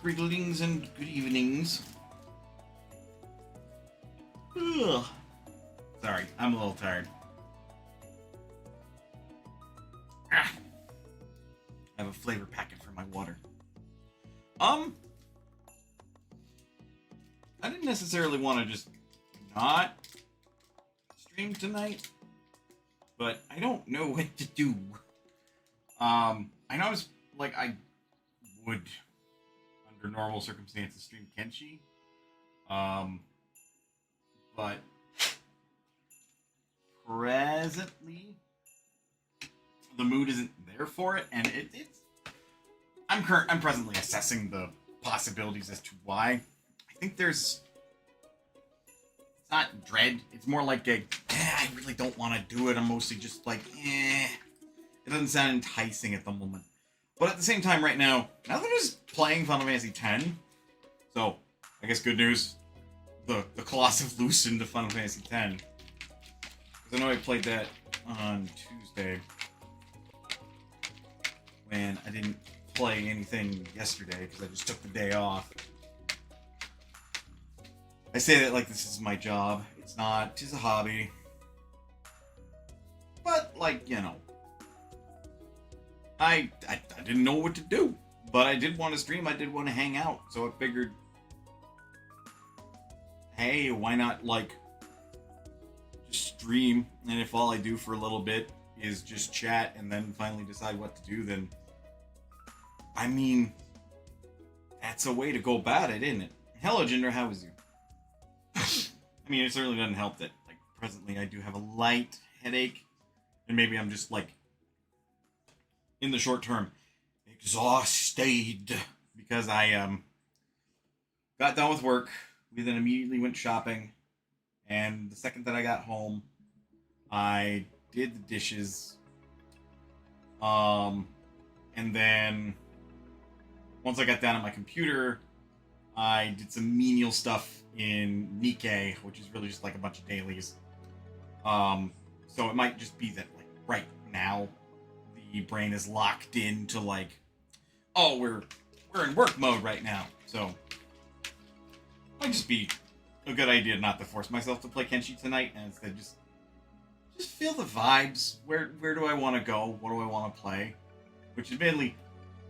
Greetings and good evenings. Ugh. Sorry, I'm a little tired. I have a flavor packet for my water. I didn't necessarily want to just not stream tonight, but I don't know what to do. I know I was like I would under normal circumstances stream Kenshi. But presently the mood isn't there for it, and I'm presently assessing the possibilities as to why. I think there's It's not dread. It's more like I really don't want to do it. I'm mostly just like, It doesn't sound enticing at the moment. But at the same time, right now they're just playing Final Fantasy X. So, I guess good news. The Colossus have loosened to Final Fantasy X. Because I know I played that on Tuesday. When I didn't play anything yesterday because I just took the day off. I say that like this is my job. It's not. It's a hobby. But, like, you know. I didn't know what to do. But I did want to stream. I did want to hang out. So I figured, hey, why not, like, just stream? And if all I do for a little bit is just chat and then finally decide what to do, then, I mean, that's a way to go about it, isn't it? Hello, Jinder. How is you? I mean, it certainly doesn't help that, like, presently I do have a light headache. And maybe I'm just, like, in the short term, exhausted. Because I, got done with work. We then immediately went shopping. And the second that I got home, I did the dishes. And then, once I got down on my computer, I did some menial stuff in Nikkei, which is really just like a bunch of dailies. So it might just be that, like, right now, the brain is locked into, like, oh, we're in work mode right now. So it might just be a good idea not to force myself to play Kenshi tonight, and instead just feel the vibes. Where do I want to go? What do I want to play? Which admittedly,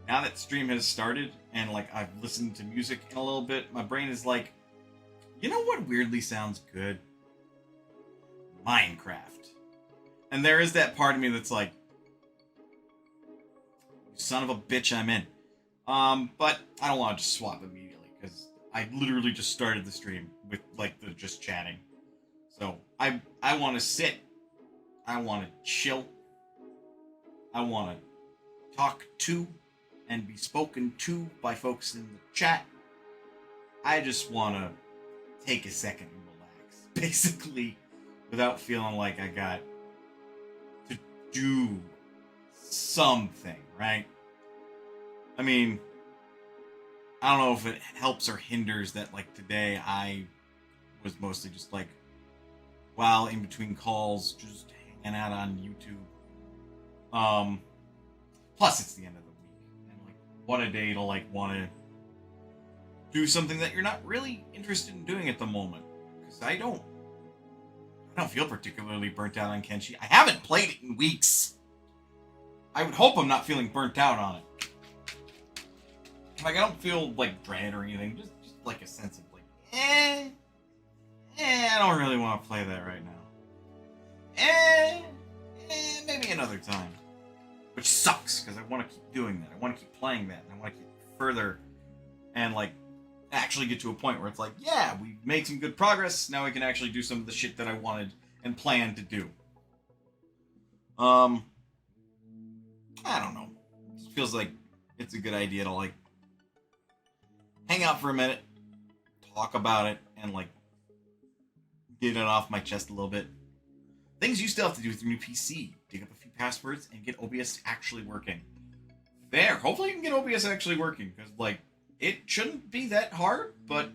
now that stream has started and, like, I've listened to music in a little bit, my brain is like, you know what weirdly sounds good? Minecraft. And there is that part of me that's like, son of a bitch, I'm in. But I don't want to just swap immediately, because I literally just started the stream with, like, the just chatting. So, I want to sit. I want to chill. I want to talk to and be spoken to by folks in the chat. I just want to take a second and relax, basically, without feeling like I got to do something, right? I mean, I don't know if it helps or hinders that, like, today I was mostly just, like, while in between calls, just hanging out on YouTube. Plus it's the end of the week, and, like, what a day to, like, want to do something that you're not really interested in doing at the moment. Because I don't feel particularly burnt out on Kenshi. I haven't played it in weeks. I would hope I'm not feeling burnt out on it. Like, I don't feel, like, dread or anything. Just like, a sense of, like, I don't really want to play that right now. Maybe another time. Which sucks, because I want to keep doing that. I want to keep playing that. And I want to keep further and, like, actually get to a point where it's like, yeah, we made some good progress. Now we can actually do some of the shit that I wanted and planned to do. I don't know. It just feels like it's a good idea to, like, hang out for a minute, talk about it, and, like, get it off my chest a little bit. Things you still have to do with your new PC. Dig up a few passwords and get OBS actually working. There. Hopefully you can get OBS actually working, because, like, it shouldn't be that hard, but,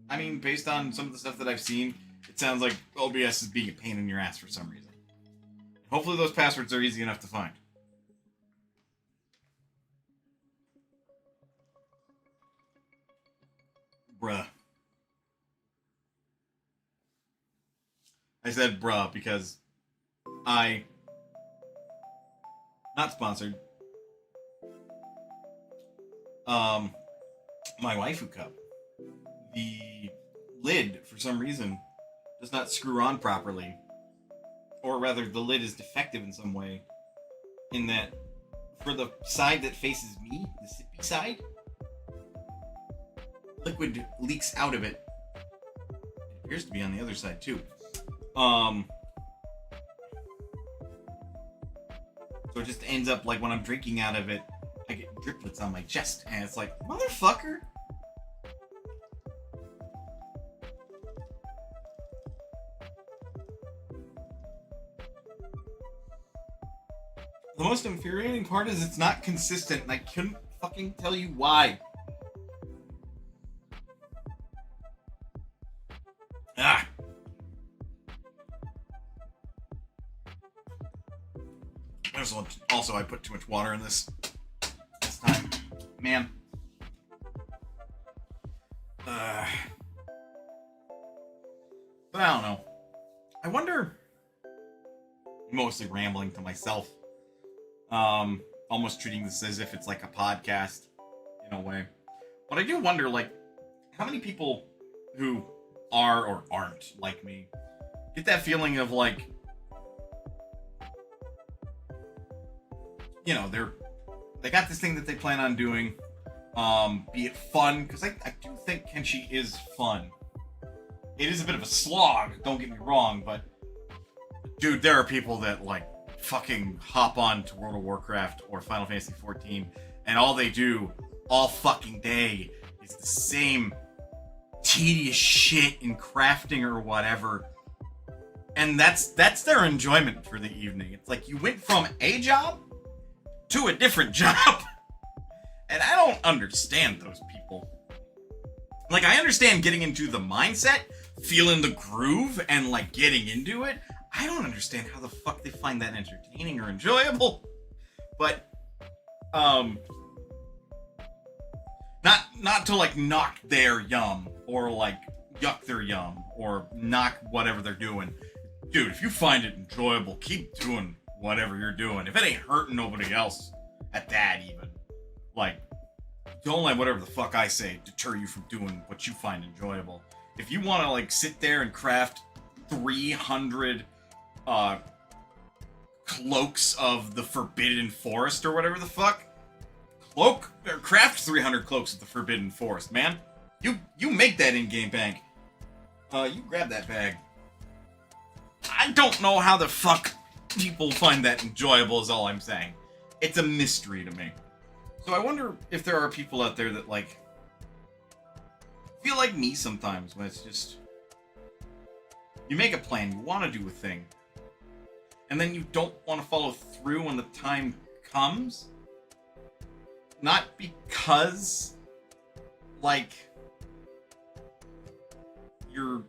I mean, based on some of the stuff that I've seen, it sounds like OBS is being a pain in your ass for some reason. Hopefully those passwords are easy enough to find. Bruh. I said bruh because not sponsored. My waifu cup. The lid, for some reason, does not screw on properly. Or rather, the lid is defective in some way. In that, for the side that faces me, the sippy side, liquid leaks out of it. It appears to be on the other side, too. So it just ends up, like, when I'm drinking out of it, I get driplets on my chest. And it's like, motherfucker! The most infuriating part is it's not consistent, and I couldn't fucking tell you why. Ah. Also, I put too much water in this time. Man. But I don't know. I wonder... Mostly rambling to myself. Almost treating this as if it's like a podcast, in a way. But I do wonder, like, how many people who are or aren't like me get that feeling of, like, you know, they got this thing that they plan on doing, be it fun, because I do think Kenshi is fun. It is a bit of a slog, don't get me wrong, but dude, there are people that, like, fucking hop on to World of Warcraft or Final Fantasy XIV, and all they do all fucking day is the same tedious shit in crafting or whatever. And that's their enjoyment for the evening. It's like you went from a job to a different job. And I don't understand those people. Like, I understand getting into the mindset, feeling the groove, and, like, getting into it. I don't understand how the fuck they find that entertaining or enjoyable. But, not to, like, knock their yum, or, like, yuck their yum, or knock whatever they're doing. Dude, if you find it enjoyable, keep doing whatever you're doing. If it ain't hurting nobody else at that, even. Like, don't let whatever the fuck I say deter you from doing what you find enjoyable. If you want to, like, sit there and craft 300 cloaks of the Forbidden Forest or whatever the fuck, craft 300 cloaks of the Forbidden Forest, man. You make that in-game bank. You grab that bag. I don't know how the fuck people find that enjoyable is all I'm saying. It's a mystery to me. So I wonder if there are people out there that, like, feel like me sometimes, when it's just, you make a plan, you want to do a thing, and then you don't want to follow through when the time comes. Not because, like, you're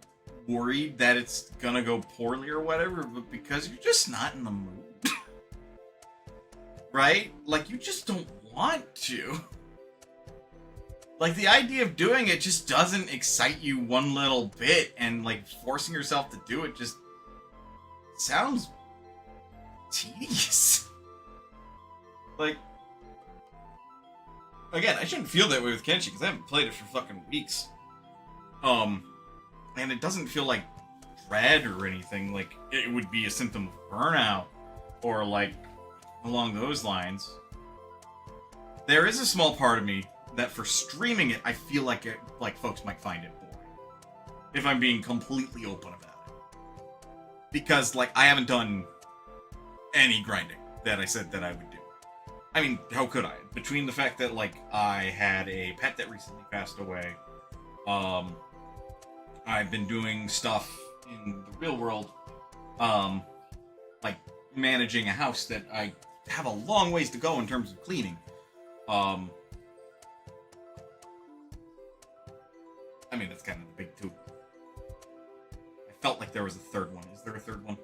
worried that it's gonna go poorly or whatever, but because you're just not in the mood. Right? Like, you just don't want to. Like, the idea of doing it just doesn't excite you one little bit, and, like, forcing yourself to do it just sounds tedious. Like, again, I shouldn't feel that way with Kenshi, because I haven't played it for fucking weeks. And it doesn't feel like dread or anything. Like, it would be a symptom of burnout, or, like, along those lines. There is a small part of me that for streaming it, I feel like folks might find it boring. If I'm being completely open about it. Because, like, I haven't done any grinding that I said that I would do. I mean, how could I? Between the fact that, like, I had a pet that recently passed away, I've been doing stuff in the real world, like managing a house that I have a long ways to go in terms of cleaning. I mean, that's kind of the big two. I felt like there was a third one. Is there a third one?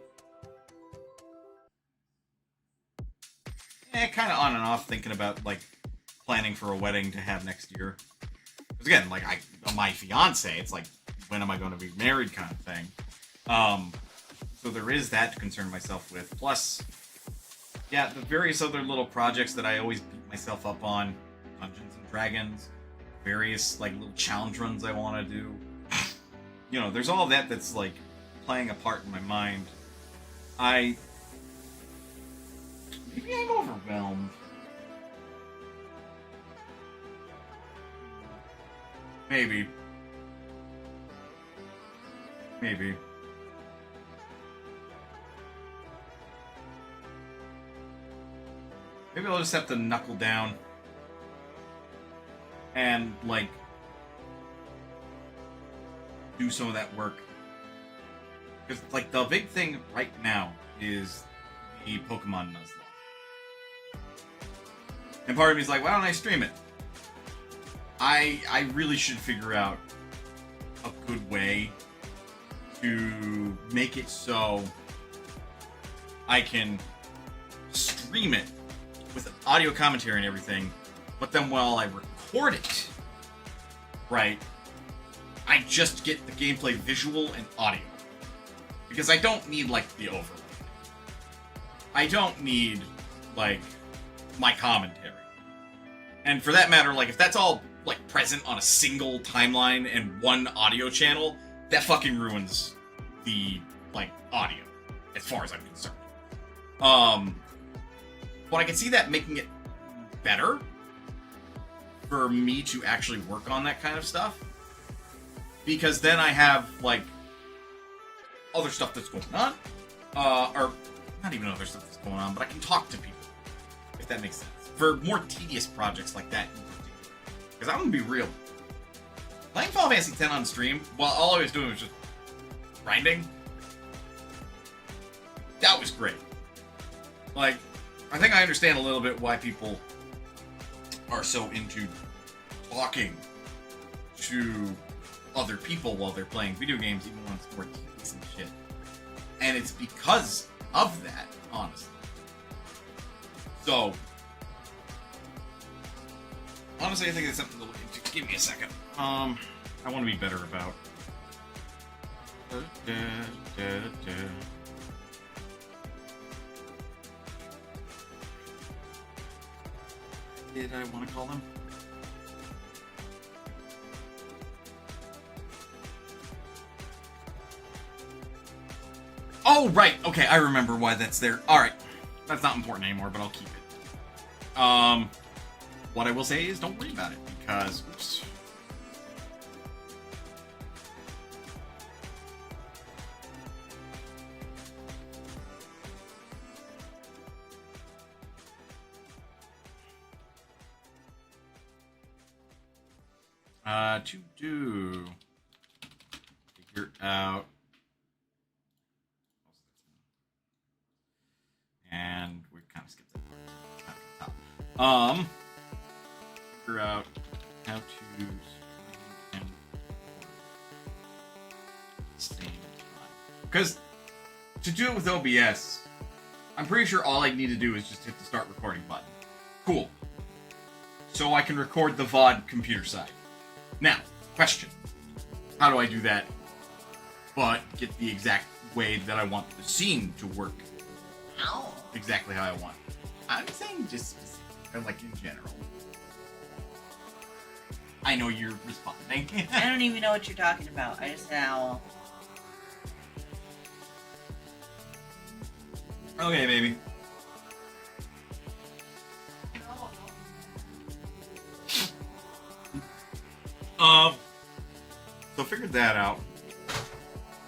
Kind of on and off, thinking about, like, planning for a wedding to have next year. Because again, like, my fiance, it's like, when am I going to be married kind of thing. So there is that to concern myself with. Plus, yeah, the various other little projects that I always beat myself up on. Dungeons and Dragons. Various, like, little challenge runs I want to do. You know, there's all that that's, like, playing a part in my mind. Maybe I'm overwhelmed. Maybe. Maybe. Maybe I'll just have to knuckle down and, like, do some of that work. Because, like, the big thing right now is the Pokemon Nuzlocke. And part of me is like, why don't I stream it? I really should figure out a good way to make it so I can stream it with audio commentary and everything, but then while I record it, right, I just get the gameplay visual and audio. Because I don't need, like, the overlay. I don't need, like, my commentary. And for that matter, like, if that's all, like, present on a single timeline and one audio channel, that fucking ruins the, like, audio, as far as I'm concerned. But I can see that making it better for me to actually work on that kind of stuff. Because then I have, like, other stuff that's going on. Or, not even other stuff that's going on, but I can talk to people. If that makes sense. For more tedious projects like that in particular. Because I'm gonna be real. Playing Final Fantasy X on stream, while all I was doing was just grinding, that was great. Like, I think I understand a little bit why people are so into talking to other people while they're playing video games, even when it's more tedious and shit. And it's because of that, honestly. So, honestly, I think it's something to look into. Give me a second. I want to be better about. Did I want to call them? Oh, right. Okay, I remember why that's there. Alright. That's not important anymore, but I'll keep it. What I will say is don't worry about it, because... Oops. To figure out, and we kind of skipped that part. Figure out how to and same time, because to do it with OBS, I'm pretty sure all I need to do is just hit the start recording button. Cool. So I can record the VOD computer side. Now, question. How do I do that, but get the exact way that I want the scene to work? How? Exactly how I want. I'm saying just specific, or like in general. I know you're responding. I don't even know what you're talking about. I just said owl. Okay, baby. So figured that out.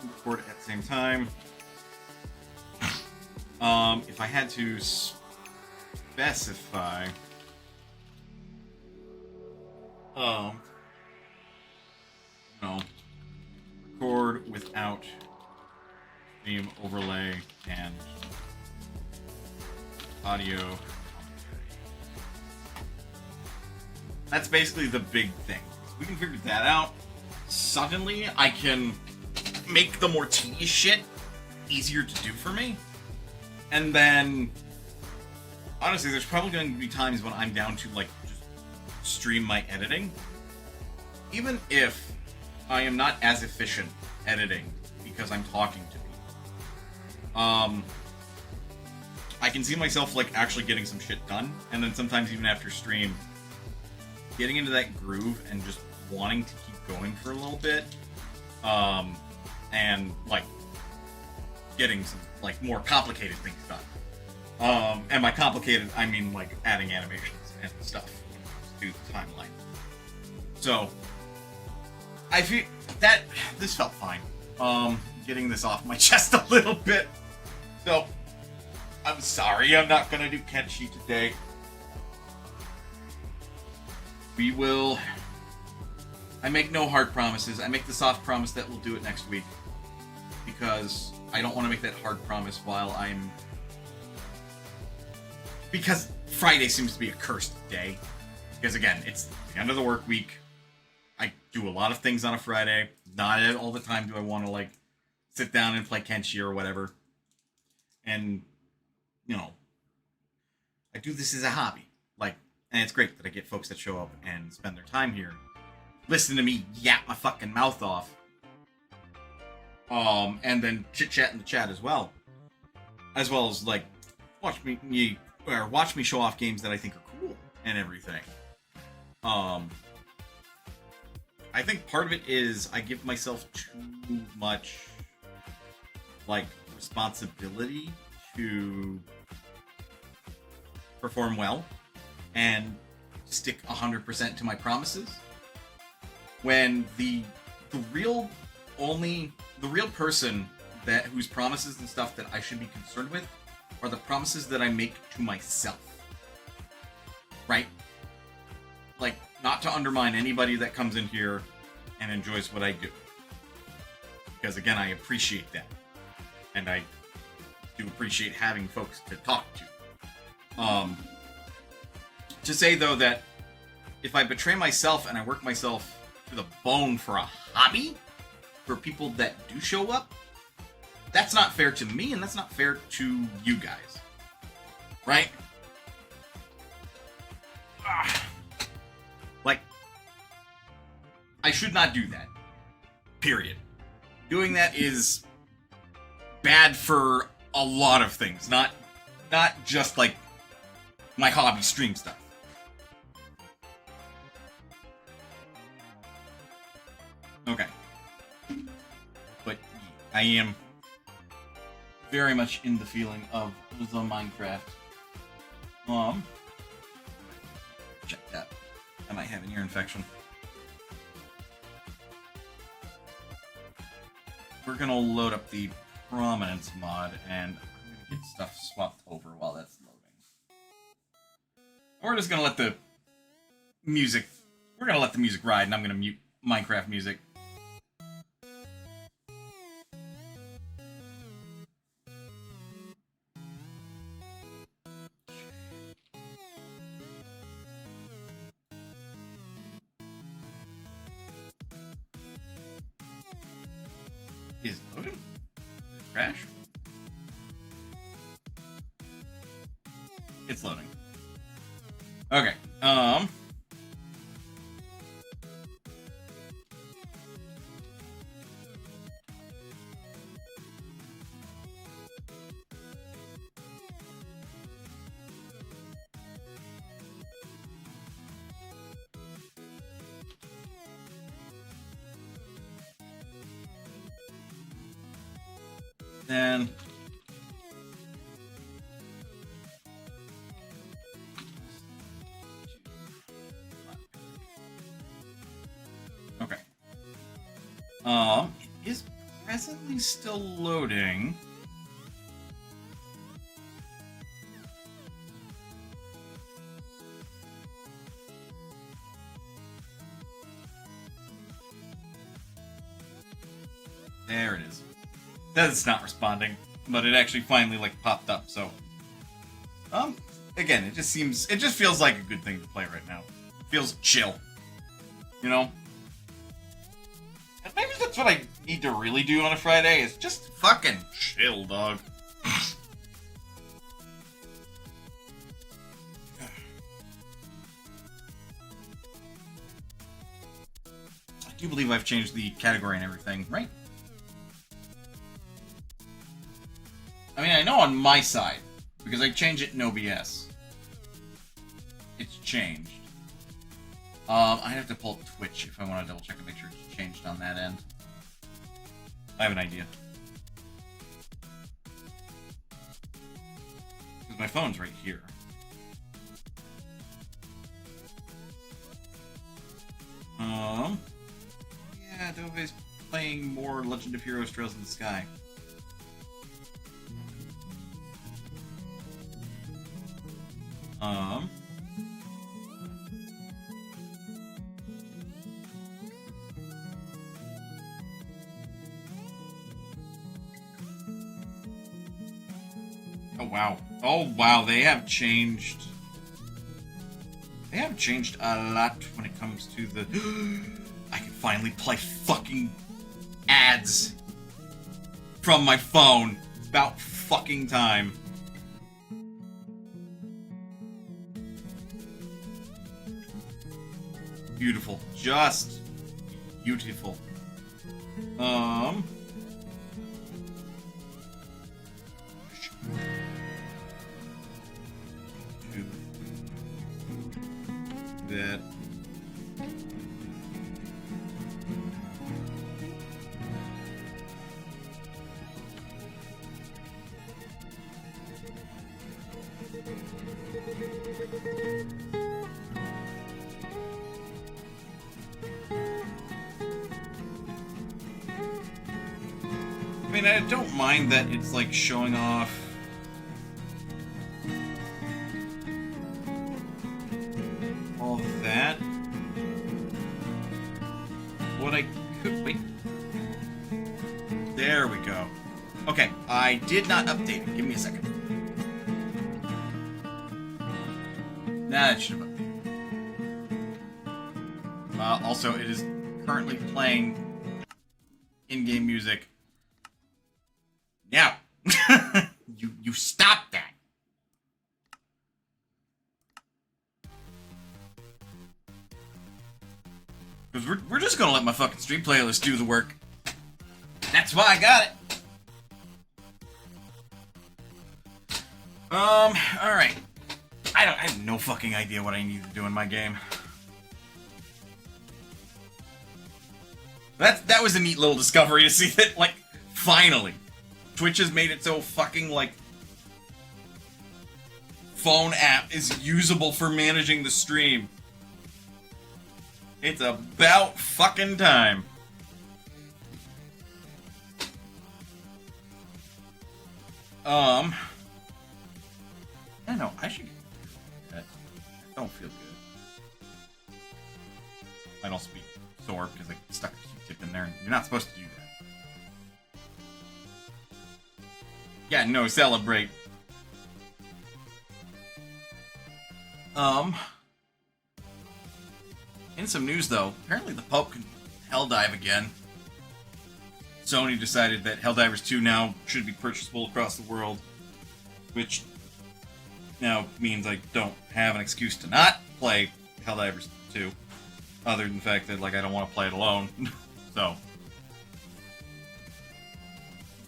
Record it at the same time. If I had to specify, record without stream overlay and audio commentary. That's basically the big thing. We can figure that out. Suddenly, I can make the more tedious shit easier to do for me. And then, honestly, there's probably going to be times when I'm down to, like, just stream my editing. Even if I am not as efficient editing because I'm talking to people. I can see myself, like, actually getting some shit done. And then sometimes even after stream, getting into that groove and just wanting to keep going for a little bit, and like getting some like more complicated things done. And by complicated, I mean like adding animations and stuff to the timeline. So I feel that this felt fine. Getting this off my chest a little bit. So I'm sorry, I'm not gonna do Kenshi today. We will. I make no hard promises. I make the soft promise that we'll do it next week. Because I don't want to make that hard promise while I'm... Because Friday seems to be a cursed day. Because again, it's the end of the work week. I do a lot of things on a Friday. Not all the time do I want to, like, sit down and play Kenshi or whatever. And, you know, I do this as a hobby. Like, and it's great that I get folks that show up and spend their time here. Listen to me yap my fucking mouth off. And then chit-chat in the chat as well. As well as, like, watch me show off games that I think are cool and everything. I think part of it is I give myself too much, like, responsibility to perform well and stick 100% to my promises. When the real person whose promises and stuff that I should be concerned with are the promises that I make to myself. Right? Like, not to undermine anybody that comes in here and enjoys what I do. Because again, I appreciate that. And I do appreciate having folks to talk to. To say though that if I betray myself and I work myself to the bone for a hobby, for people that do show up, that's not fair to me and that's not fair to you guys. Right? Like, I should not do that. Period. Doing that is bad for a lot of things. Not just, like, my hobby stream stuff. Okay. But I am very much in the feeling of the Minecraft. Check that. I might have an ear infection. We're gonna load up the Prominence mod, and I'm gonna get stuff swapped over while that's loading. We're just gonna let the music. We're gonna let the music ride, and I'm gonna mute Minecraft music. Is loading? Crash? It's loading. Okay. Then okay. It is presently still loading. There it is. That's not responding, but it actually finally, like, popped up, so. Again, it just feels like a good thing to play right now. It feels chill. You know? And maybe that's what I need to really do on a Friday, is just fucking chill, dog. I do believe I've changed the category and everything, right? I mean, I know on my side, because I changed it in OBS. It's changed. I have to pull up Twitch if I want to double check and make sure it's changed on that end. I have an idea. Because my phone's right here. Yeah, Dove's playing more Legend of Heroes Trails in the Sky. Oh wow. Oh wow, they have changed They have changed a lot when it comes to the... I can finally play fucking ads from my phone. It's about fucking time. Beautiful. Just beautiful. That. I mean, I don't mind that it's like showing off all of that. What I could wait. There we go. Okay, I did not update it. Give me a second. Nah, it should have updated. Also, it is currently playing in-game music. Now, you stop that. Because we're just gonna let my fucking stream playlist do the work. That's why I got it. Alright. I have no fucking idea what I need to do in my game. That was a neat little discovery to see that, like, finally, Twitch has made it so fucking, like, phone app is usable for managing the stream. It's about fucking time. I don't know, I should get that. I don't feel good. I don't speak sore because I stuck a Q-tip in there. You're not supposed to do that. Yeah, no, celebrate. In some news, though, apparently the Pope can helldive again. Sony decided that Helldivers 2 now should be purchasable across the world, which now means I don't have an excuse to not play Helldivers 2, other than the fact that, like, I don't want to play it alone. So,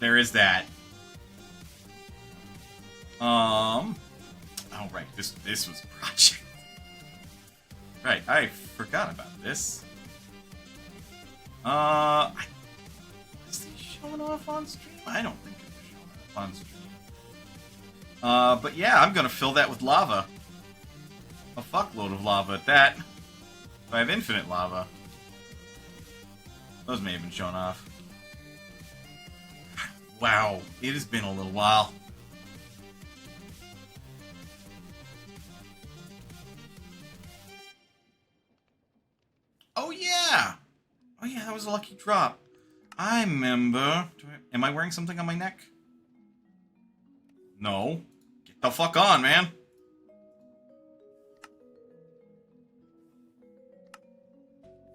there is that. Oh, right, this was a project. Right, I forgot about this. Is he showing off on stream? I don't think it's showing off on stream. But yeah, I'm gonna fill that with lava. A fuckload of lava at that. If I have infinite lava. Those may have been shown off. Wow, it has been a little while. Oh yeah! Oh yeah, that was a lucky drop. I remember. Am I wearing something on my neck? No. Get the fuck on, man.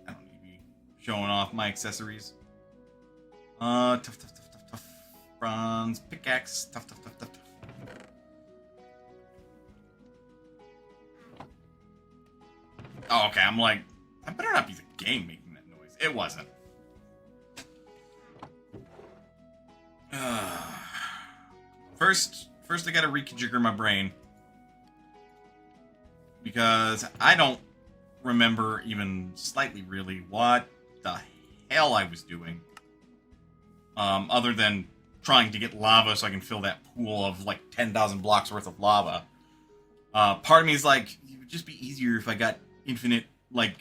I don't need to be showing off my accessories. Tough. Bronze, pickaxe, tough. Oh, okay, I'm like, I better not be the game making that noise. It wasn't. First I gotta reconfigure my brain. Because I don't remember even slightly really what the hell I was doing. Other than trying to get lava so I can fill that pool of like 10,000 blocks worth of lava. Part of me is like, it would just be easier if I got infinite, like,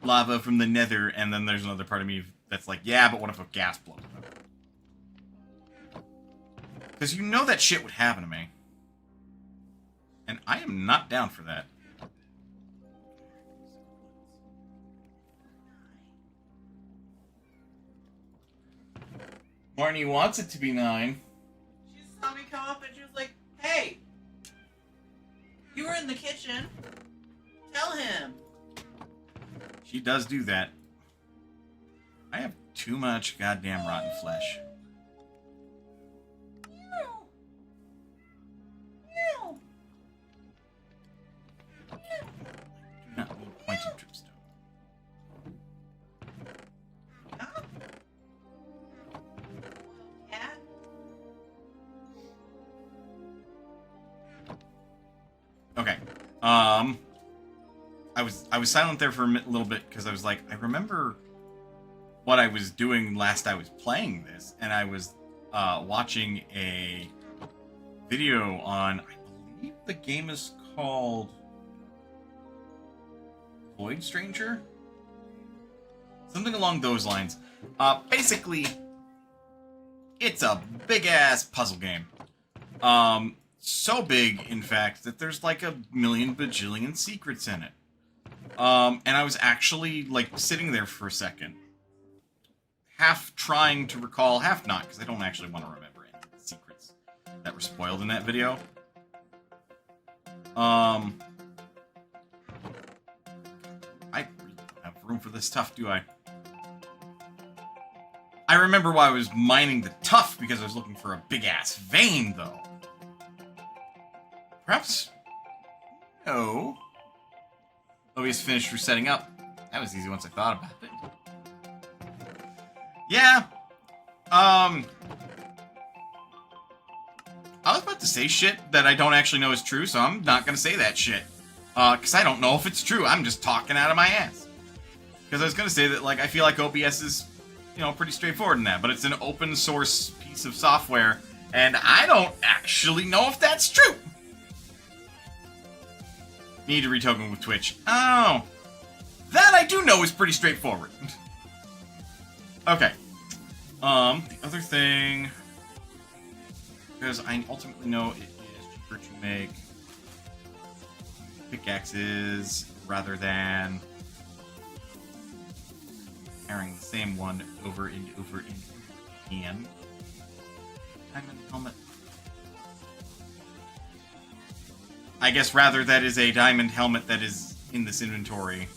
lava from the nether, and then there's another part of me that's like, yeah, but what if a gas blows up? Because you know that shit would happen to me. And I am not down for that. Marnie wants it to be 9. She just saw me come up and she was like, hey, you were in the kitchen Tell him. She does do that. I have too much goddamn rotten flesh. Not a little pointed dripstone. Cat? Okay. I was silent there for a little bit because I was like, I remember what I was doing last I was playing this, and I was watching a video on, I believe the game is called Void Stranger? Something along those lines. Basically, it's a big-ass puzzle game. So big, in fact, that there's like a million bajillion secrets in it. And I was actually, like, sitting there for a second. Half trying to recall, half not, because I don't actually want to remember any of the secrets that were spoiled in that video. I really don't have room for this stuff, do I? I remember why I was mining the tuff, because I was looking for a big-ass vein, though. Perhaps? No. Oh, he's finished resetting up. That was easy once I thought about it. Yeah. I was about to say shit that I don't actually know is true, so I'm not gonna say that shit. Because I don't know if it's true. I'm just talking out of my ass. Because I was gonna say that, like, I feel like OBS is, you know, pretty straightforward in that, but it's an open source piece of software, and I don't actually know if that's true. Need to retoken with Twitch. Oh. That I do know is pretty straightforward. Okay. The other thing, because I ultimately know it is cheaper to make pickaxes rather than carrying the same one over and over and over again. Diamond helmet. I guess rather that is a diamond helmet that is in this inventory.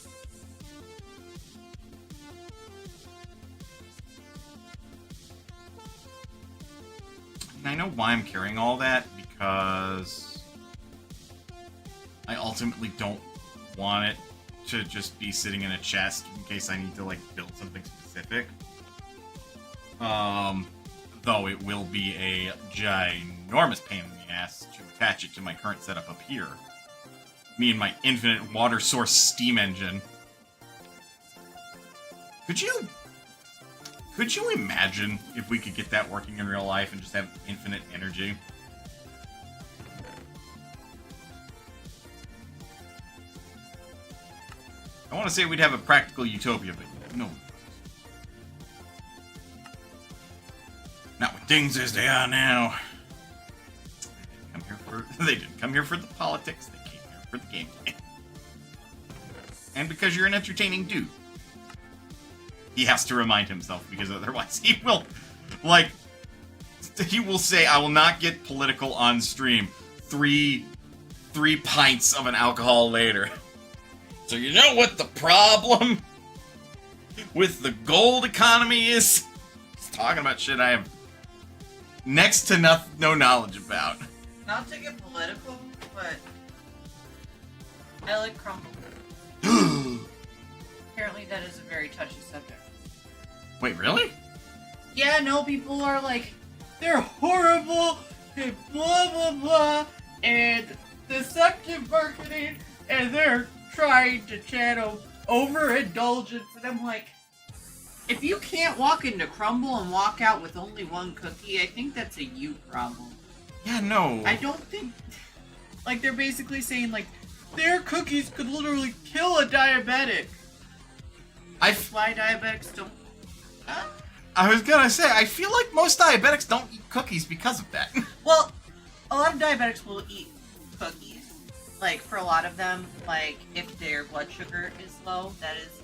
And I know why I'm carrying all that, because I ultimately don't want it to just be sitting in a chest in case I need to, like, build something specific. Though it will be a ginormous pain in the ass to attach it to my current setup up here. Me and my infinite water source steam engine. Could you imagine if we could get that working in real life and just have infinite energy? I want to say we'd have a practical utopia, but no. Not with things as they are now. They didn't come here for the politics, they came here for the gameplay. And because you're an entertaining dude. He has to remind himself, because otherwise he will, like, he will say, I will not get political on stream. Three pints of an alcohol later. So you know what the problem with the gold economy is? He's talking about shit I have next to no knowledge about. Not to get political, but I like crumble. Apparently that is a very touchy subject. Wait, really? Yeah, no, people are like, they're horrible, and blah blah blah, and deceptive marketing, and they're trying to channel overindulgence, and I'm like, if you can't walk into Crumble and walk out with only one cookie, I think that's a you problem. Yeah, no. I don't think, like, they're basically saying, like, their cookies could literally kill a diabetic. That's why diabetics don't... I was gonna say, I feel like most diabetics don't eat cookies because of that. Well, a lot of diabetics will eat cookies. Like, for a lot of them, like, if their blood sugar is low, that is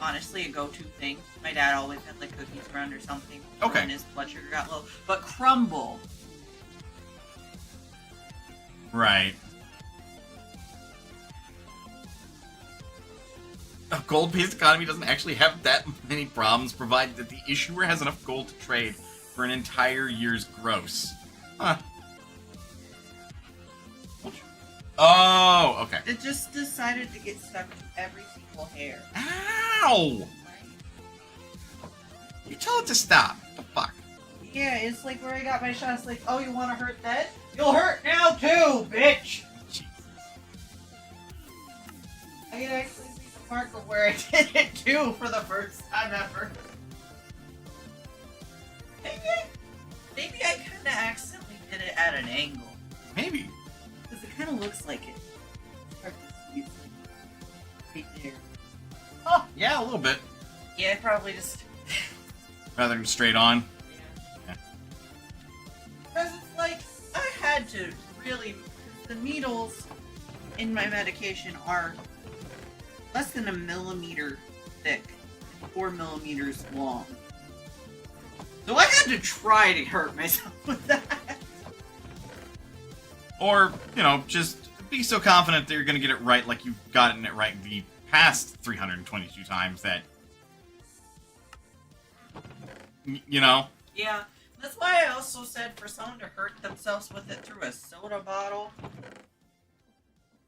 honestly a go-to thing. My dad always had, like, cookies around or something when his blood sugar got low. But crumble. Right. a gold-based economy doesn't actually have that many problems, provided that the issuer has enough gold to trade for an entire year's gross. Huh. Oh, okay. It just decided to get stuck to every single hair. Ow! You tell it to stop. What the fuck? Yeah, it's like where I got my shot. It's like, oh, you want to hurt that? You'll hurt now too, bitch! Jesus. I can actually see the marker where I did it too for the first time ever. Maybe I kind of accidentally did it at an angle. Maybe. Because it kind of looks like it. Right there. Oh, yeah, a little bit. Yeah, probably just... Rather than straight on. Yeah. Because it's like, I had to really... The needles in my medication are less than 1 millimeter thick and 4 millimeters long. So I had to try to hurt myself with that. Or, you know, just be so confident that you're going to get it right like you've gotten it right the past 322 times that... You know? Yeah, that's why I also said for someone to hurt themselves with it through a soda bottle.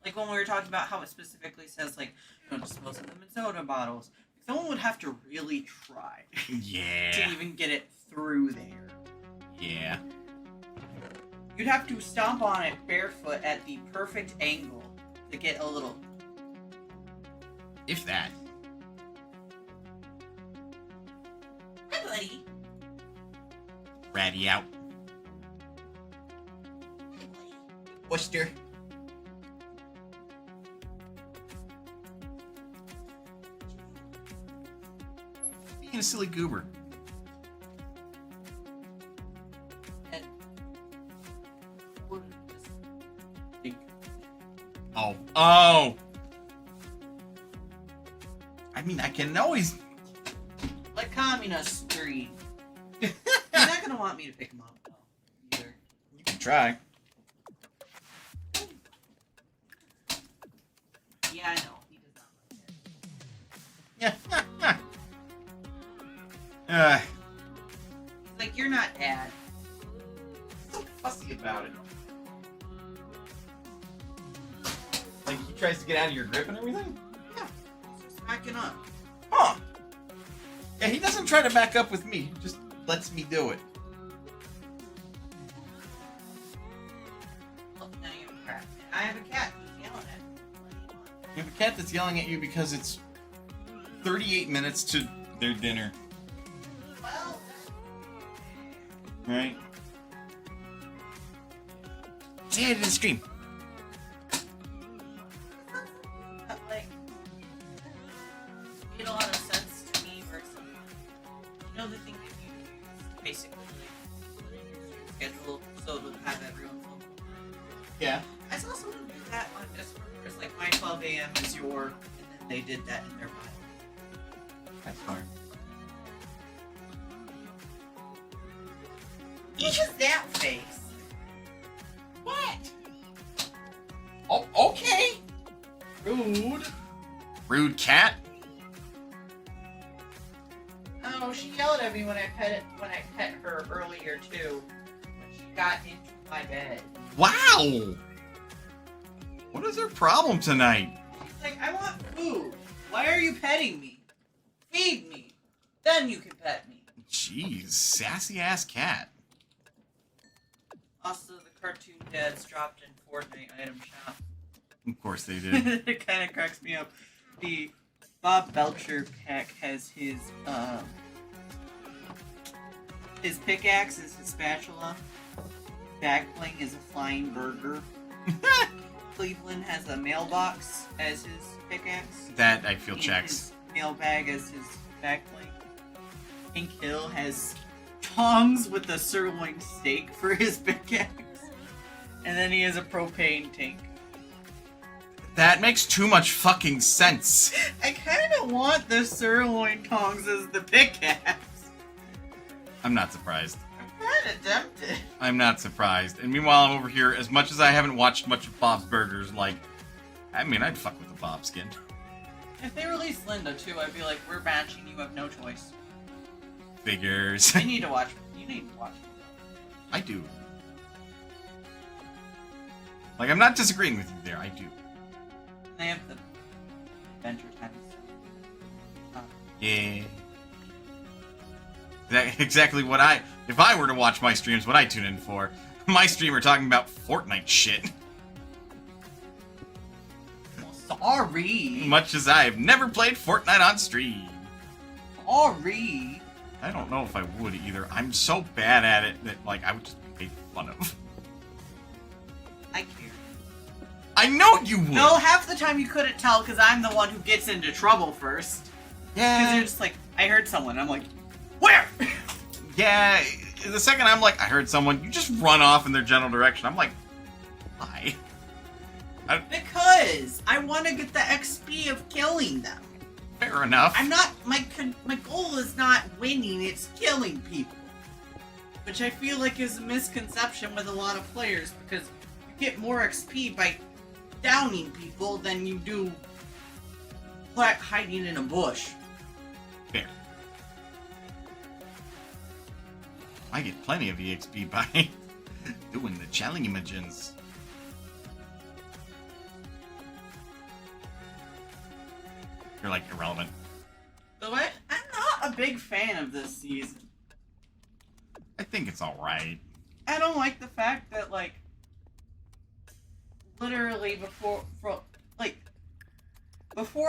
Like when we were talking about how it specifically says, like, don't dispose of them in soda bottles. Someone would have to really try Yeah. to even get it through there. Yeah. You'd have to stomp on it barefoot at the perfect angle to get a little... If that. Hi, buddy. Ratty out. Worcester. Being a silly goober. Oh. Oh! I mean, I can always... Like communist green. You're not gonna want me to pick him up, though. Either. You can try. Yeah, I know. He does not like it. Yeah. He's like, you're not Dad. So fussy about it. Like, he tries to get out of your grip and everything? Yeah. He's just backing up. Huh. Yeah, he doesn't try to back up with me. He just lets me do it. Look, now you have a cat. I have a cat who's yelling at me. What do you want? You have a cat that's yelling at you because it's 38 minutes to their dinner. Well, Right? Say hi to the stream. that, like, made a lot of sense to me versus, you know, the thing that you use basically like, schedule so to have everyone's local. Yeah. I saw someone do that on Discord. It's like my 12 a.m. is your, and then they did that in their bio. That's hard. What was that face? What? Oh, okay. Rude. Rude cat. Oh, she yelled at me when I pet her earlier too. When she got into my bed. Wow. What is her problem tonight? She's like, I want food. Why are you petting me? Feed me. Then you can pet me. Jeez, sassy ass cat. Also, the cartoon dads dropped in Fortnite item shop. Of course they did. It kind of cracks me up. The Bob Belcher pack has his pickaxe is his spatula. Backbling is a flying burger. Cleveland has a mailbox as his pickaxe. That I feel And checks. his mailbag as his backbling. Pink Hill has tongs with a sirloin steak for his pickaxe. And then he has a propane tank. That makes too much fucking sense. I kind of want the sirloin tongs as the pickaxe. I'm not surprised. I'm kind of tempted. I'm not surprised. And meanwhile, I'm over here, as much as I haven't watched much of Bob's Burgers, like, I mean, I'd fuck with the Bob skin. If they release Linda too, I'd be like, we're batching, you have no choice. Figures. You need to watch. You need to watch. I do. Like, I'm not disagreeing with you there. I do. They have the adventure time. Yeah. That exactly what if I were to watch my streams, what I tune in for. My streamer talking about Fortnite shit. Well, sorry. Much as I have never played Fortnite on stream. Sorry. I don't know if I would either. I'm so bad at it that, like, I would just be made fun of. I care. I know you would! No, half the time you couldn't tell because I'm the one who gets into trouble first. Yeah. Because you're just like, I heard someone. I'm like, where? Yeah, the second I'm like, I heard someone, you just run off in their general direction. I'm like, why? Because I want to get the XP of killing them. Fair enough. I'm not, my goal is not winning, it's killing people. Which I feel like is a misconception with a lot of players, because you get more XP by downing people than you do hiding in a bush. Fair. I get plenty of EXP by doing the challenges. You're like irrelevant. So I'm not a big fan of this season. I think it's alright. I don't like the fact that, like, literally before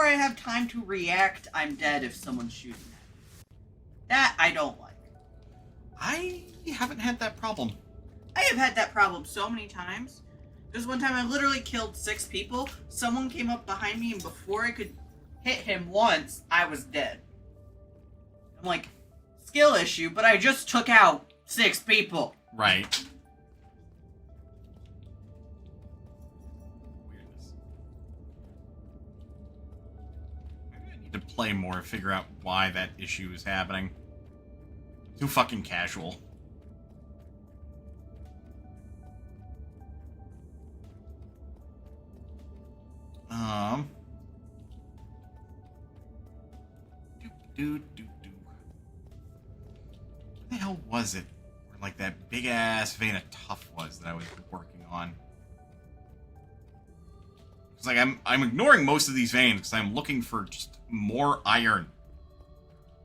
I have time to react, I'm dead if someone's shooting at me. That I don't like. I haven't had that problem. I have had that problem so many times. There's one time I literally killed 6 people. Someone came up behind me, and before I could hit him once, I was dead. I'm like, skill issue, but I just took out 6 people. Right. Weirdness. Maybe I need to play more and figure out why that issue is happening. Too fucking casual. What the hell was it? Where, like, that big ass vein of tough was that I was working on. It's like I'm ignoring most of these veins because I'm looking for just more iron.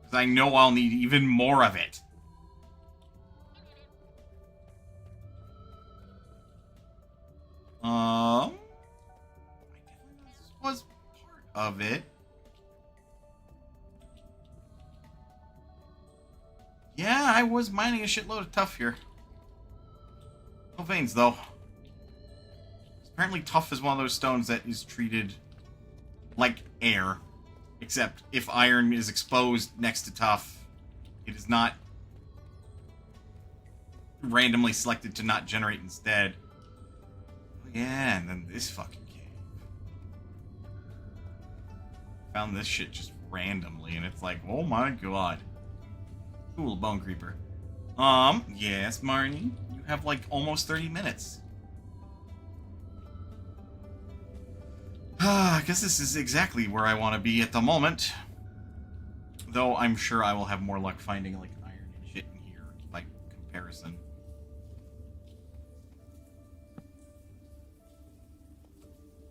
Because I know I'll need even more of it. I definitely was part of it. Yeah, I was mining a shitload of tough here. No veins, though. Apparently tough is one of those stones that is treated like air. Except if iron is exposed next to tough, it is not randomly selected to not generate instead. Oh, yeah, and then this fucking cave. Found this shit just randomly, and it's like, oh my god. Cool, bone creeper. Yes, Marnie? You have like almost 30 minutes. I guess this is exactly where I want to be at the moment. Though I'm sure I will have more luck finding like iron and shit in here by comparison.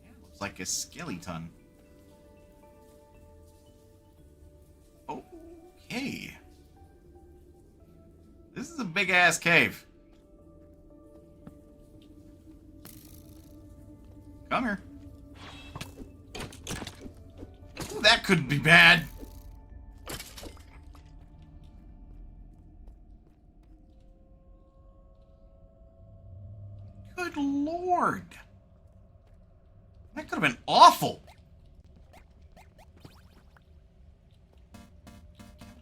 Yeah, looks like a skeleton. Okay. This is a big ass cave. Come here. Ooh, that could be bad. Good lord. That could have been awful.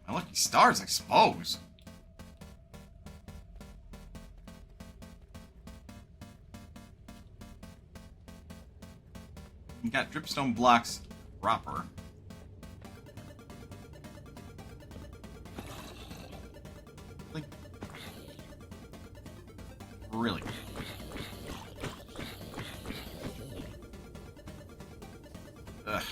My lucky stars, I suppose. We got dripstone blocks proper. Really? Ugh.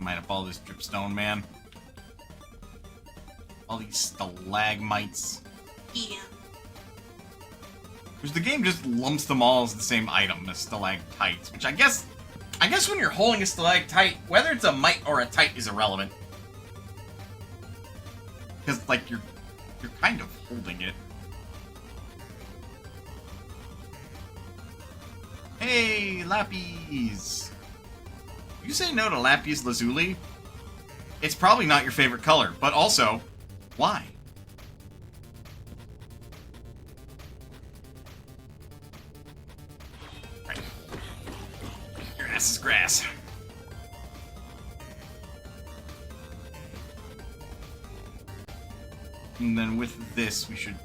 Might up all this dripstone, man. All these stalagmites. Yeah. Which the game just lumps them all as the same item, as stalactites. Which I guess when you're holding a stalactite, whether it's a mite or a tite is irrelevant. Because, like, you're kind of holding it. Hey, Lapis! You say no to Lapis Lazuli? It's probably not your favorite color, but also, why? Right. Your ass is grass. And then with this, we should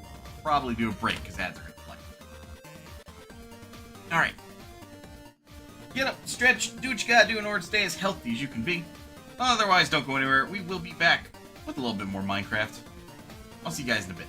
probably do a break, because ads are going to play. Alright. Get up, stretch, do what you gotta do in order to stay as healthy as you can be. Otherwise, don't go anywhere. We will be back with a little bit more Minecraft. I'll see you guys in a bit.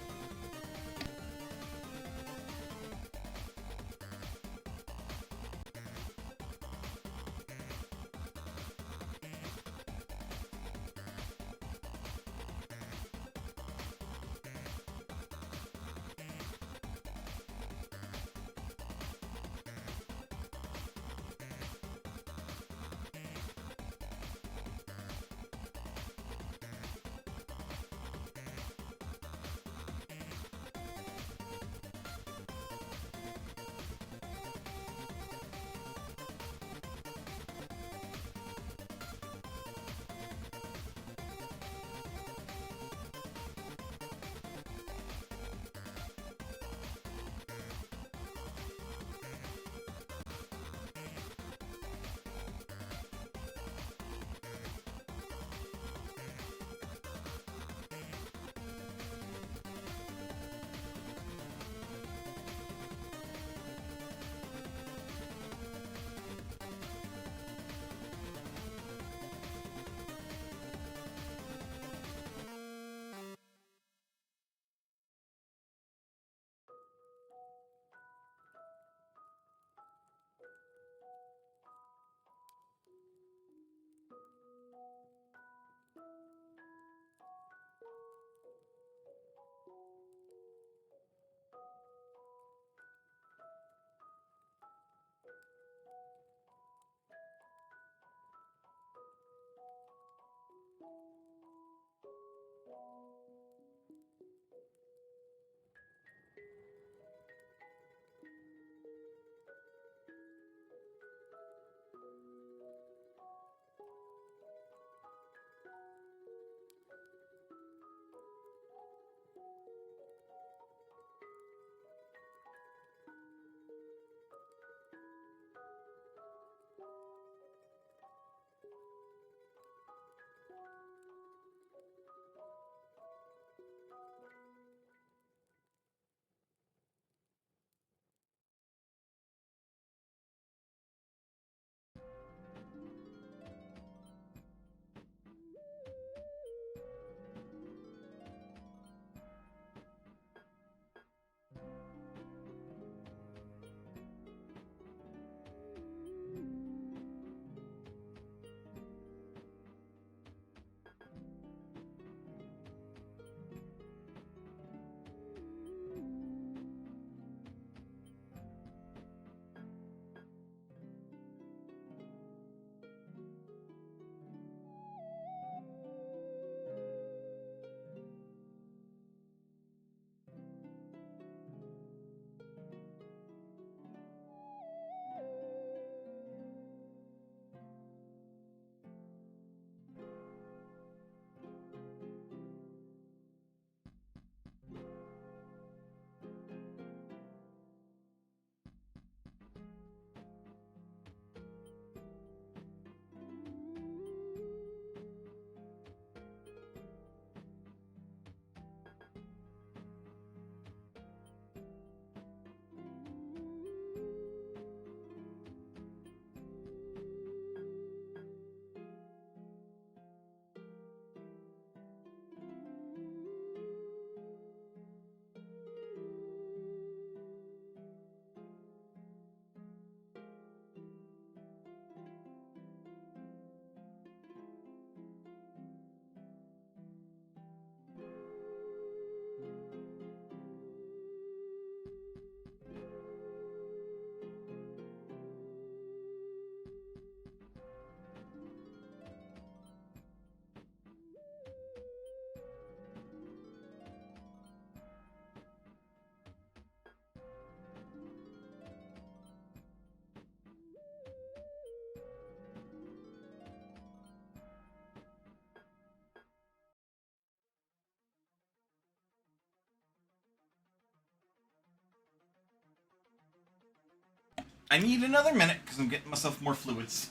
I need another minute because I'm getting myself more fluids.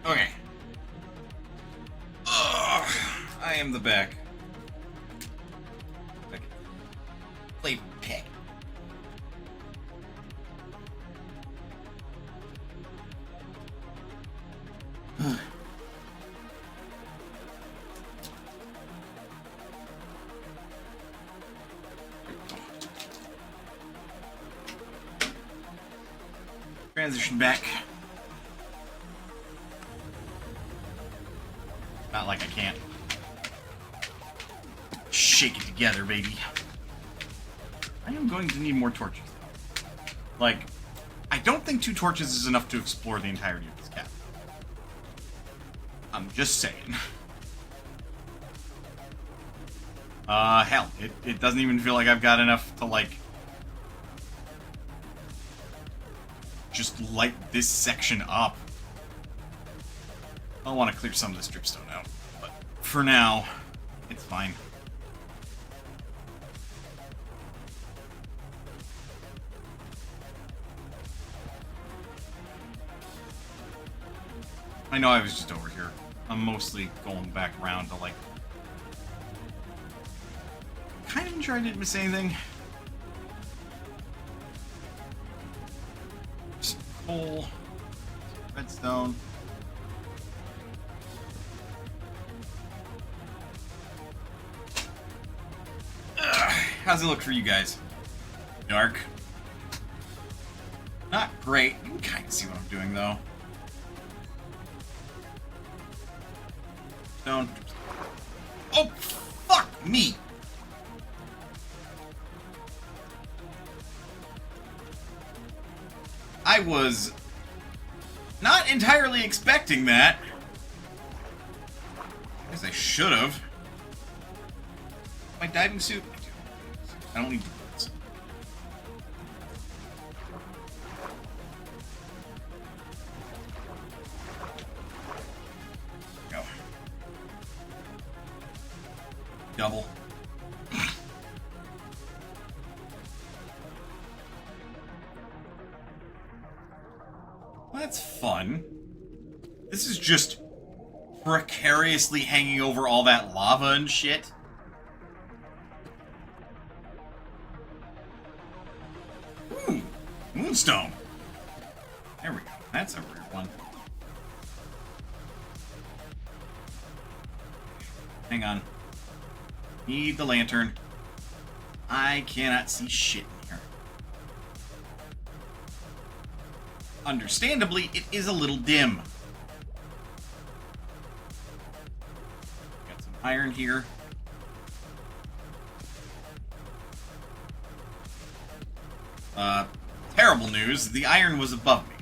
Okay. Ugh, I am the back. Okay. Play pick. Transition back. Not like I can't shake it together, baby. I am going to need more torches, though. Like, I don't think 2 torches is enough to explore the entirety of this cap. I'm just saying. Hell, it doesn't even feel like I've got enough to, like, just light this section up. I want to clear some of this dripstone out, but for now, it's fine. I know I was just over here. I'm mostly going back around to, like, kind of ensure I didn't miss anything. Some coal, redstone. How's it look for you guys? Dark. Not great. You can kind of see what I'm doing, though. Stone. Oh, fuck me! I was not entirely expecting that. I guess I should have. My diving suit? I don't need boots. Go. Double. Well, that's fun. This is just precariously hanging over all that lava and shit. Ooh, moonstone. There we go. That's a weird one. Hang on. Need the lantern. I cannot see shit in here. Understandably, it is a little dim. Got some iron here. Terrible news. The iron was above me.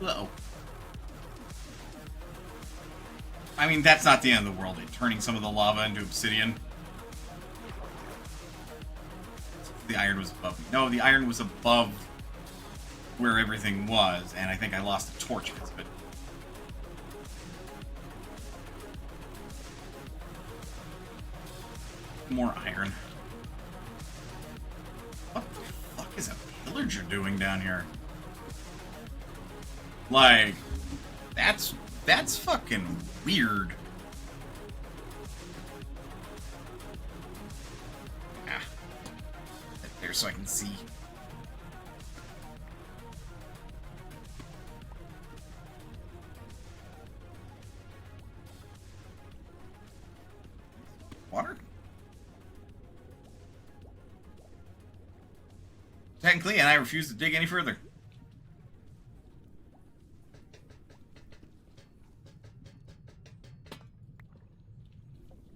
Uh-oh. I mean, that's not the end of the world. Turning some of the lava into obsidian. The iron was above me. No, the iron was above where everything was, and I think I lost the torch because of it. More iron. What the fuck is a pillager doing down here? Like, that's fucking weird. Ah. Right there so I can see. Water? Technically, and I refuse to dig any further.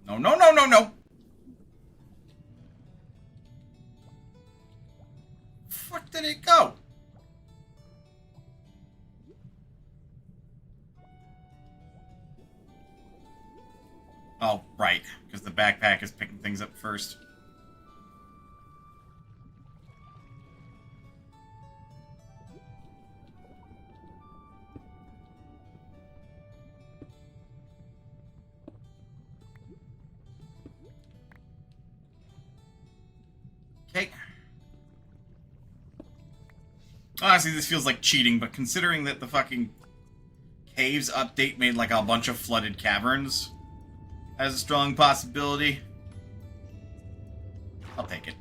No, no, no, no, no! backpack is picking things up first. Okay. Honestly, this feels like cheating, but considering that the fucking Caves update made like a bunch of flooded caverns as a strong possibility, I'll take it.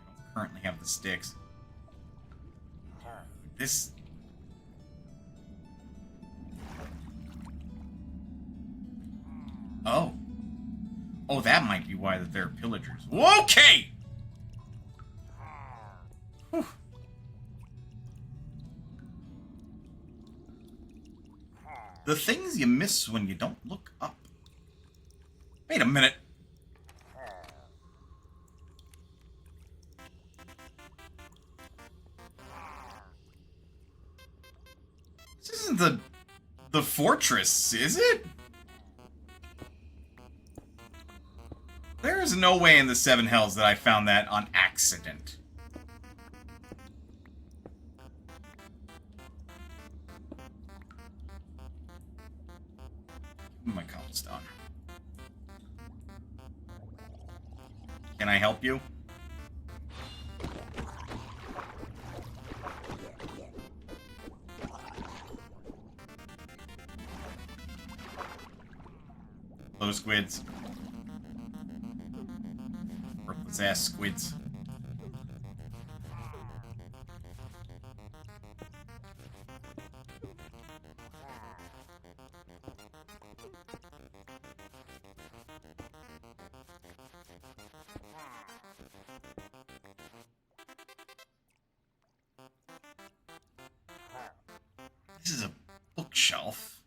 I don't currently have the sticks. This... Oh. Oh, that might be why that they're pillagers. Okay! Whew. The things you miss when you don't look up. Wait a minute. This isn't the fortress, is it? There is no way in the Seven Hells that I found that on accident. My cobblestone. Can I help you? Hello, squids. Worthless ass squids. This is a bookshelf.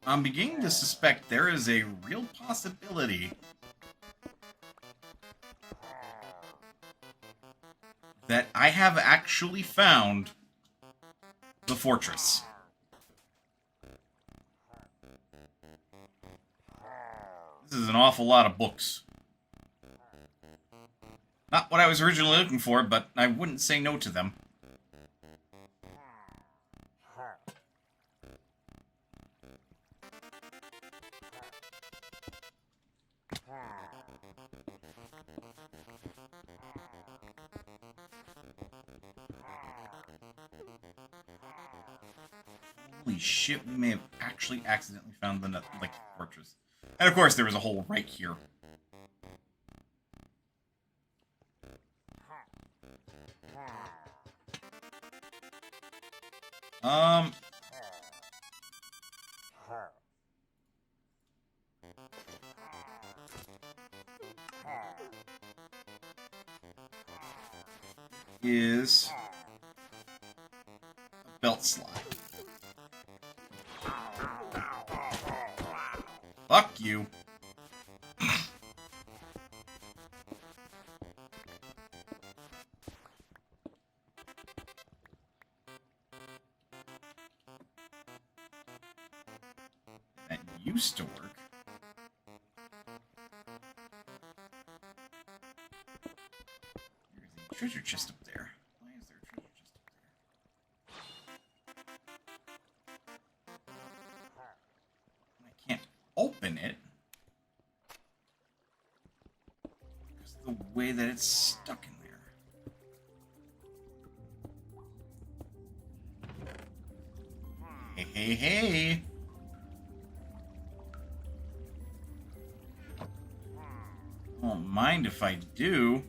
I'm beginning to suspect there is a real possibility that I have actually found the fortress. This is an awful lot of books. Not what I was originally looking for, but I wouldn't say no to them. Holy shit, we may have actually accidentally found the fortress. And of course there was a hole right here. Is a belt slide. Fuck you. That used to work. There's a treasure chest up there. Why is there a treasure chest up there? I can't open it because of the way that it's stuck in there. Hey, hey, hey! Won't mind if I do.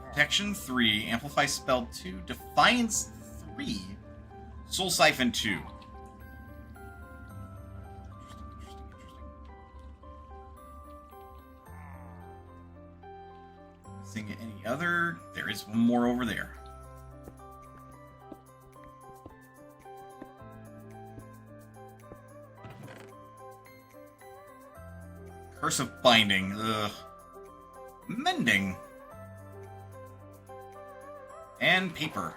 Protection 3, Amplify Spell 2, Defiance 3, Soul Siphon 2. Seeing any other another... There is one more over there. Curse of Binding. Ugh. Mending. And paper.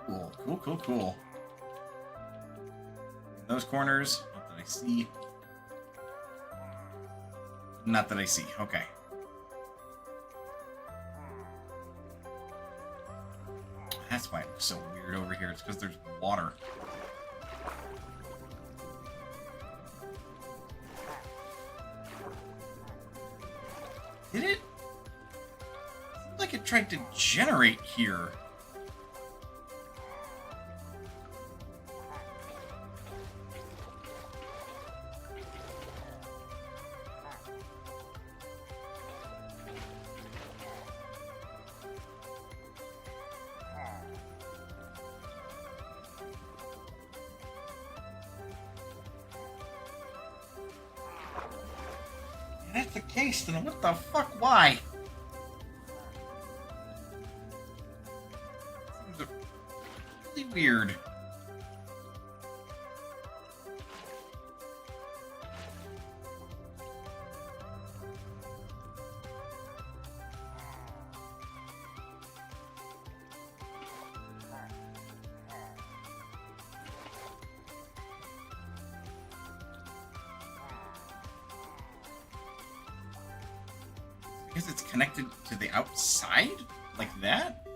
Cool, cool, cool, cool. Those corners, not that I see. Not that I see, okay. That's why it looks so weird over here. It's because there's water. Did it? Seems like it tried to generate here. If that's the case, then what the fuck? Why? Seems really weird. I guess it's connected to the outside? Like that?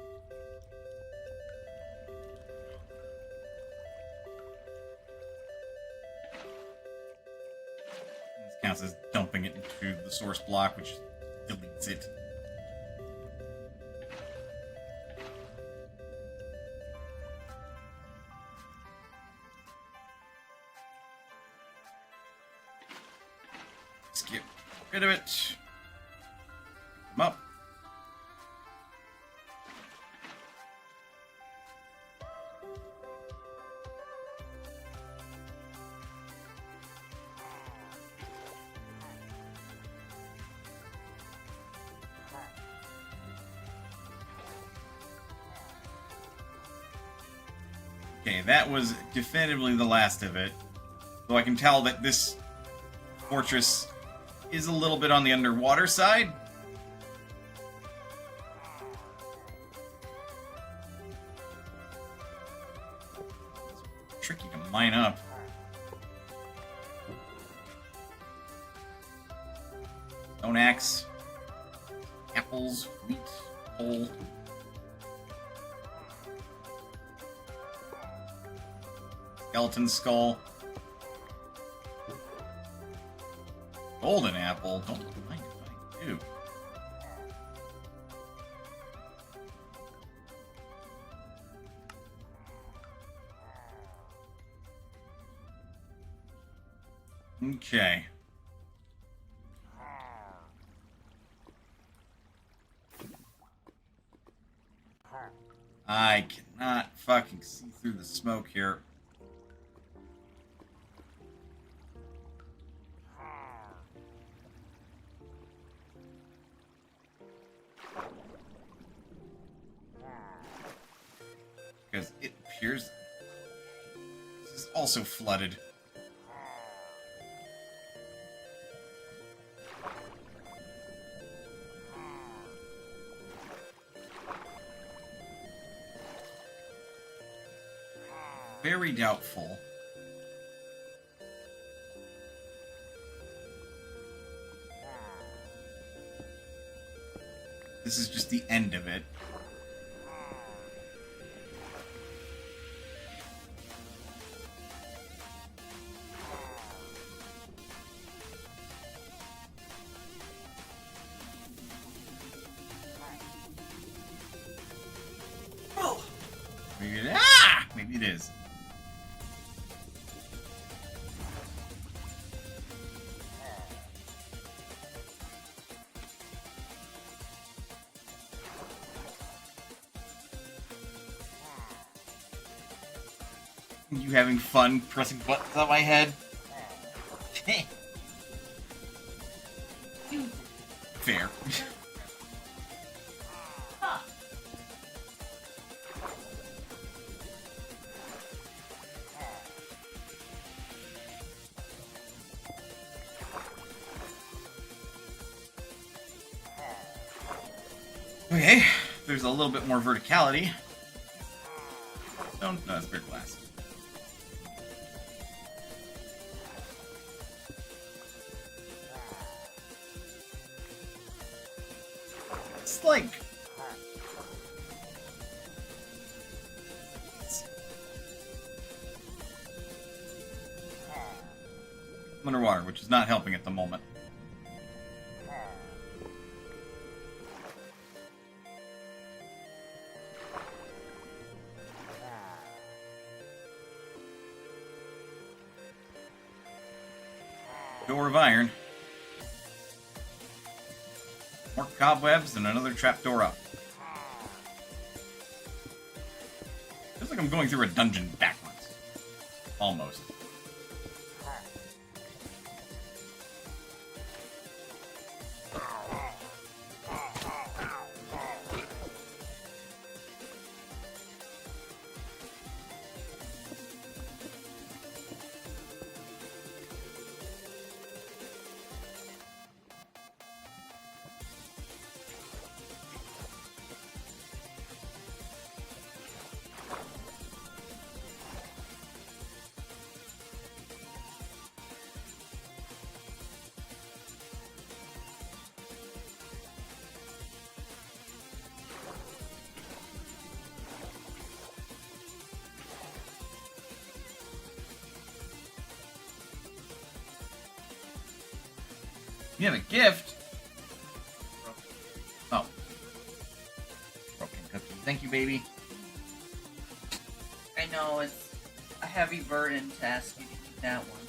This counts as dumping it into the source block, which deletes it. Let's get rid of it. Come up. Okay, that was definitively the last of it. Though I can tell that this fortress is a little bit on the underwater side. Tricky to mine up. Stone axe, apples, wheat, coal. Skeleton skull. Golden apple. Don't mind if I do. Okay. I cannot fucking see through the smoke here. Because it appears this is also flooded. Very doubtful. This is just the end of it. Oh. Maybe it is. You having fun pressing buttons on my head? Fair. Ah. Okay, there's a little bit more verticality. No, that's spirit glass. It's like... underwater, which is not helping at the moment. Door of iron. More cobwebs and another trapdoor up. Feels like I'm going through a dungeon backwards. Almost. You have a gift? Oh. Broken cookie. Thank you, baby. I know, it's a heavy burden to ask you to eat that one.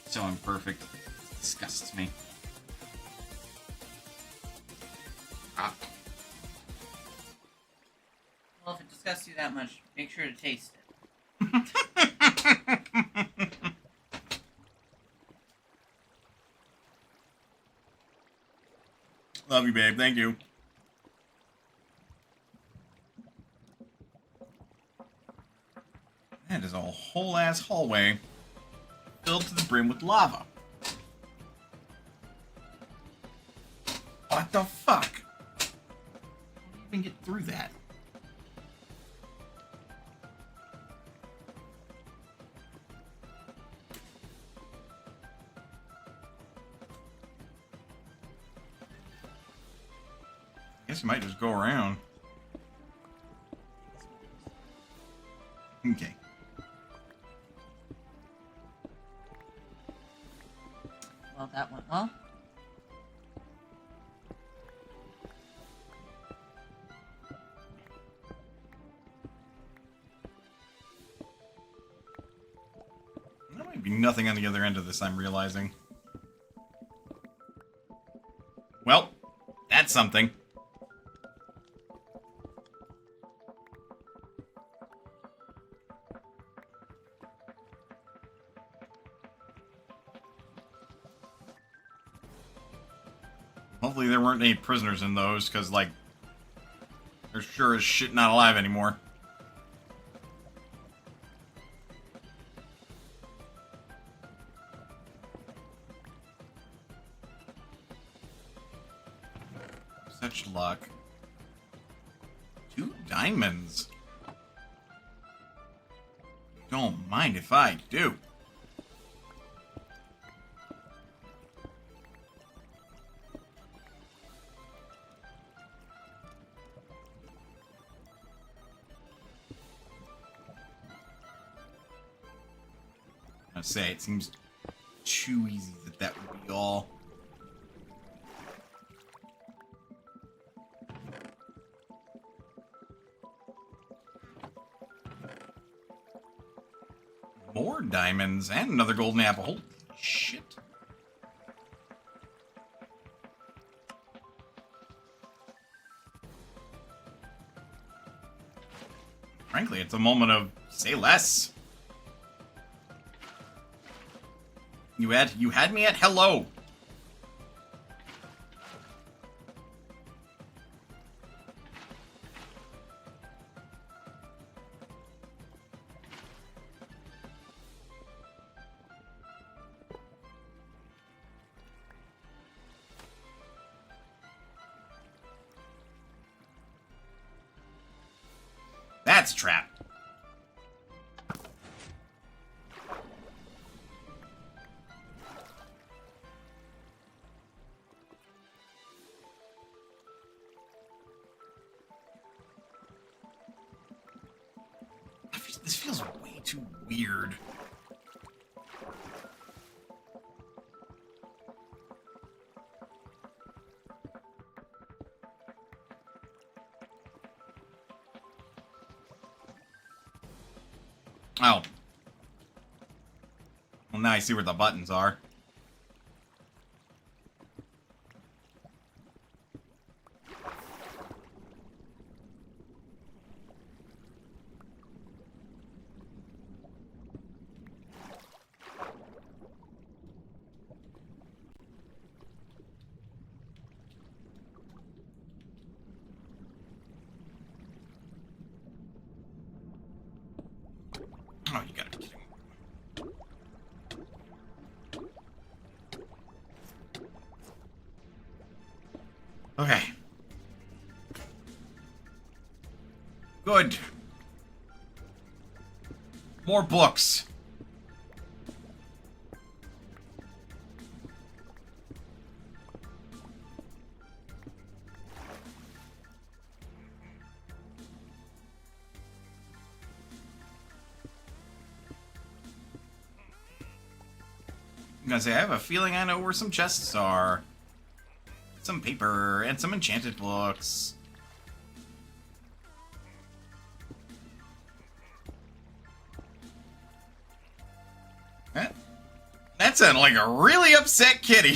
So imperfect. It disgusts me. Ah. Well, if it disgusts you that much, make sure to taste it. Love you, babe. Thank you. That is a whole ass hallway filled to the brim with lava. What the fuck? How do you even get through that? I guess you might just go around. Okay. Well, that went well. There might be nothing on the other end of this, I'm realizing. Well, that's something. Hopefully there weren't any prisoners in those, because, like, they're sure as shit not alive anymore. Such luck. 2 diamonds. Don't mind if I do. I say it seems too easy that would be all. More diamonds and another golden apple. Holy shit. Frankly, it's a moment of say less. You had me at hello. That's a trap. This feels way too weird. Oh. Well, now I see where the buttons are. Oh, you gotta be kidding me. Okay. Good. More books. I'm gonna say, I have a feeling I know where some chests are. Some paper and some enchanted books. That sounded like a really upset kitty.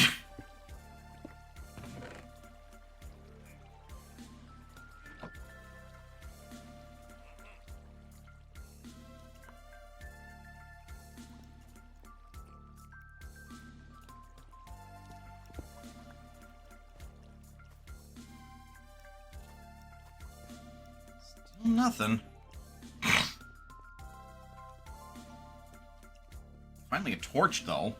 Still nothing. Finally a torch, though.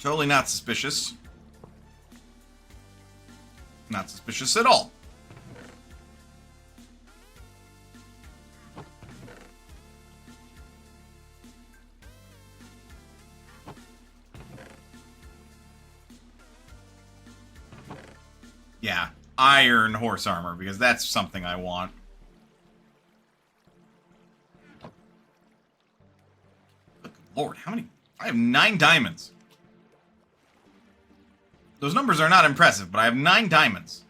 Totally not suspicious. Not suspicious at all. Yeah, iron horse armor, because that's something I want. Good Lord, how many? I have 9 diamonds. Those numbers are not impressive, but I have 9 diamonds.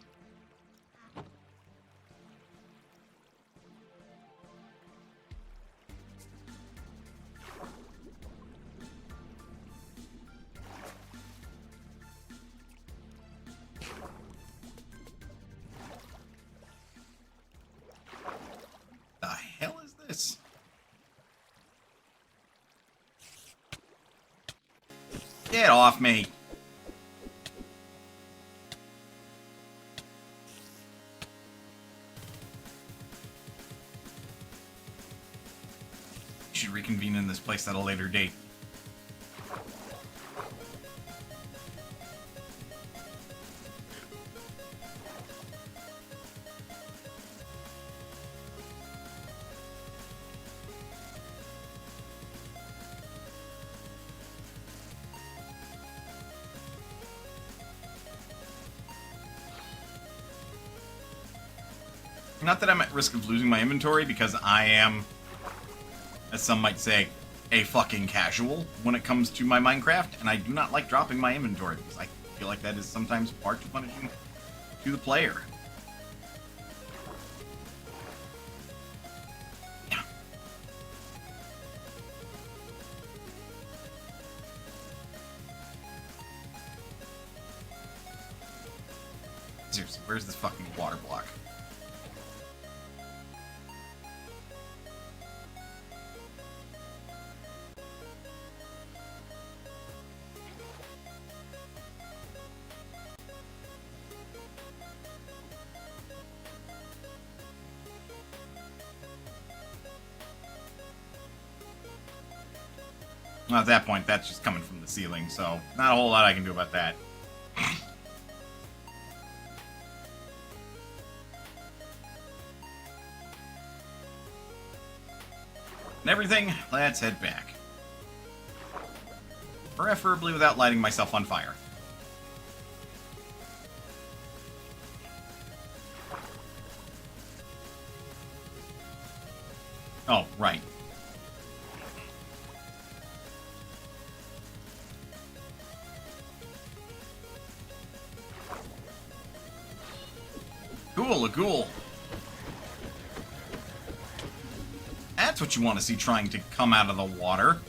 The hell is this? Get off me. Should reconvene in this place at a later date. Not that I'm at risk of losing my inventory, because I am, as some might say, a fucking casual when it comes to my Minecraft, and I do not like dropping my inventory, because I feel like that is sometimes far too punishing to the player. Yeah. Seriously, where's this fucking water block? Well, at that point, that's just coming from the ceiling, so not a whole lot I can do about that. And everything, let's head back. Preferably without lighting myself on fire. Oh, right. Cool, a ghoul. That's what you want to see trying to come out of the water.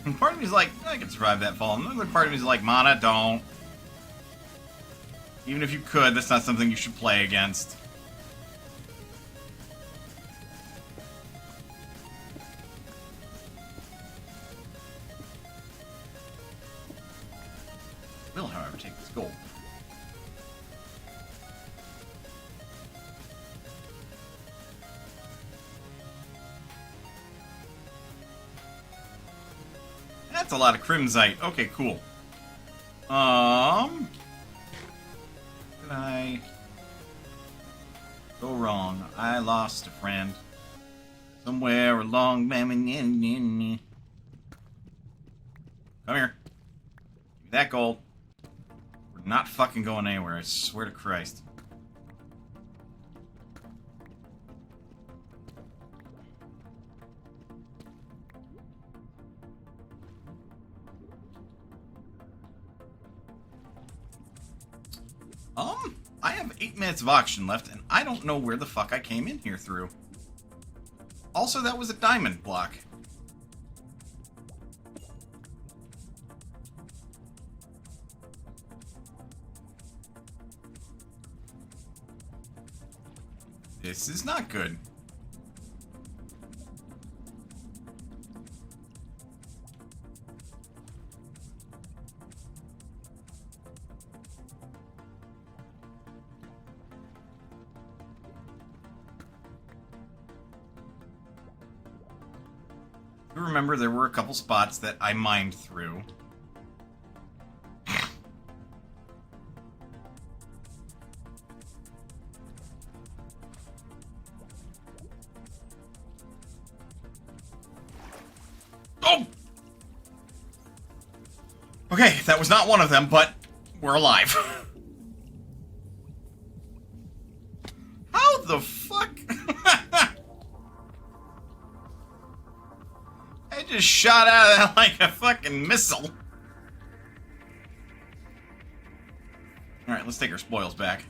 And part of me's like, I can survive that fall. And another part of me's like, Mana, don't. Even if you could, that's not something you should play against. I will, however, take this gold. That's a lot of crimsite. Okay, cool. Did I go wrong? I lost a friend. Somewhere along... Come here. Give me that gold. We're not fucking going anywhere, I swear to Christ. I have 8 minutes of auction left, and I don't know where the fuck I came in here through. Also, that was a diamond block. This is not good. Remember, there were a couple spots that I mined through. Oh! Okay, that was not one of them, but we're alive. How the fuck? I just shot out of that like a fucking missile. Alright, let's take our spoils back.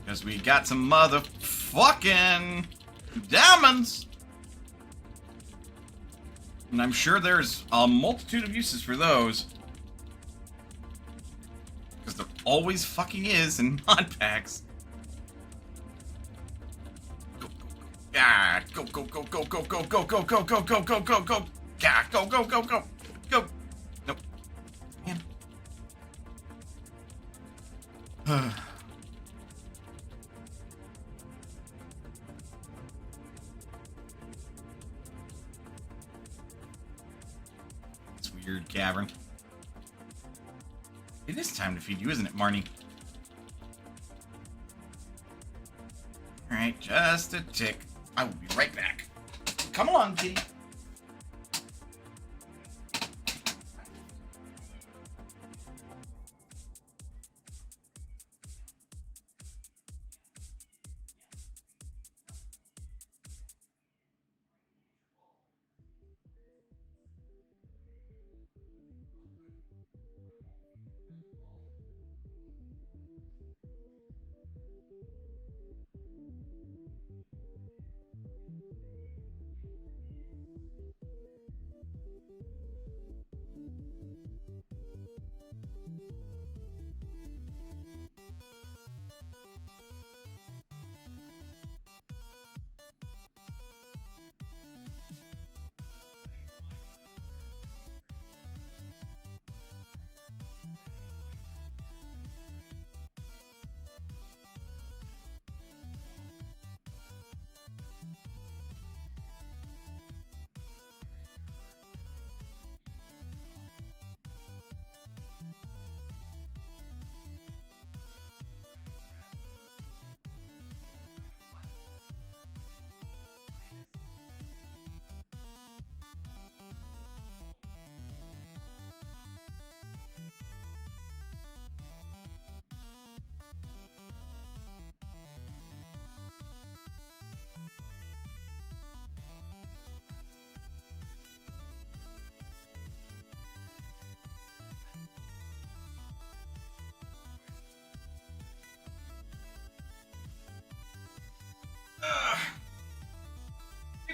Because we got some motherfucking diamonds. And I'm sure there's a multitude of uses for those. Because there always fucking is in mod packs. Go, go, go, go, go, go, go, go, go, go, go, go, go, go. Yeah, go, go, go, go, go. Nope. Man. It's weird, cavern. It is time to feed you, isn't it, Marnie? Alright, just a tick. I will be right back. Come along, kitty.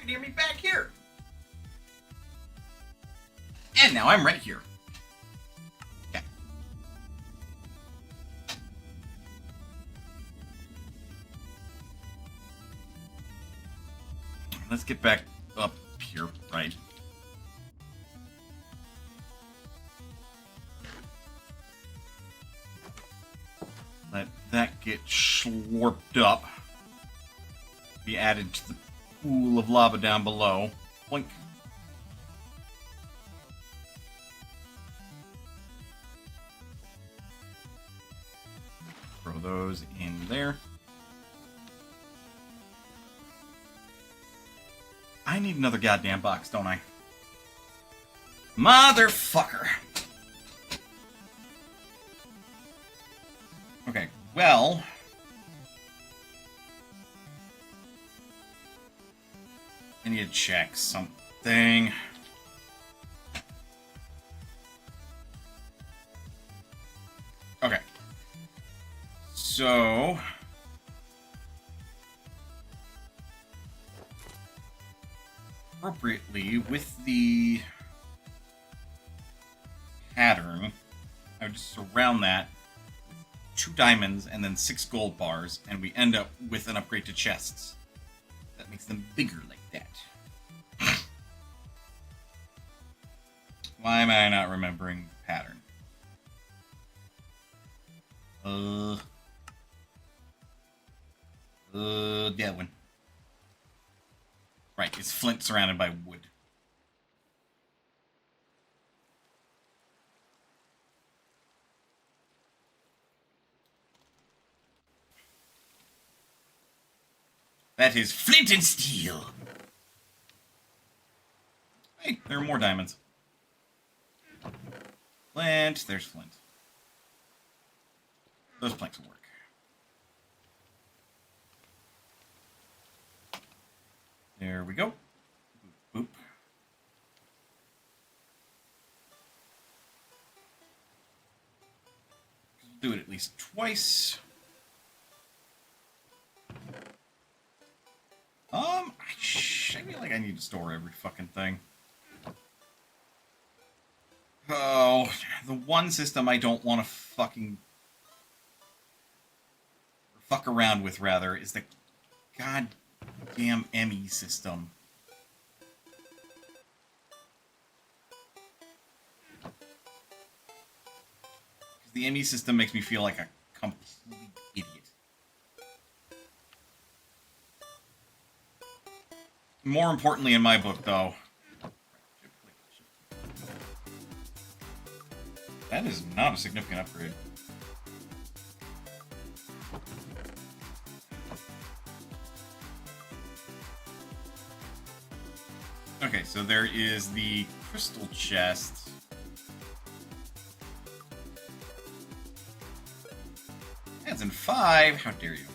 can hear me back here. And now I'm right here. Okay. Let's get back up here, right? Let that get slurped up. Be added to the pool of lava down below. Blink. Throw those in there. I need another goddamn box, don't I? Motherfucker. Okay, well... I need to check something. Okay. So... appropriately, with the pattern, I would just surround that with 2 diamonds and then 6 gold bars, and we end up with an upgrade to chests. That makes them bigger like that. Why am I not remembering the pattern? That one. Right, it's flint surrounded by wood. That is flint and steel. Hey, there are more diamonds. Flint, there's flint. Those planks will work. There we go. Boop, boop. Do it at least twice. I feel like I need to store every fucking thing. Oh, the one system I don't want to fucking... fuck around with, rather, is the goddamn ME system. The ME system makes me feel like a complete idiot. More importantly in my book, though... that is not a significant upgrade. Okay, so there is the crystal chest. That's in 5. How dare you?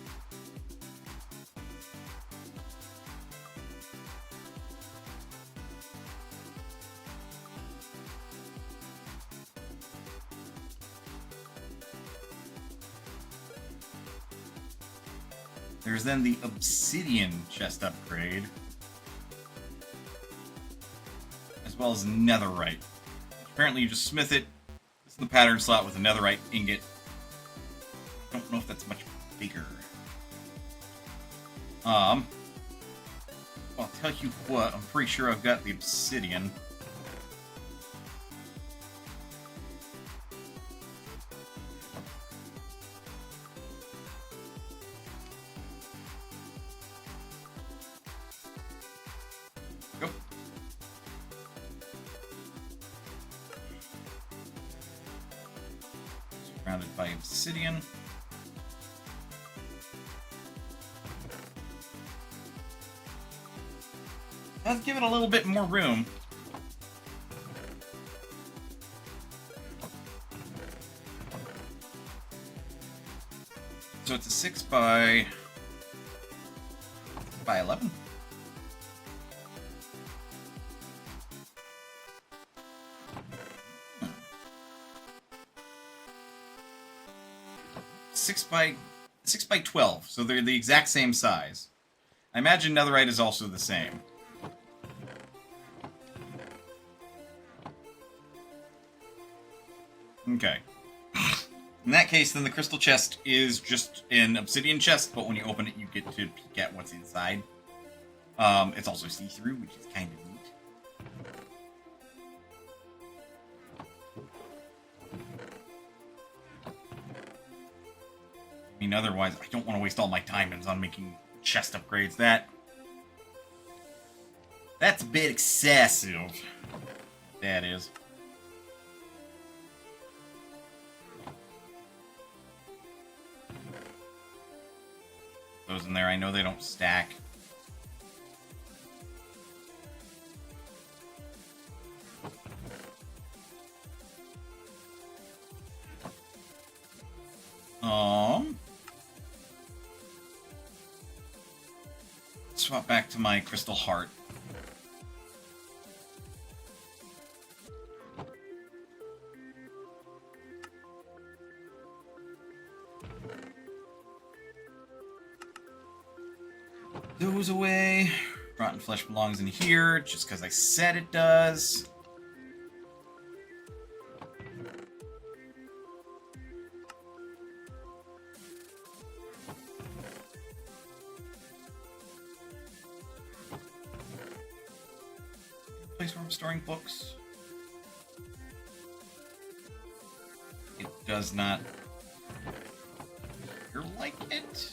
There's then the obsidian chest upgrade, as well as netherite. Apparently you just smith it, this is the pattern slot with a netherite ingot. Don't know if that's much bigger. I'll tell you what, I'm pretty sure I've got the obsidian. Go. Surrounded by obsidian. Let's give it a little bit more room. So it's a 6 by 11. Six by 12, so they're the exact same size. I imagine netherite is also the same. Okay. In that case, then the crystal chest is just an obsidian chest, but when you open it, you get to peek at what's inside. It's also see-through, which is kind of neat. I mean, otherwise, I don't want to waste all my diamonds on making chest upgrades. That's a bit excessive. That is. Those in there, I know they don't stack. Swap back to my crystal heart. Those away. Rotten flesh belongs in here, just because I said it does. Place where I'm storing books. It does not appear like it.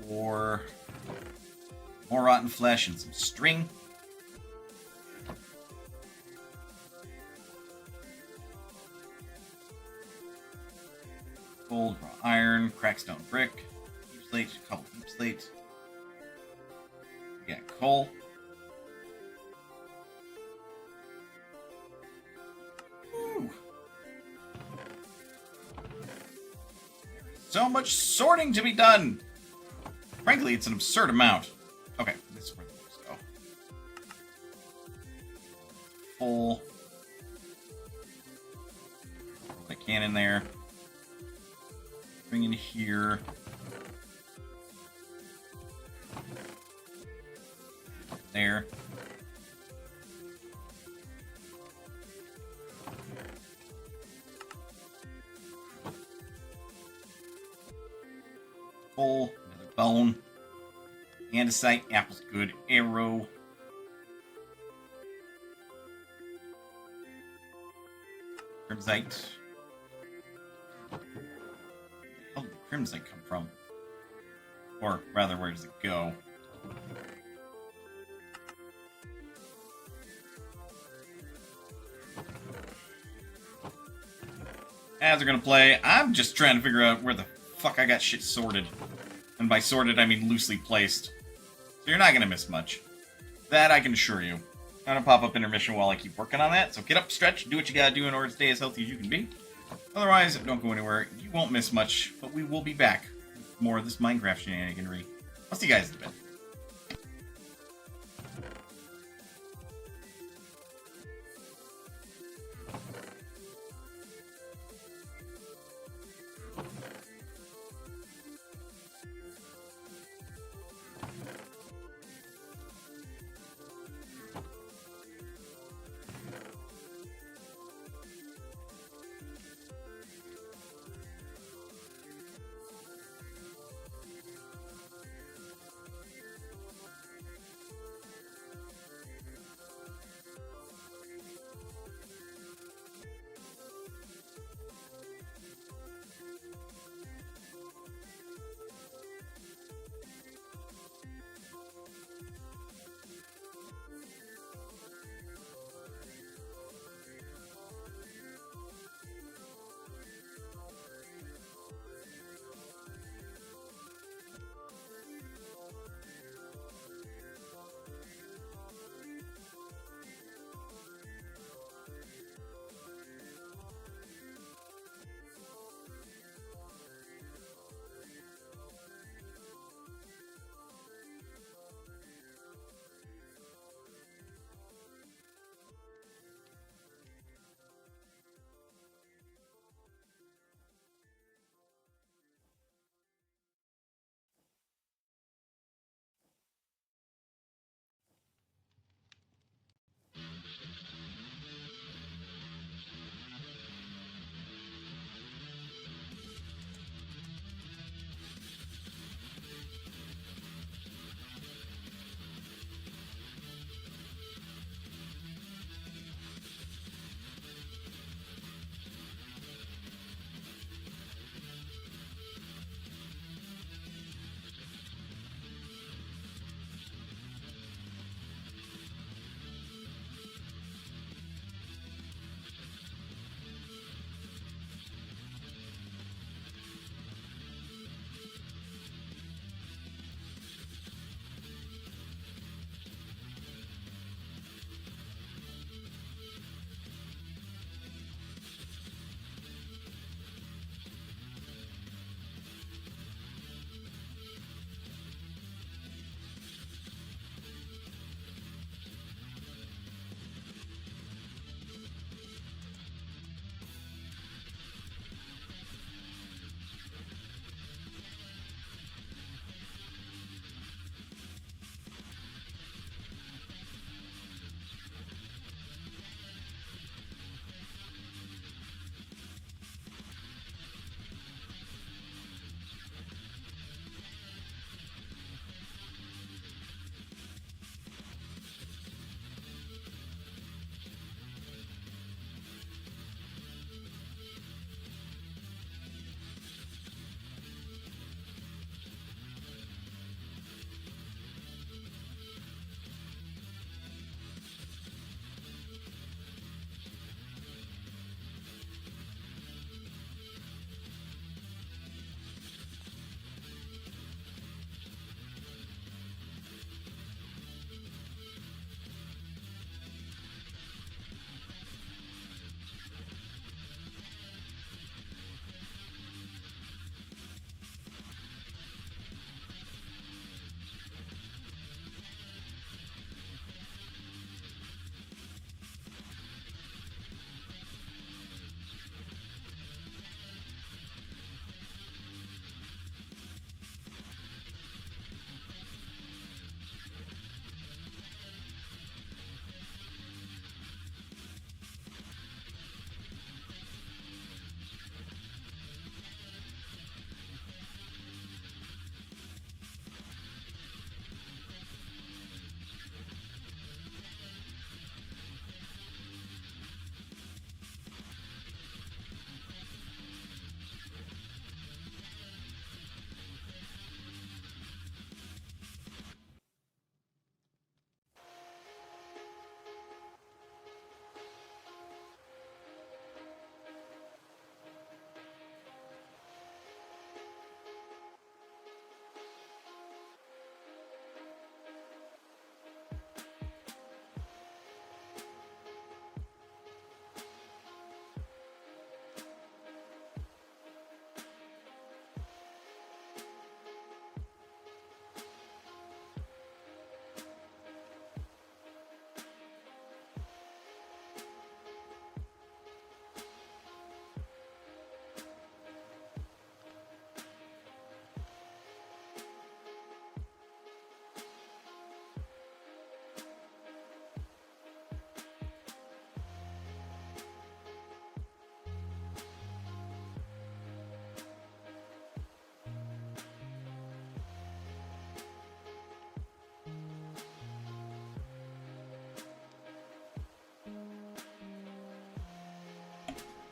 Or more rotten flesh and some string. Gold, raw iron, crackstone brick, deep slate, cobble deep slate. We got coal. Woo. So much sorting to be done. Frankly, it's an absurd amount. Okay, this is where the books go. Full. Put the can in there. Bring in here. There. Full. Bone, andesite, apple's good, arrow, crimsite. Where the hell did the crimsite come from? Or rather, where does it go? As we're gonna play, I'm just trying to figure out where the fuck I got shit sorted. And by sorted, I mean loosely placed. So you're not going to miss much. That I can assure you. I'm going to pop up intermission while I keep working on that. So get up, stretch, do what you got to do in order to stay as healthy as you can be. Otherwise, don't go anywhere. You won't miss much, but we will be back with more of this Minecraft shenaniganry. I'll see you guys in a bit.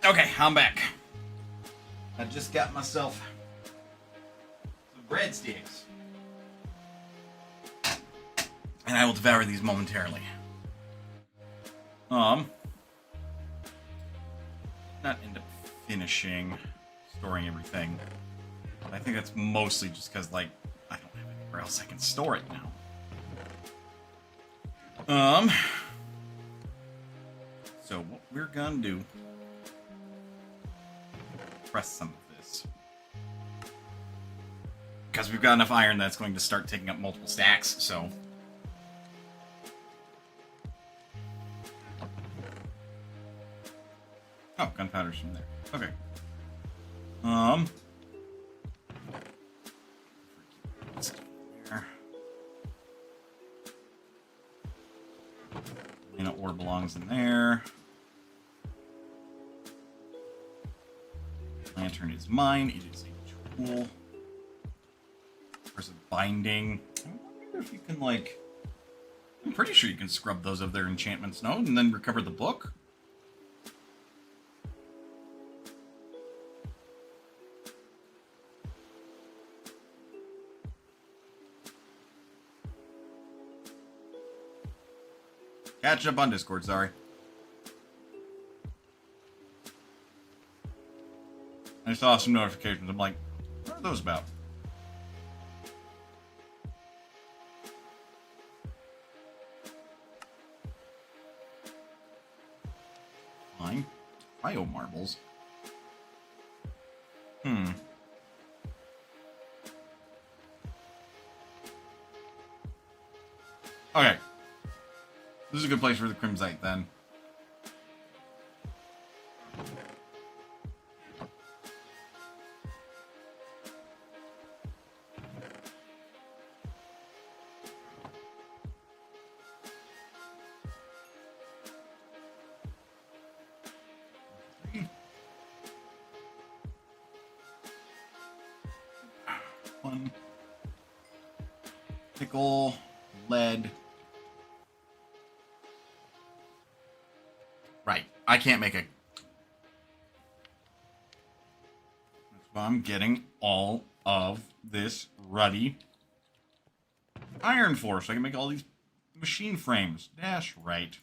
Okay, I'm back. I just got myself some breadsticks. And I will devour these momentarily. Not end up finishing storing everything. But I think that's mostly just because, like, I don't have anywhere else I can store it now. So what we're gonna do, press some of this. Because we've got enough iron that's going to start taking up multiple stacks, so. Oh, gunpowder's from there. Okay. There. Ore belongs in there. Lantern is mine. It is a tool. There's a binding. I wonder if you can, like... I'm pretty sure you can scrub those of their enchantments node and then recover the book. Catch up on Discord, sorry. I saw some notifications. I'm like, what are those about? Fine. Bio marbles. Okay. This is a good place for the Crimsite, then. One. Pickle. Lead. Right. I can't make it. That's why I'm getting all of this ruddy iron for, so I can make all these machine frames. Dash right.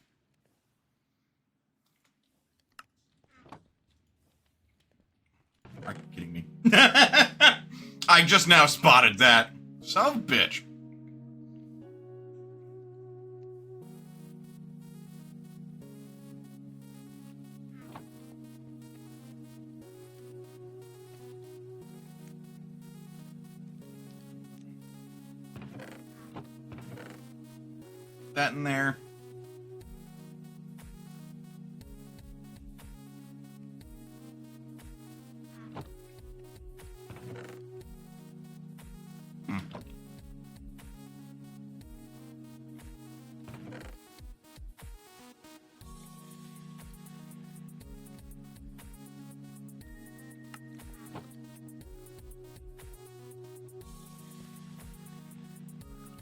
Are you kidding me? I just now spotted that. Son of a bitch. That in there.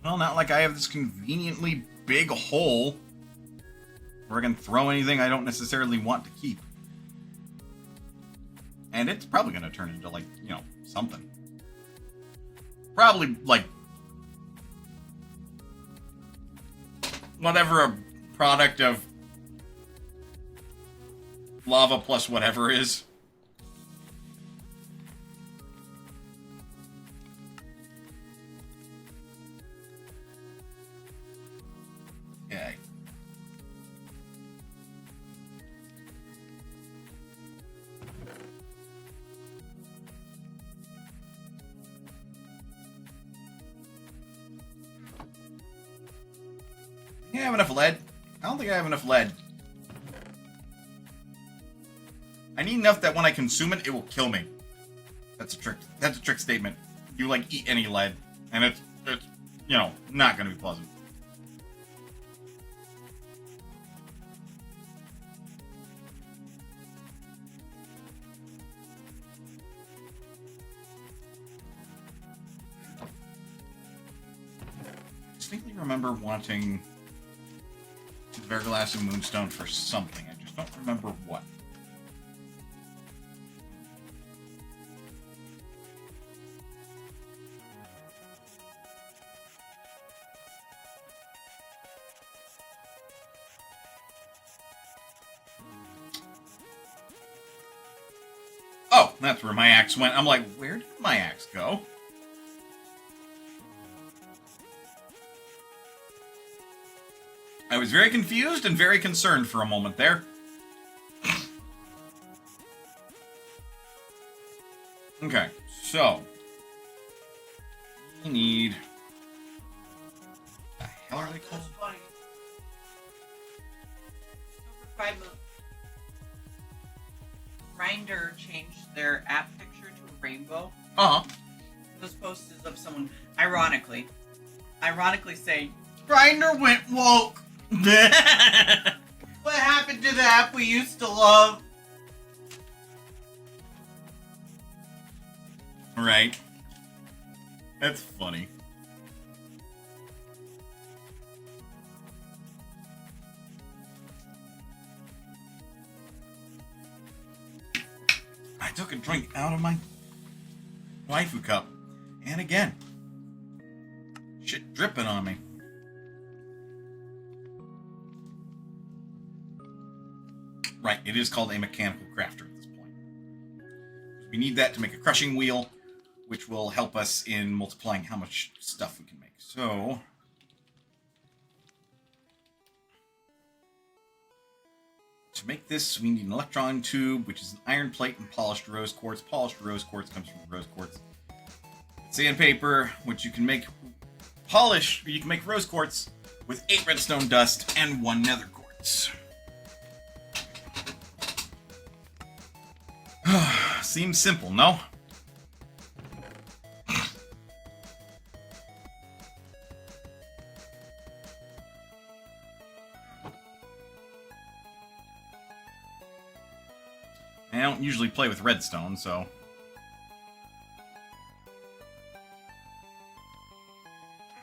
Well, not like I have this conveniently big hole where I can throw anything I don't necessarily want to keep. And it's probably going to turn into, like, you know, something. Probably, like, whatever a product of lava plus whatever is. Okay. I have enough lead. I don't think I have enough lead. I need enough that when I consume it, it will kill me. That's a trick. That's a trick statement. You, like, eat any lead, and it's you know, not going to be pleasant. I distinctly remember wanting Verglass and Moonstone for something. I just don't remember what. that's where my axe went. I'm like, where did my axe go? I was very confused and very concerned for a moment there. Okay, so we need. What the hell are they called? That's funny. Over 5 months. Grindr changed their app picture to a rainbow. Uh-huh. Those posts is of someone ironically saying, Grindr went woke. What happened to the app we used to love? Right. That's funny. I took a drink out of my waifu cup. And again, shit dripping on me. Right, it is called a mechanical crafter at this point. We need that to make a crushing wheel, which will help us in multiplying how much stuff we can make. So, to make this, we need an electron tube, which is an iron plate and polished rose quartz. Polished rose quartz comes from rose quartz. Sandpaper, which you can make polish, or you can make rose quartz with 8 redstone dust and 1 nether quartz. Seems simple, no? I don't usually play with redstone, so...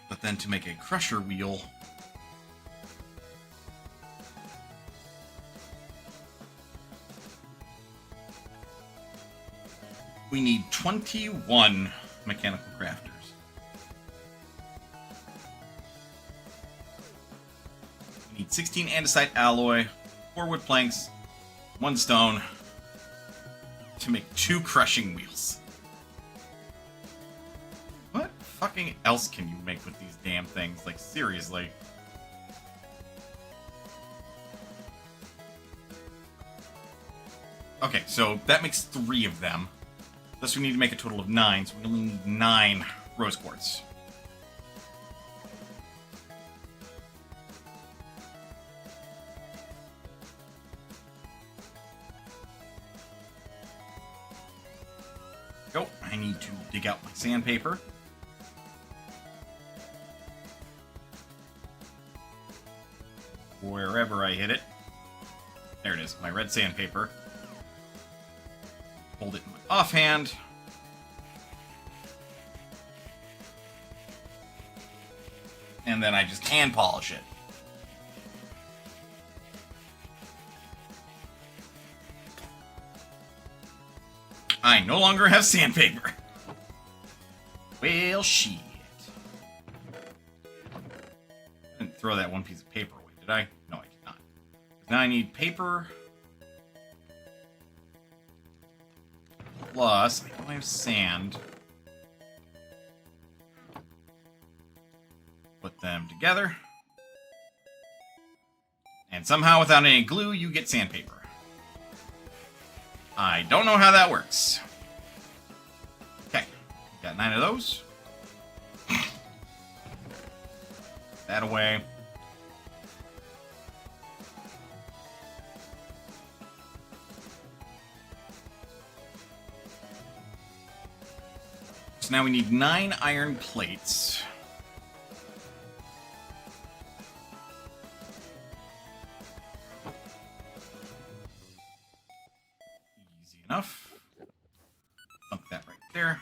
But then to make a crusher wheel... we need 21 mechanical crafters. We need 16 andesite alloy, 4 wood planks, 1 stone, to make 2 crushing wheels. What fucking else can you make with these damn things? Like, seriously. Okay, so that makes 3 of them. Thus we need to make a total of 9, so we only need 9 rose quartz. Go. I need to dig out my sandpaper. Wherever I hit it. There it is, my red sandpaper. Hold it in my offhand. And then I just hand polish it. I no longer have sandpaper. Well, shit. I didn't throw that one piece of paper away, did I? No, I did not. Now I need paper. Plus, I don't have sand. Put them together. And somehow, without any glue, you get sandpaper. I don't know how that works. Okay, got 9 of those. That away. So now we need 9 iron plates. Easy enough. Dump that right there.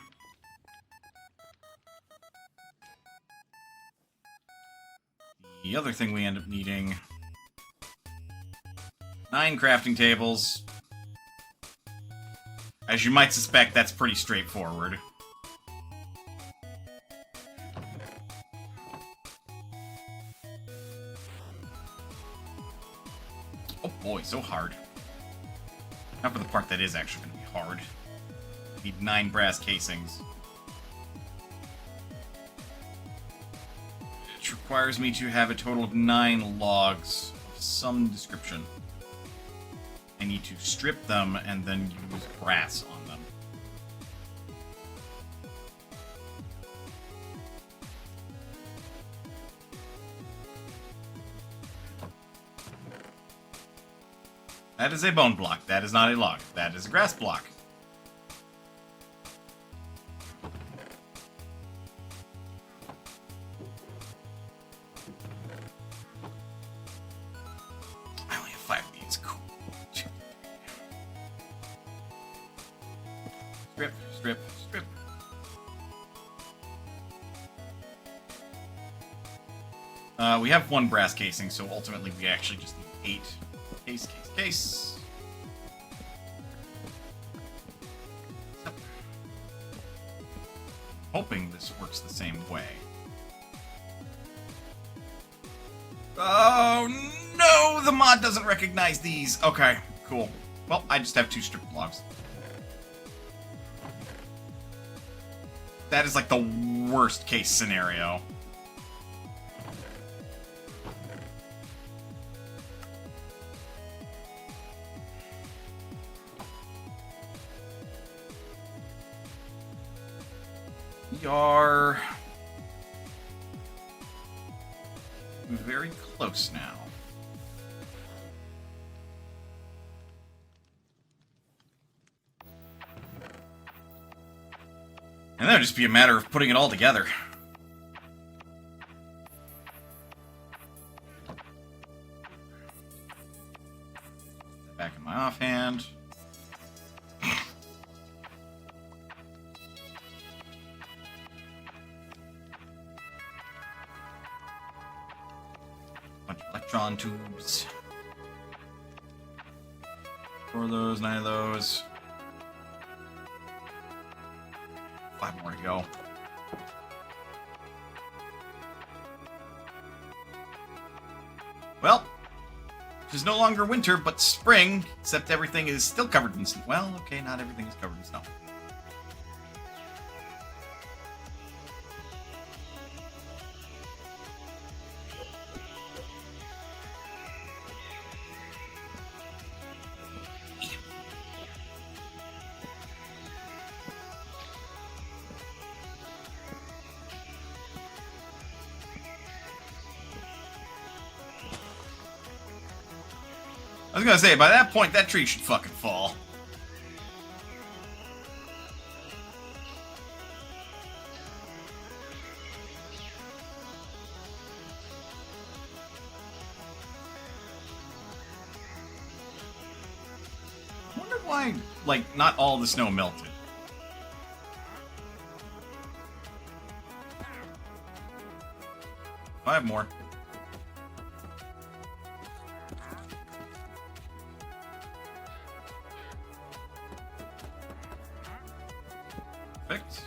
The other thing we end up needing, 9 crafting tables. As you might suspect, that's pretty straightforward. Oh boy, so hard. Not for the part that is actually going to be hard. need 9 brass casings. Which requires me to have a total of 9 logs of some description. I need to strip them and then use brass on them. That is a bone block. That is not a log. That is a grass block. I only have 5 of these. Cool. Strip, strip, strip. We have 1 brass casing, so ultimately we actually just need 8. Case. Hoping this works the same way. Oh no! The mod doesn't recognize these. Okay, cool. Well, I just have 2 stripped logs. That is like the worst case scenario. We are very close now. And that would just be a matter of putting it all together. Back in my offhand. Bunch of electron tubes. 4 of those, 9 of those. 5 more to go. Well, it is no longer winter, but spring, except everything is still covered in snow. Well, okay, not everything is covered in snow. I was gonna say, by that point, that tree should fucking fall. I wonder why, like, not all the snow melted. I have more. Perfect.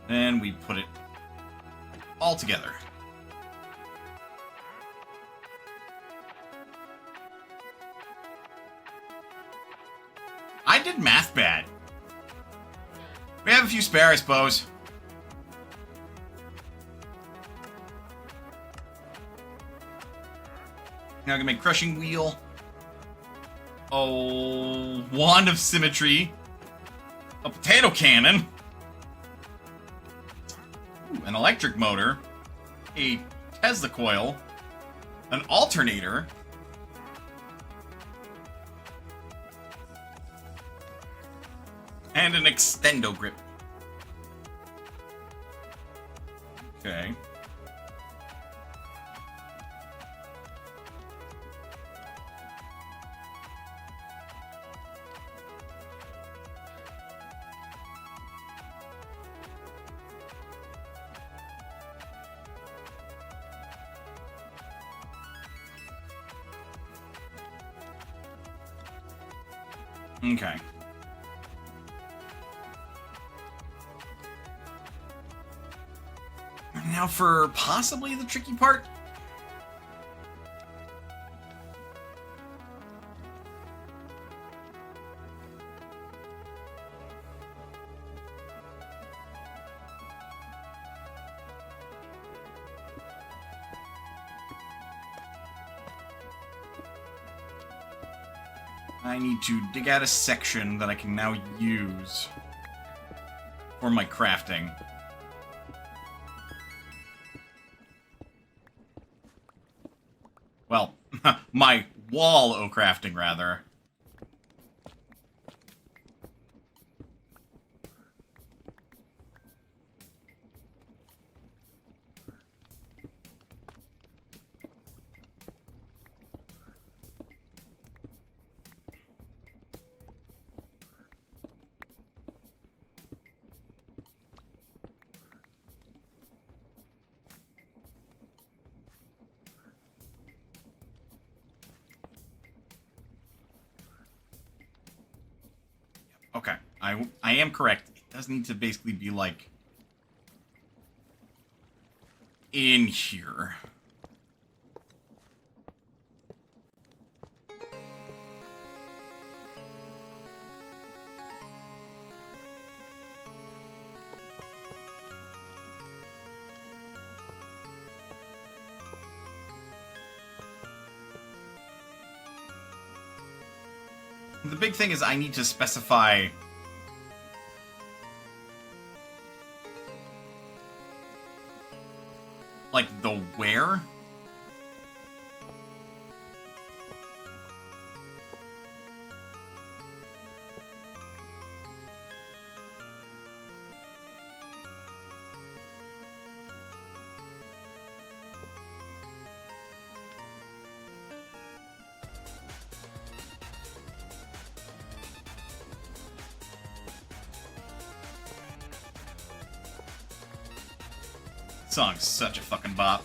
Then we put it all together. I did math bad. We have a few spare, I suppose. Now I can make crushing wheel. Oh, wand of symmetry. A potato cannon. Ooh, an electric motor. A Tesla coil. An alternator. And an extendo grip. Okay. Okay. Now for possibly the tricky part. I need to dig out a section that I can now use for my crafting. Well, my wall o' crafting, rather. Okay, I am correct. It does need to basically be, like, in here. The big thing is I need to specify like the where. Song's such a fucking bop.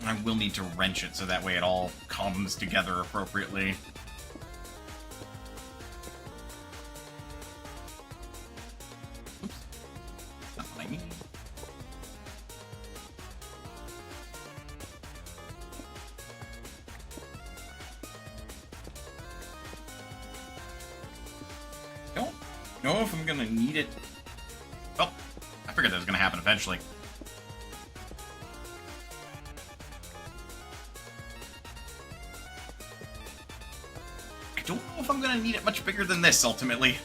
I will need to wrench it so that way it all comes together appropriately. Oops. Not what I need. Don't know if I'm gonna need it. Oh, I figured that was gonna happen eventually. I don't know if I'm gonna need it much bigger than this, ultimately.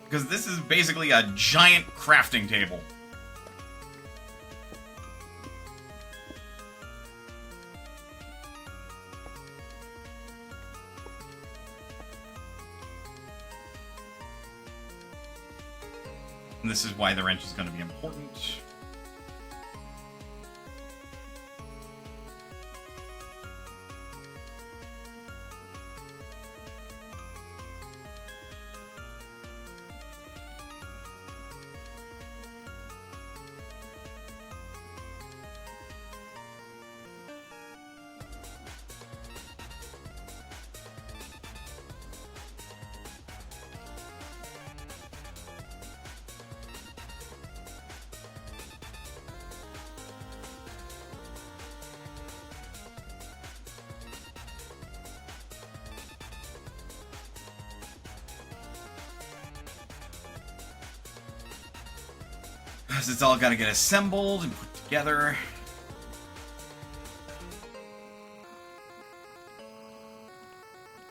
Because this is basically a giant crafting table. And this is why the wrench is going to be important. Because it's all got to get assembled and put together.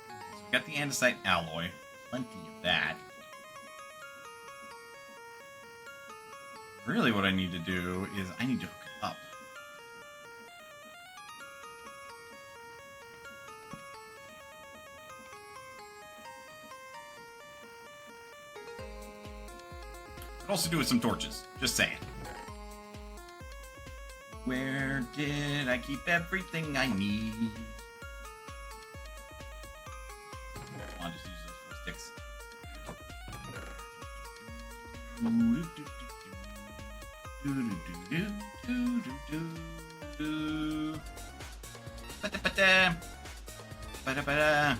So we got the andesite alloy. Plenty of that. Really what I need to do is I need to hook it up. Could also do with some torches. Just saying. Where did I keep everything I need? I'll just use those for sticks. Ba-da-ba-da. Ba-da-ba-da.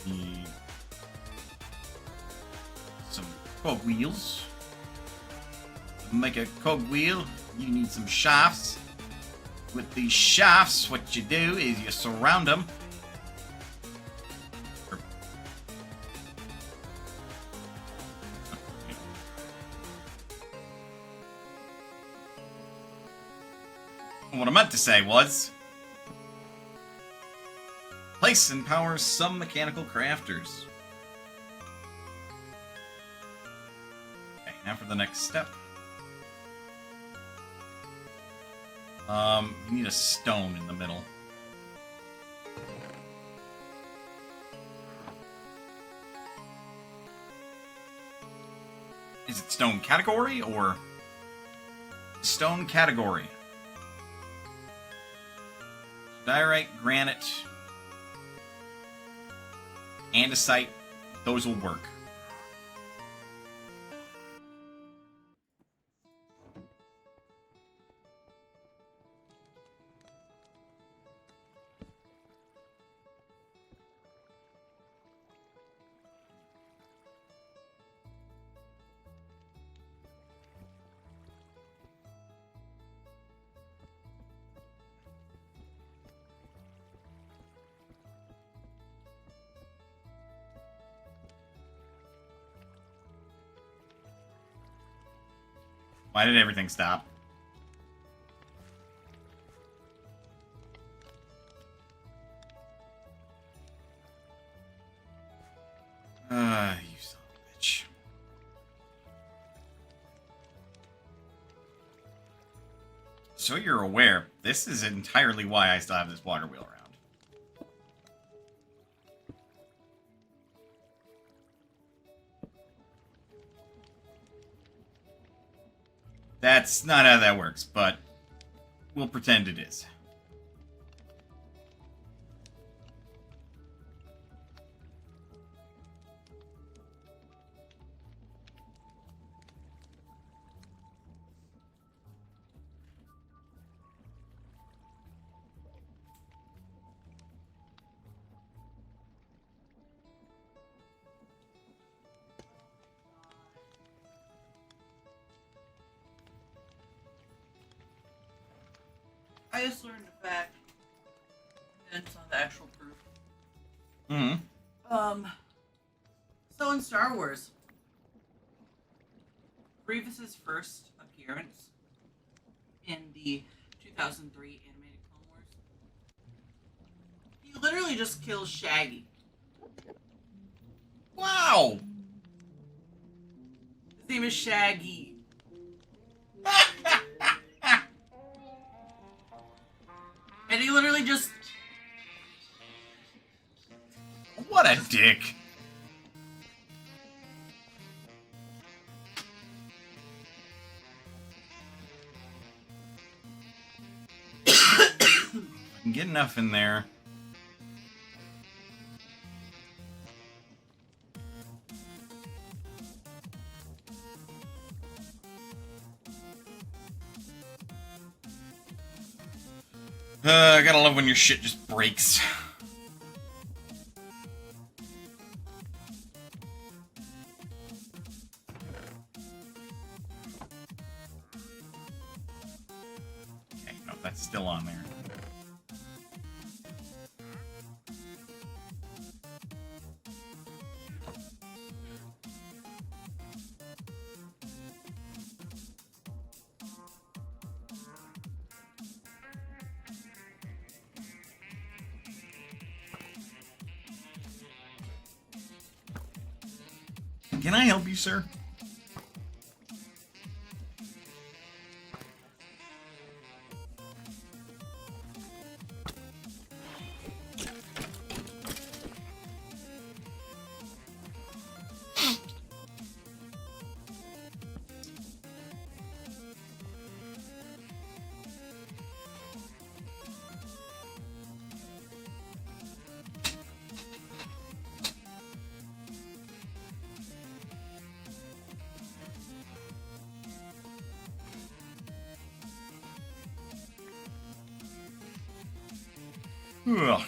Need some cogwheels. To make a cogwheel, you need some shafts. with these shafts, what you do is you surround them. What I meant to say was, place and power some mechanical crafters. Okay, now for the next step. You need a stone in the middle. Is it stone category or stone category? Diorite, granite, andesite, those will work. Why did everything stop? You son of a bitch. So you're aware, this is entirely why I still have this water wheel around. That's not how that works, but we'll pretend it is. I just learned a fact. And it's not the actual proof. Mm-hmm. So in Star Wars, Grievous's first appearance in the 2003 animated Clone Wars, he literally just kills Shaggy. Wow! His name is Shaggy. And he literally just... What a dick! I can get enough in there. I gotta love when your shit just breaks. Okay, no, that's still on there. Can I help you, sir? Ugh.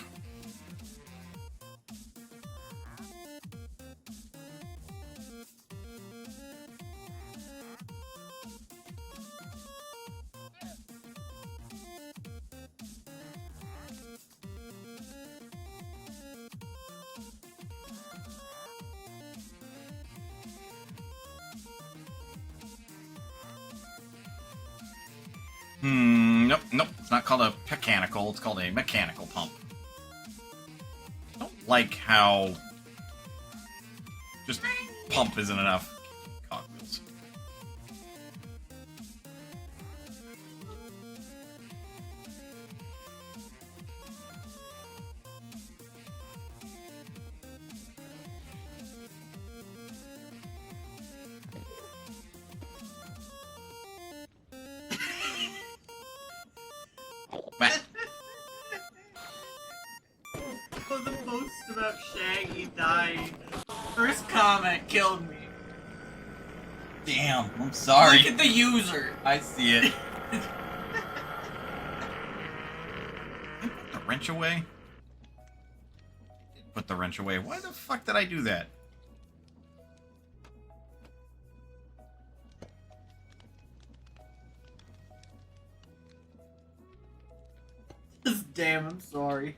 Nope, nope. It's not called a mechanical. It's called a mechanical pump. I don't like how just pump isn't enough. Cogwheels. On the post about Shaggy dying, first comment killed me. Damn, I'm sorry. Look at the user. I see it. Put the wrench away? Put the wrench away. Why the fuck did I do that? Damn, I'm sorry.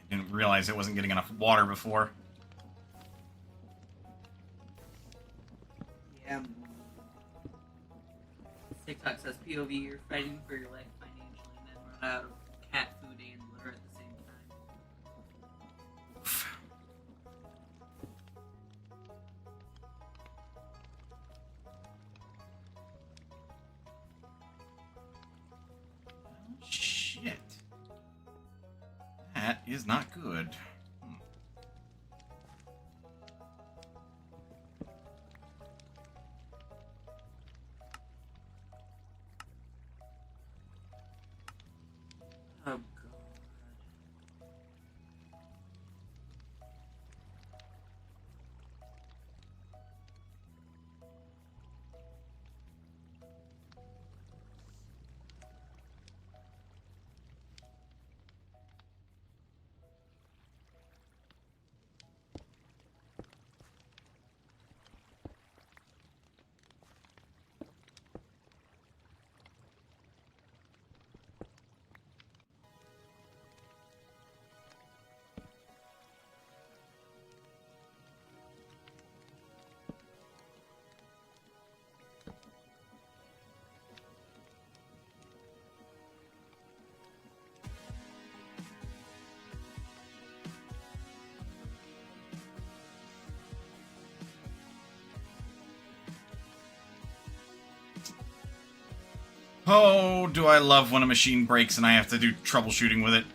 Didn't realize it wasn't getting enough water before. Yeah. TikTok says POV, you're fighting for your life financially and then run out of cat food and litter at the same time. Shit. That is not good. Oh god. Oh, do I love when a machine breaks and I have to do troubleshooting with it.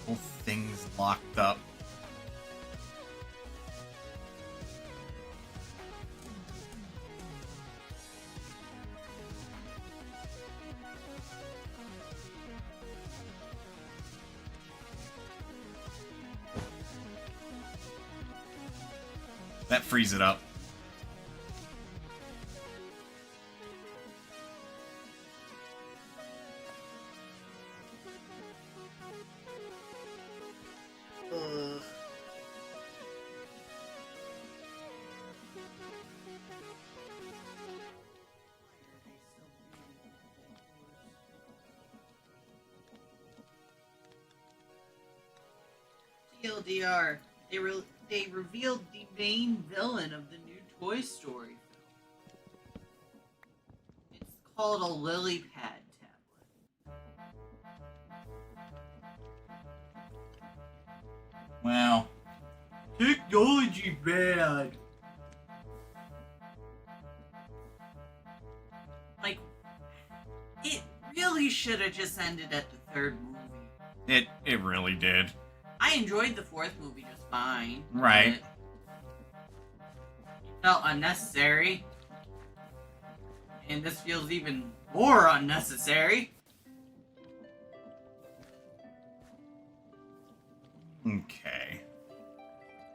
Whole thing's locked up. That frees it up. TLDR, they revealed the main villain of the new Toy Story film. It's called a lily pad tablet. Wow. Technology bad. Like, it really should have just ended at the third movie. It really did. I enjoyed the fourth movie just fine. Right. felt unnecessary. And this feels even more unnecessary. Okay.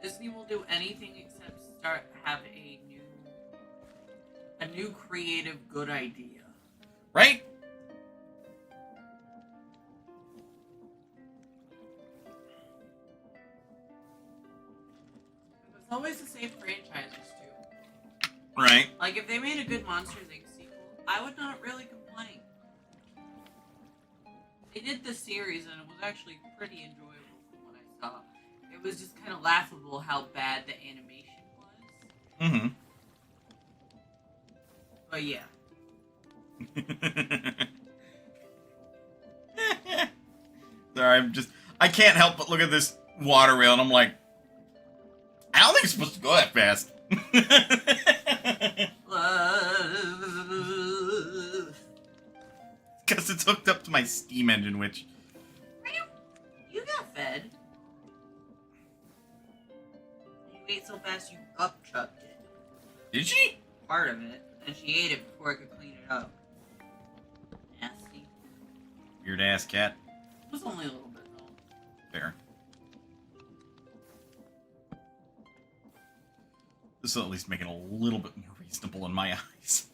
Disney will do anything except have a new creative good idea. Right? It's always the same franchises too. Right. Like if they made a good Monsters Inc. sequel, I would not really complain. They did the series and it was actually pretty enjoyable from what I saw. It was just kind of laughable how bad the animation was. Mm-hmm. But yeah. Sorry, I can't help but look at this water wheel and I'm like, I don't think it's supposed to go that fast. Because it's hooked up to my steam engine, which... You got fed. You ate so fast you upchucked it. Did she? Part of it. And she ate it before I could clean it up. Nasty. Weird ass cat. It was only a little bit though. Fair. This will at least make it a little bit more reasonable in my eyes.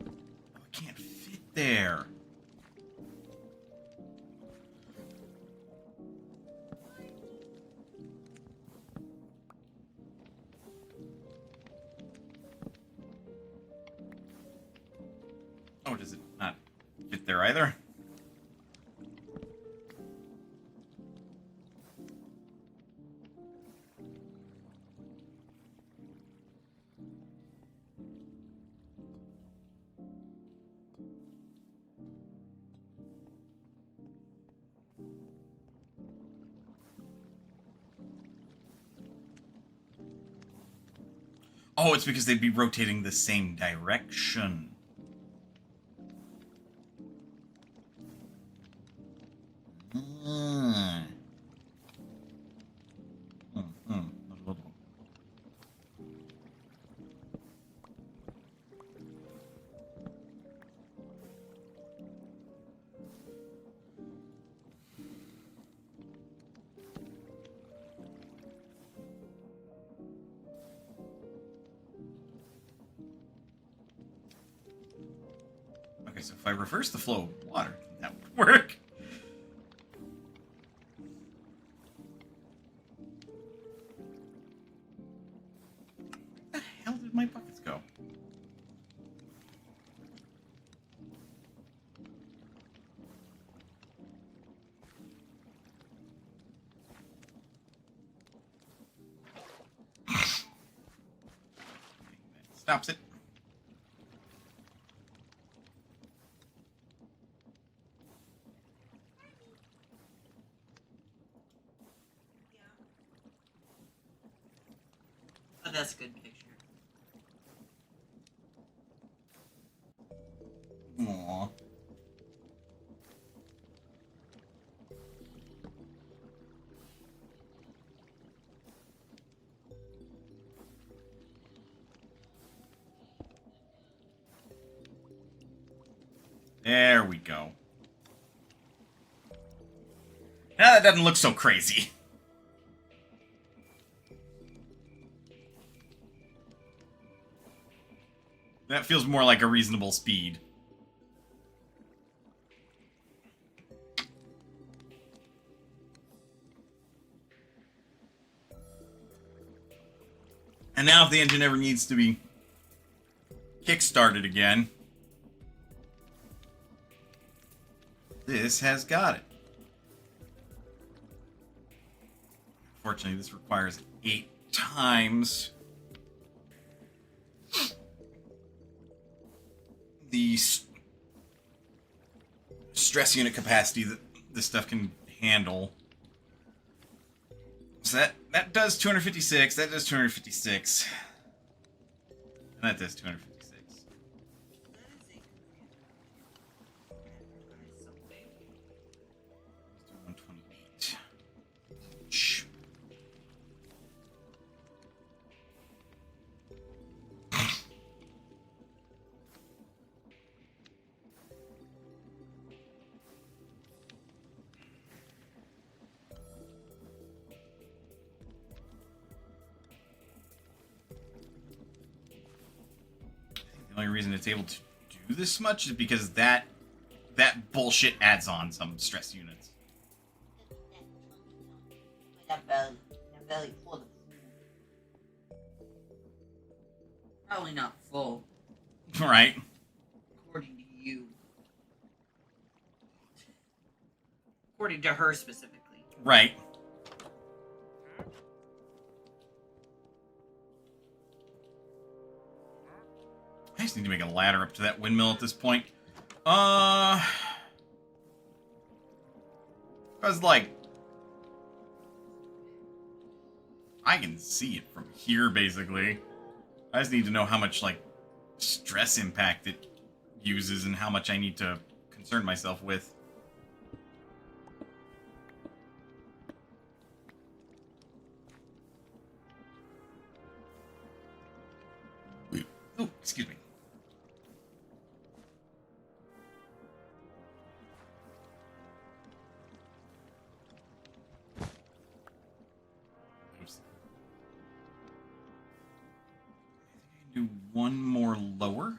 Oh, I can't fit there. Oh, does it not fit there either? Oh, it's because they'd be rotating the same direction. Okay, so if I reverse the flow of water, that would work. Where the hell did my buckets go? Stops it. But that's a good picture. Aww. There we go. Now that doesn't look so crazy. That feels more like a reasonable speed. And now if the engine ever needs to be kick-started again, this has got it. Unfortunately, this requires 8 times the stress unit capacity that this stuff can handle. So that does 256, that does 256, and that does 256. That is a computer. So The only reason it's able to do this much is because that bullshit adds on some stress units. That belly full of food. Probably not full. Right. According to you. According to her specifically. Right. I just need to make a ladder up to that windmill at this point. Because, like, I can see it from here, basically. I just need to know how much, like, stress impact it uses and how much I need to concern myself with. Oh, excuse me. Oops. I think I can do one more lower.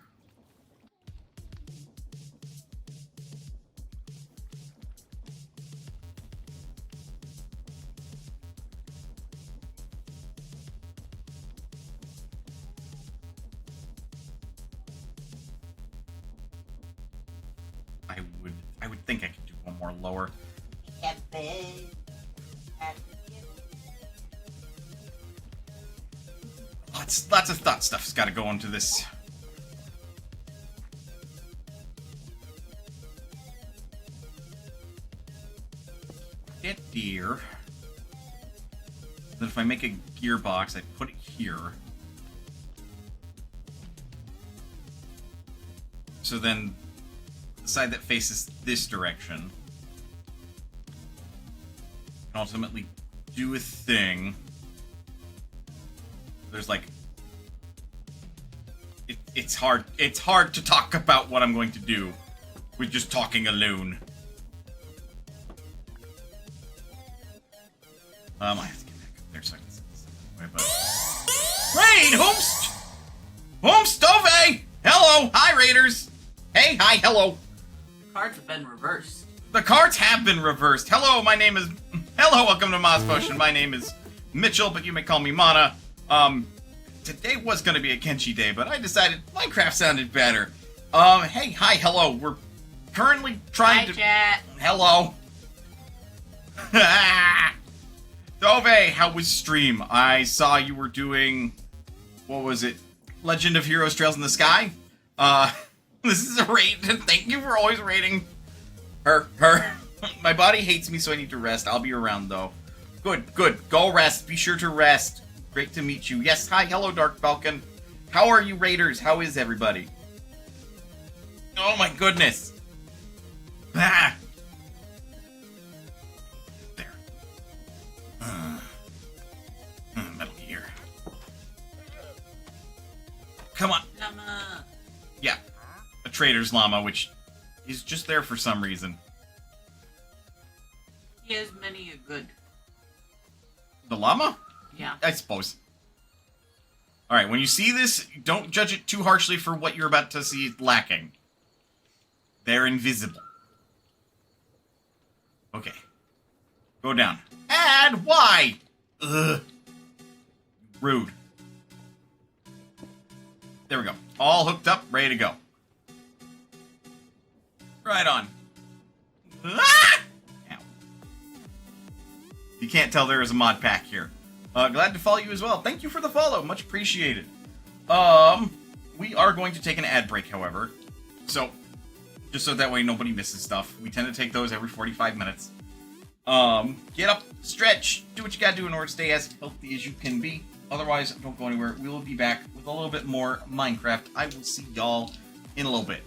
I would think I could do one more lower. Lots of thought stuff's got to go into this. Get deer. Then if I make a gearbox, I put it here. So then the side that faces this direction can ultimately do a thing. There's like it's hard to talk about what I'm going to do with just talking alone. I have to get back up there so I can see this anyway, but Raid! Homestove! Hello! Hi, Raiders! Hey, hi, hello! The cards have been reversed. The cards have been reversed. Hello, my name is... Hello, welcome to Moss Potion. My name is Mitchell, but you may call me Mana. Today was going to be a Kenshi day, but I decided Minecraft sounded better. Hey, hi, hello. We're currently trying to... Chat. Hello. Dove, how was stream? I saw you were doing... What was it? Legend of Heroes Trails in the Sky? This is a raid. Thank you for always raiding her. My body hates me, so I need to rest. I'll be around, though. Good. Go rest. Be sure to rest. Great to meet you. Yes, hi, hello, Dark Falcon. How are you, Raiders? How is everybody? Oh, my goodness. Ah. There. Metal Gear. Come on. Llama. Yeah. A trader's llama, which is just there for some reason. He has many a good. The llama? Yeah. I suppose. Alright, when you see this, don't judge it too harshly for what you're about to see lacking. They're invisible. Okay. Go down. Add? Why? Ugh. Rude. There we go. All hooked up, ready to go. Right on. Ah! Ow. You can't tell there is a mod pack here. Glad to follow you as well. Thank you for the follow. Much appreciated. We are going to take an ad break, however. So, just so that way nobody misses stuff. We tend to take those every 45 minutes. Get up, stretch, do what you gotta do in order to stay as healthy as you can be. Otherwise, don't go anywhere. We will be back with a little bit more Minecraft. I will see y'all in a little bit.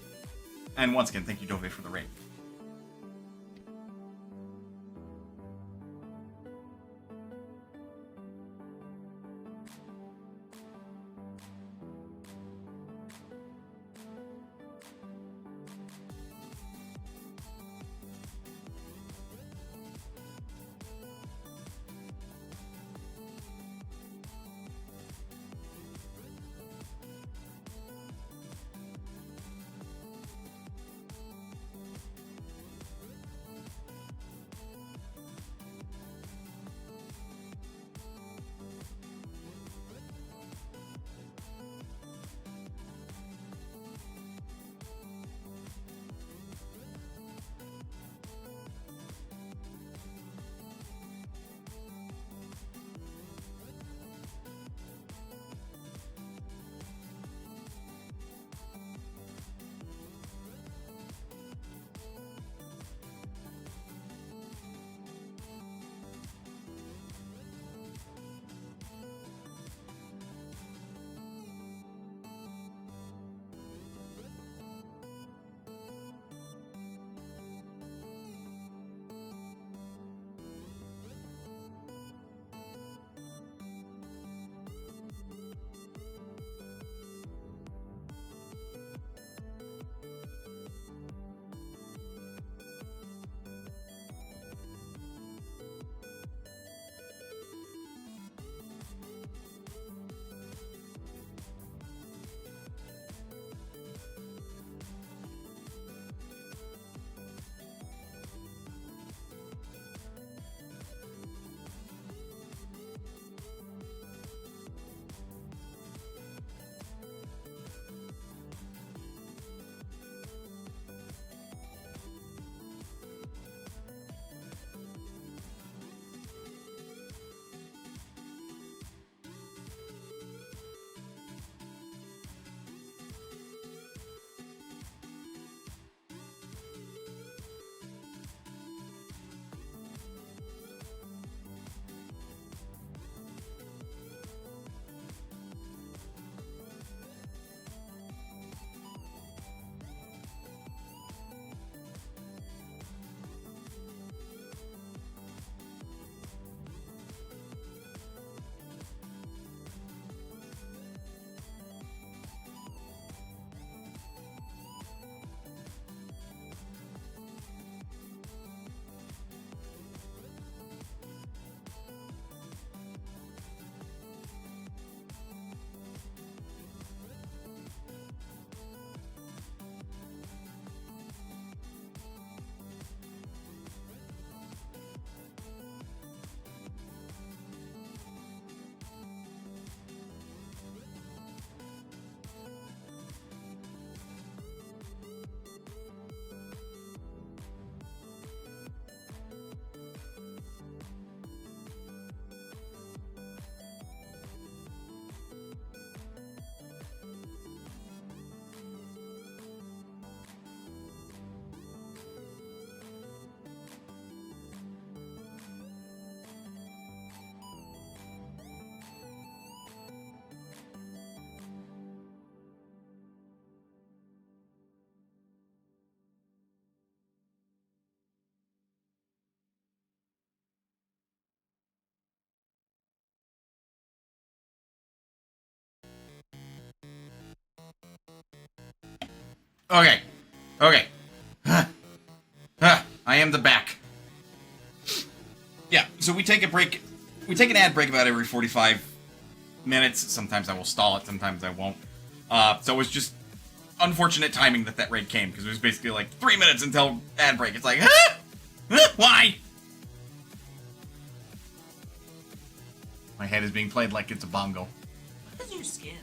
And once again, thank you, Dove, for the raid. Okay. Okay. I am the back. Yeah, so we take a break. We take an ad break about every 45 minutes. Sometimes I will stall it, sometimes I won't. So it was just unfortunate timing that raid came, because it was basically like 3 minutes until ad break. It's like, why? My head is being played like it's a bongo. What is your skin?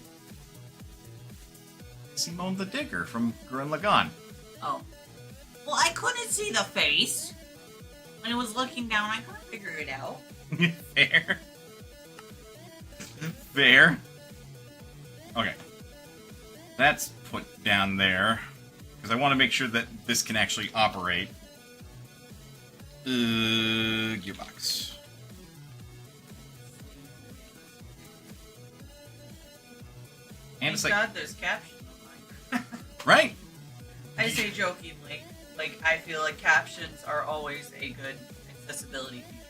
Simone the Digger from Gurren Lagann. Oh. Well, I couldn't see the face. When I was looking down, I couldn't figure it out. Fair. Fair. Okay. That's put down there. Because I want to make sure that this can actually operate. Gearbox. And it's Thank like... God there's captions on mine. Right? I say jokingly. Like, I feel like captions are always a good accessibility feature.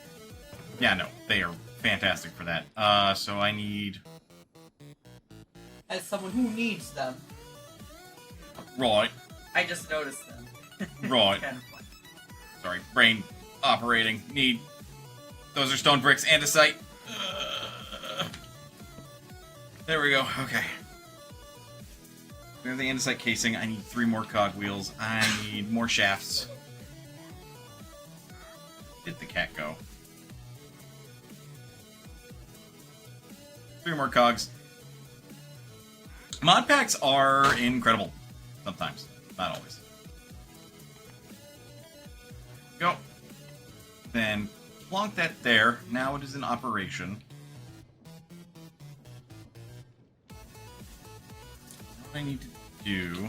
Yeah, no. They are fantastic for that. So I need... As someone who needs them. Right. I just noticed them. Right. It's kind of fun. Sorry. Brain operating. Need... Those are stone bricks. Andesite. There we go. Okay. We have the andesite casing. I need 3 more cogwheels. I need more shafts. Did the cat go? 3 more cogs. Mod packs are incredible. Sometimes. Not always. Go. Then plonk that there. Now it is in operation. What I need to do...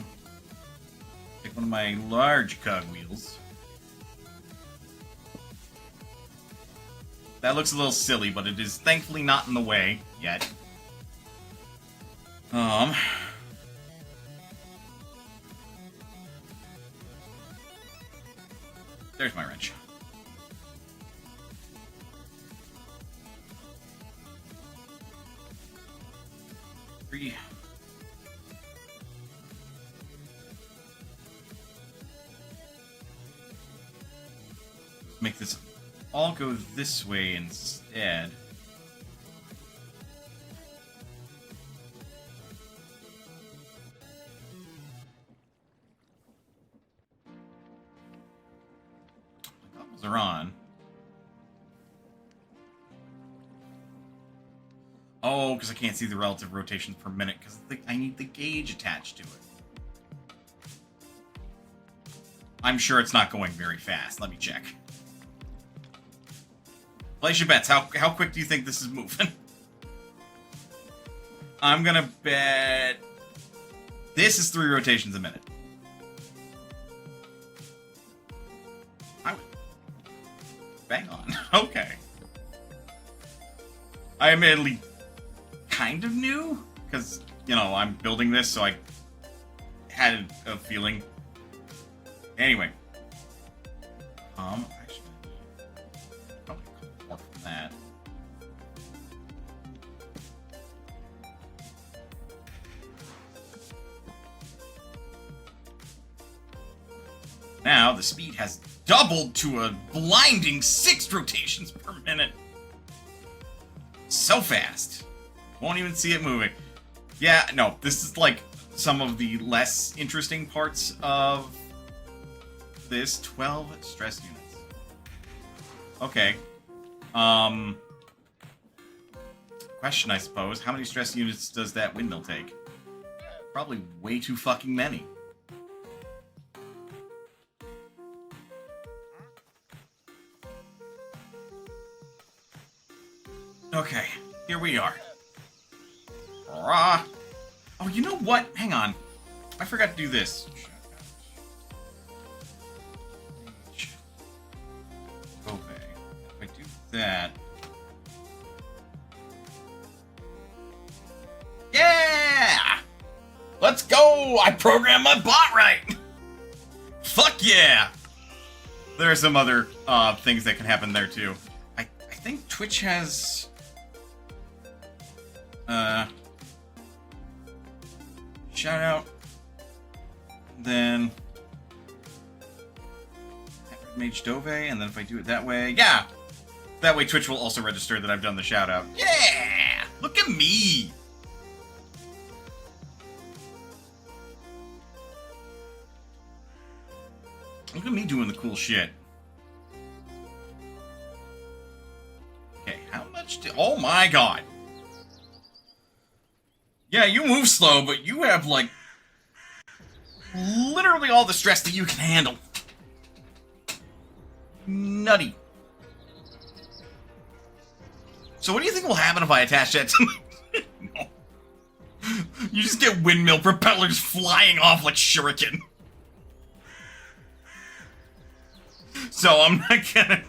Take one of my large cogwheels. That looks a little silly, but it is thankfully not in the way yet. There's my wrench. Three. Make this all go this way instead. The goggles are on. Oh, because I can't see the relative rotations per minute because I need the gauge attached to it. I'm sure it's not going very fast. Let me check. Place your bets. How quick do you think this is moving? I'm gonna bet... This is 3 rotations a minute. I would... Bang on. Okay. I admittedly kind of knew, because, you know, I'm building this, so I had a feeling. Anyway. Actually, probably more from that. Now, the speed has doubled to a blinding 6 rotations per minute. So fast. Won't even see it moving. Yeah, no, this is like some of the less interesting parts of this. 12 stress units. Okay. Question, I suppose. How many stress units does that windmill take? Probably way too fucking many. Okay, here we are. Oh, you know what? Hang on. I forgot to do this. Okay. If I do that... Yeah! Let's go! I programmed my bot right! Fuck yeah! There are some other things that can happen there too. I think Twitch has... shout out then Mage Dove, and then if I do it that way, yeah! That way Twitch will also register that I've done the shout out. Yeah! Look at me! Look at me doing the cool shit. Okay, how much did... Oh my god! Yeah, you move slow, but you have, like, literally all the stress that you can handle. Nutty. So what do you think will happen if I attach that to me? No. You just get windmill propellers flying off like shuriken. So I'm not gonna...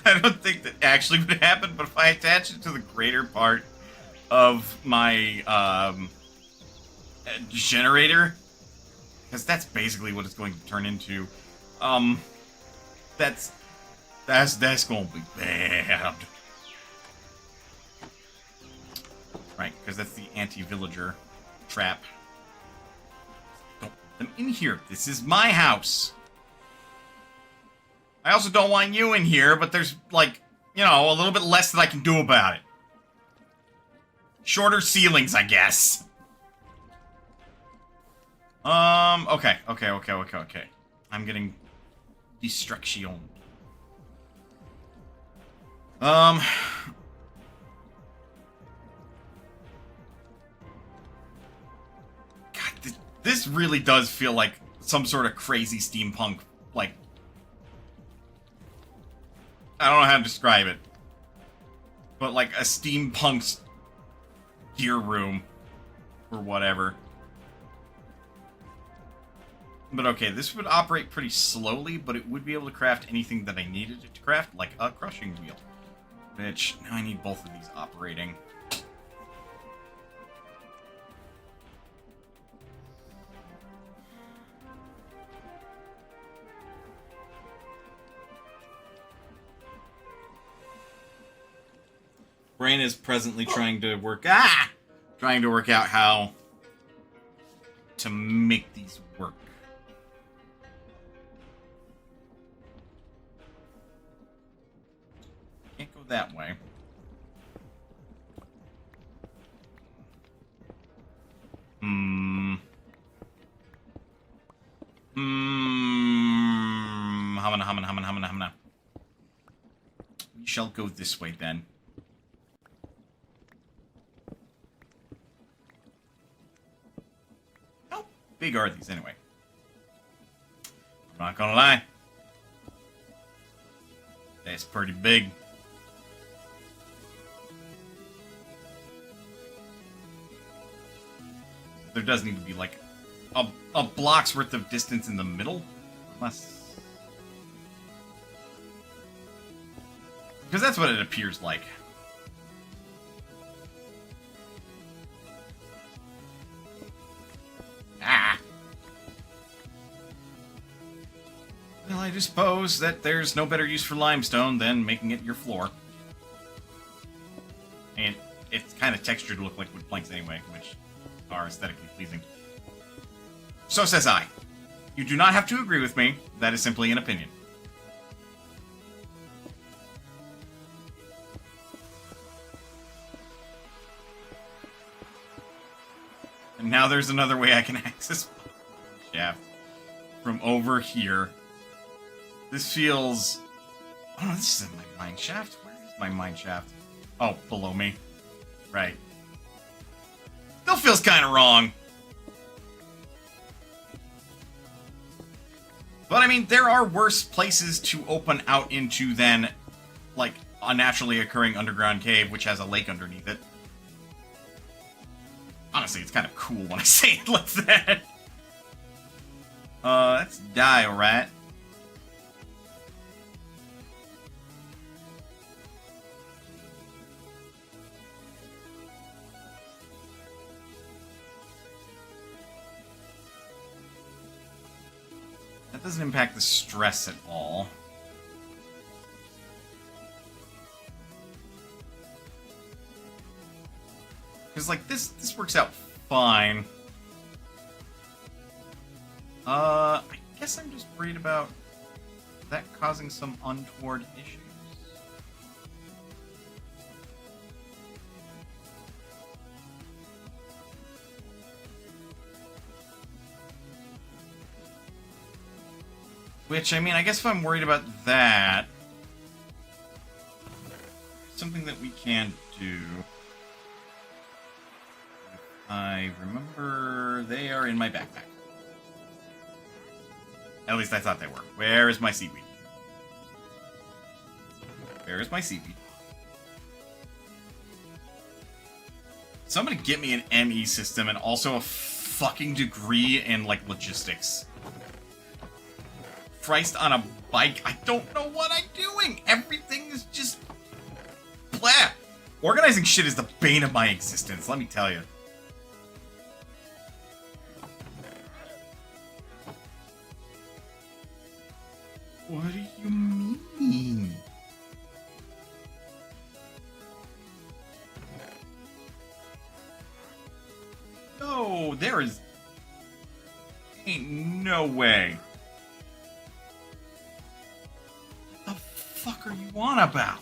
I don't think that actually would happen, but if I attach it to the greater part of my generator, because that's basically what it's going to turn into, that's gonna be bad. Right, because that's the anti-villager trap. Don't let them in here. This is my house. I also don't want you in here, but there's, like, you know, a little bit less that I can do about it. Shorter ceilings, I guess. Okay. I'm getting destruction. God, this really does feel like some sort of crazy steampunk, like... I don't know how to describe it. But like a steampunk's gear room. Or whatever. But okay, this would operate pretty slowly, but it would be able to craft anything that I needed it to craft, like a crushing wheel. Which, now I need both of these operating. Brain is presently trying to work out how to make these work. Can't go that way. Humana. We shall go this way then. How big are these anyway? I'm not gonna lie. That's pretty big. There does need to be like a block's worth of distance in the middle. Unless... because that's what it appears like. Ah! Well, I just suppose that there's no better use for limestone than making it your floor. And it's kind of textured to look like wood planks anyway, which are aesthetically pleasing. So says I. You do not have to agree with me. That is simply an opinion. And now there's another way I can access the shaft from over here. This feels... oh, no, this isn't my mine shaft. Where is my mine shaft? Oh, below me. Right. Still feels kind of wrong. But, I mean, there are worse places to open out into than, like, a naturally occurring underground cave, which has a lake underneath it. Honestly, it's kind of cool when I say it like that. That's die, alright. That doesn't impact the stress at all. Because, like, this works out fine. I guess I'm just worried about that causing some untoward issues. Which, I mean, I guess if I'm worried about that, something that we can do. I remember they are in my backpack. At least I thought they were. Where is my seaweed? Where is my seaweed? Somebody get me an ME system and also a fucking degree in, like, logistics. Christ on a bike. I don't know what I'm doing. Everything is just blah. Organizing shit is the bane of my existence, let me tell you. What do you mean? No, there is... ain't no way. What the fuck are you on about?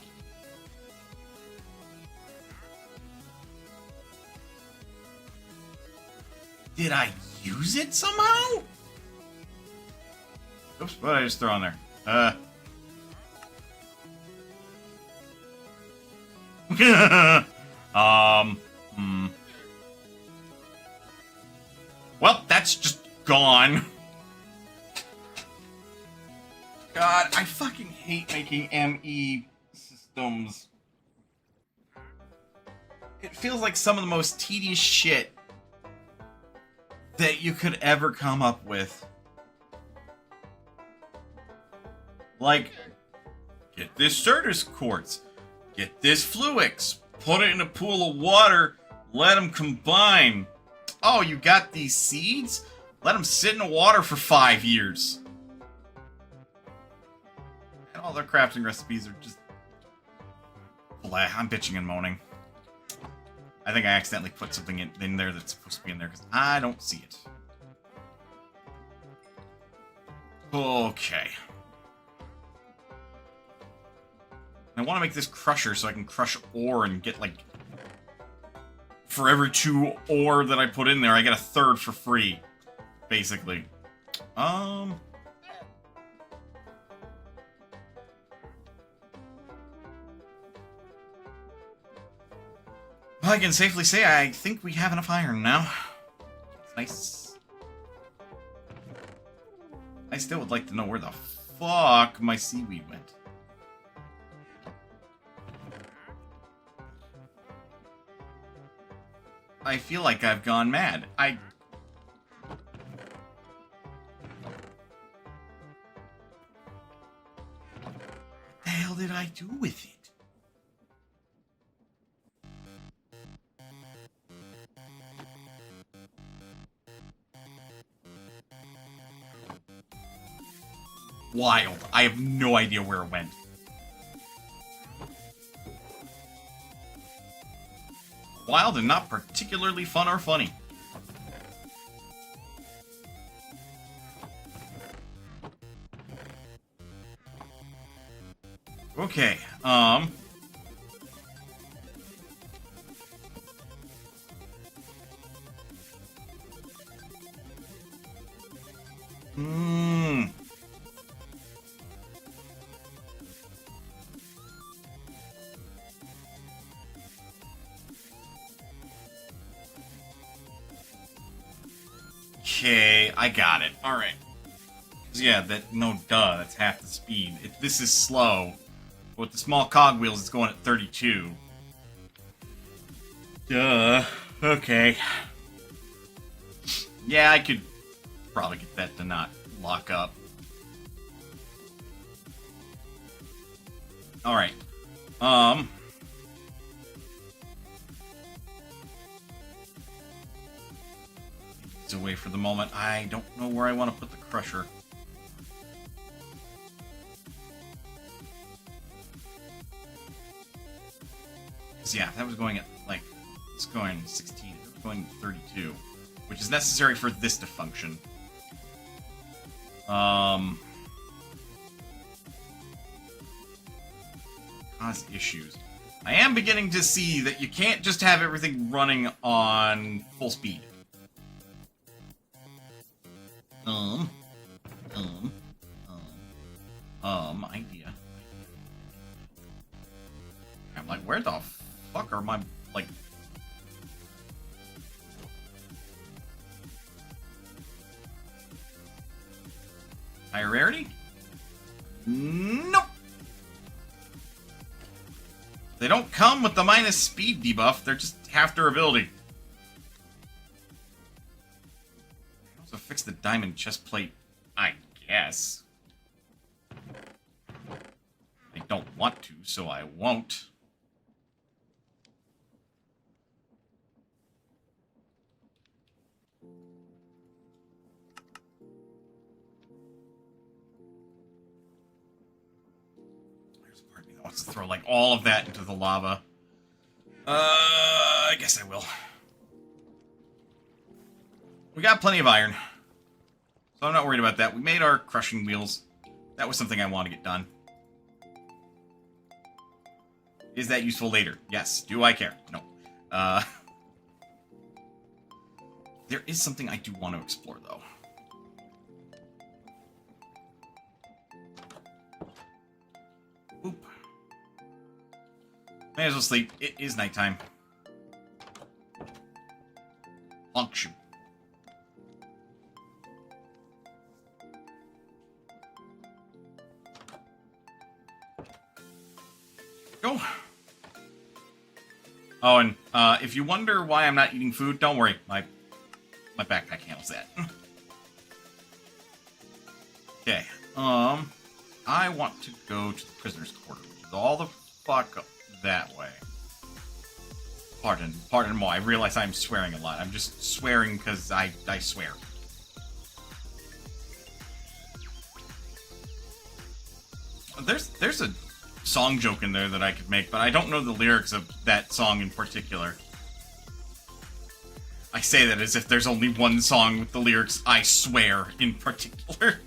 Did I use it somehow? Oops, what did I just throw on there? Well, that's just gone. God, I fucking hate making ME systems. It feels like some of the most tedious shit that you could ever come up with. Like, get this Certus quartz, get this Fluix, put it in a pool of water, let them combine. Oh, you got these seeds? Let them sit in the water for 5 years. And all their crafting recipes are just... blah, I'm bitching and moaning. I think I accidentally put something in there that's supposed to be in there because I don't see it. Okay. I want to make this crusher so I can crush ore and get, like... for every 2 ore that I put in there, I get a third for free. Basically. Well, I can safely say I think we have enough iron now. It's nice. I still would like to know where the fuck my seaweed went. I feel like I've gone mad. What the hell did I do with it? Wild. I have no idea where it went. Wild and not particularly fun or funny. Okay, Okay, I got it. Alright. Yeah, that's half the speed. If this is slow, with the small cogwheels, it's going at 32. Duh. Okay. Yeah, I could probably get that to not lock up. Alright. It's away for the moment. I don't know where I want to put the crusher. Yeah, that was going at, like, it's going 16, it's going 32, which is necessary for this to function. Cause issues. I am beginning to see that you can't just have everything running on full speed. Idea. I'm like, where the fuck are my, like... Higher rarity? Nope! They don't come with the minus speed debuff, they're just half durability. Also fix the diamond chest plate, I guess. I don't want to, so I won't. There's a part of me that wants to throw, like, all of that into the lava. I guess I will. We got plenty of iron, so I'm not worried about that. We made our crushing wheels. That was something I wanted to get done. Is that useful later? Yes. Do I care? No. There is something I do want to explore, though. Oop. May as well sleep. It is nighttime. Function. Go. Oh, and if you wonder why I'm not eating food, don't worry. My backpack handles that. Okay. I want to go to the prisoner's quarter, which is all the fuck up that way. Pardon moi. I realize I'm swearing a lot. I'm just swearing because I swear. There's a song joke in there that I could make, but I don't know the lyrics of that song in particular. I say that as if there's only one song with the lyrics "I swear" in particular.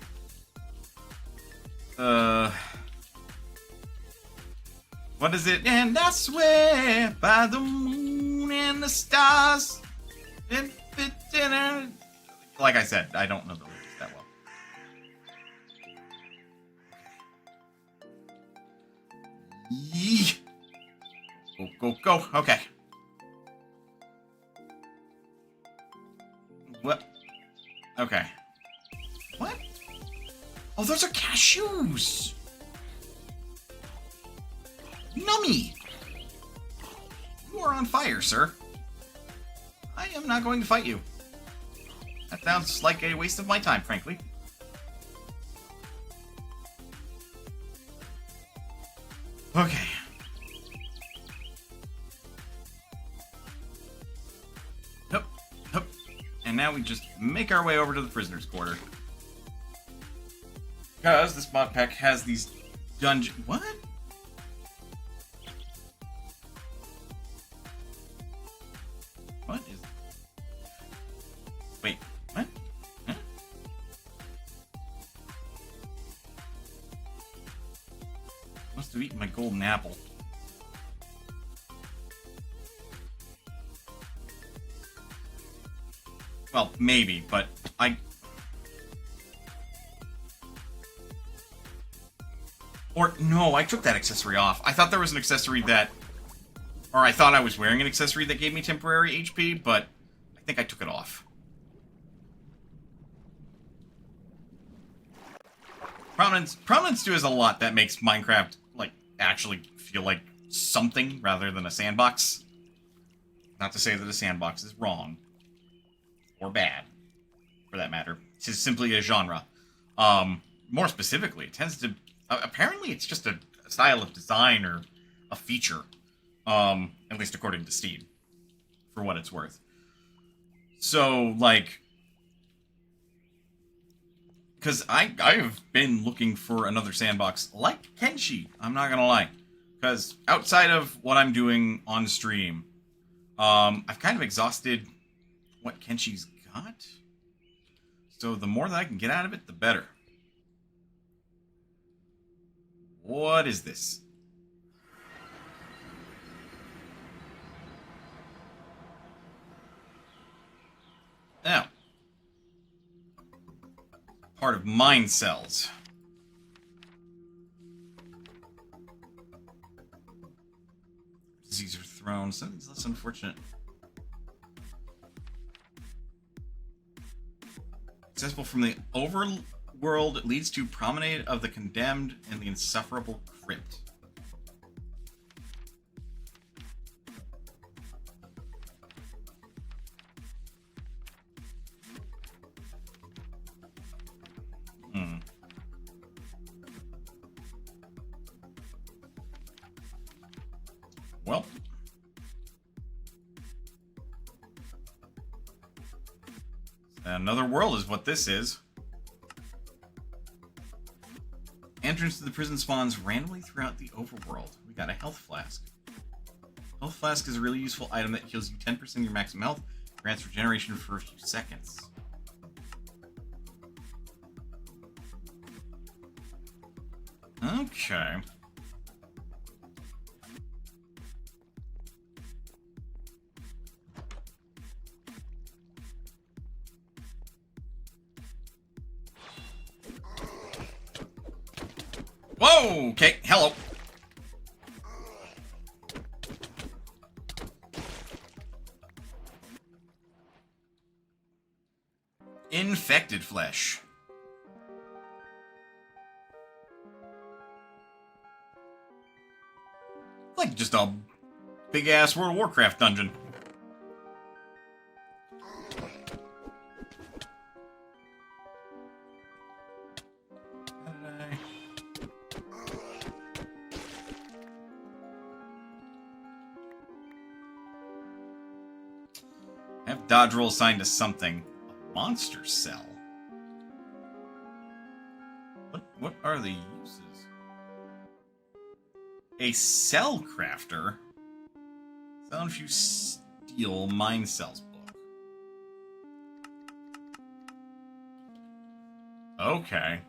What is it? And I swear by the moon and the stars. Like I said, I don't know the lyrics that well. Yee. Go. Okay. What? Okay. What? Oh, those are cashews! Nummy! You are on fire, sir. I am not going to fight you. That sounds like a waste of my time, frankly. Okay. Hup. And now we just make our way over to the prisoner's quarter. Because this mod pack has these dungeon... What? What is... Wait, what? Huh? Must have eaten my golden apple. Well, maybe, but I... Or, no, I took that accessory off. I thought there was an accessory that... Or I thought I was wearing an accessory that gave me temporary HP, but I think I took it off. Prominence 2 is a lot that makes Minecraft, like, actually feel like something rather than a sandbox. Not to say that a sandbox is wrong. Or bad, for that matter. It's just simply a genre. More specifically, it tends to... apparently it's just a style of design or a feature. At least according to Steam. For what it's worth. So, like... Because I've been looking for another sandbox like Kenshi, I'm not gonna lie. Because outside of what I'm doing on stream, I've kind of exhausted what Kenshi's got. So the more that I can get out of it, the better. What is this? Oh. Part of mind cells. Disease or thrown. Something's less unfortunate. Accessible from the overworld, it leads to Promenade of the Condemned and the Insufferable Crypt. Well. Another world is what this is. Entrance to the prison spawns randomly throughout the overworld. We got a health flask. Health flask is a really useful item that heals you 10% of your maximum health, grants regeneration for a few seconds. Okay. Whoa! Okay, hello. Infected flesh. Like just a big-ass World of Warcraft dungeon. Have dodge roll assigned to something. A monster cell. What are the uses? A cell crafter. Found if you steal mind cells book. Okay.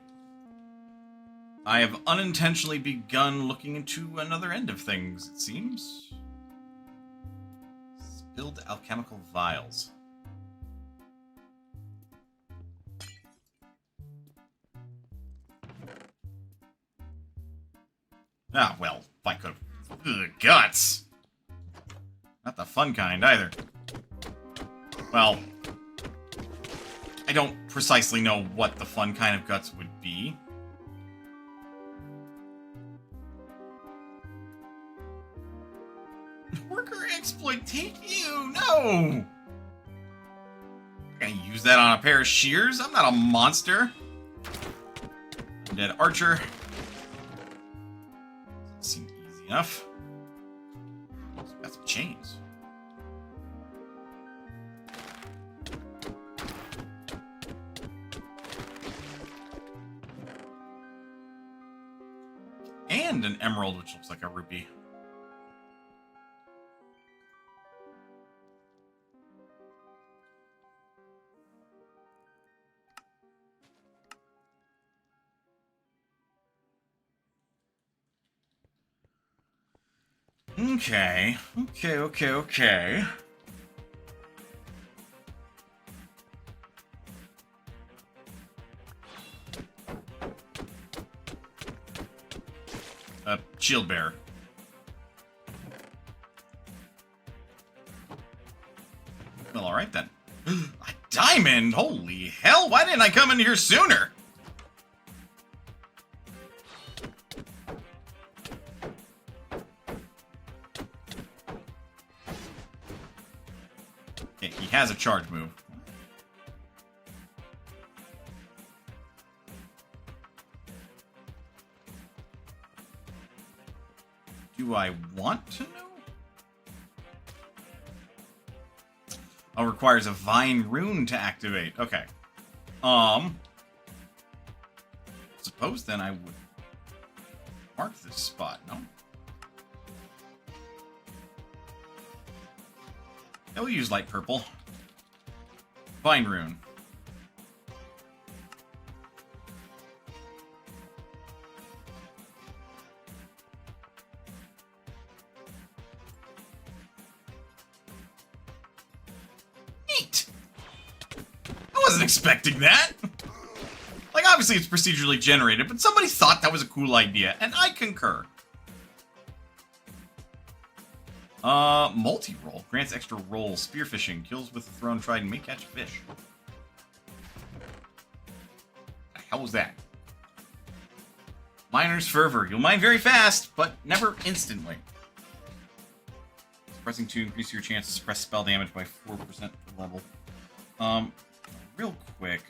I have unintentionally begun looking into another end of things, it seems. Spilled alchemical vials. Ah, well, if I could've... Ugh, guts! Not the fun kind, either. Well... I don't precisely know what the fun kind of guts would be. Worker exploitation? Ew, no! I'm gonna use that on a pair of shears? I'm not a monster. Undead archer. Doesn't seem easy enough. Got some chains. And an emerald, which looks like a rupee. Okay. Shield bearer. Well, alright then. A diamond! Holy hell, why didn't I come in here sooner? Okay, he has a charge move. Do I want to know? Oh, requires a vine rune to activate. Okay. Suppose then I would mark this spot, no? I will use light purple. Vine rune. wasn't expecting that. Like, obviously it's procedurally generated, but somebody thought that was a cool idea, and I concur. Multi-roll. Grants extra roll. Spearfishing. Kills with the thrown trident may catch fish. The hell was that? Miner's Fervor. You'll mine very fast, but never instantly. Suppressing 2 increase your chance to suppress spell damage by 4% per level. Real quick.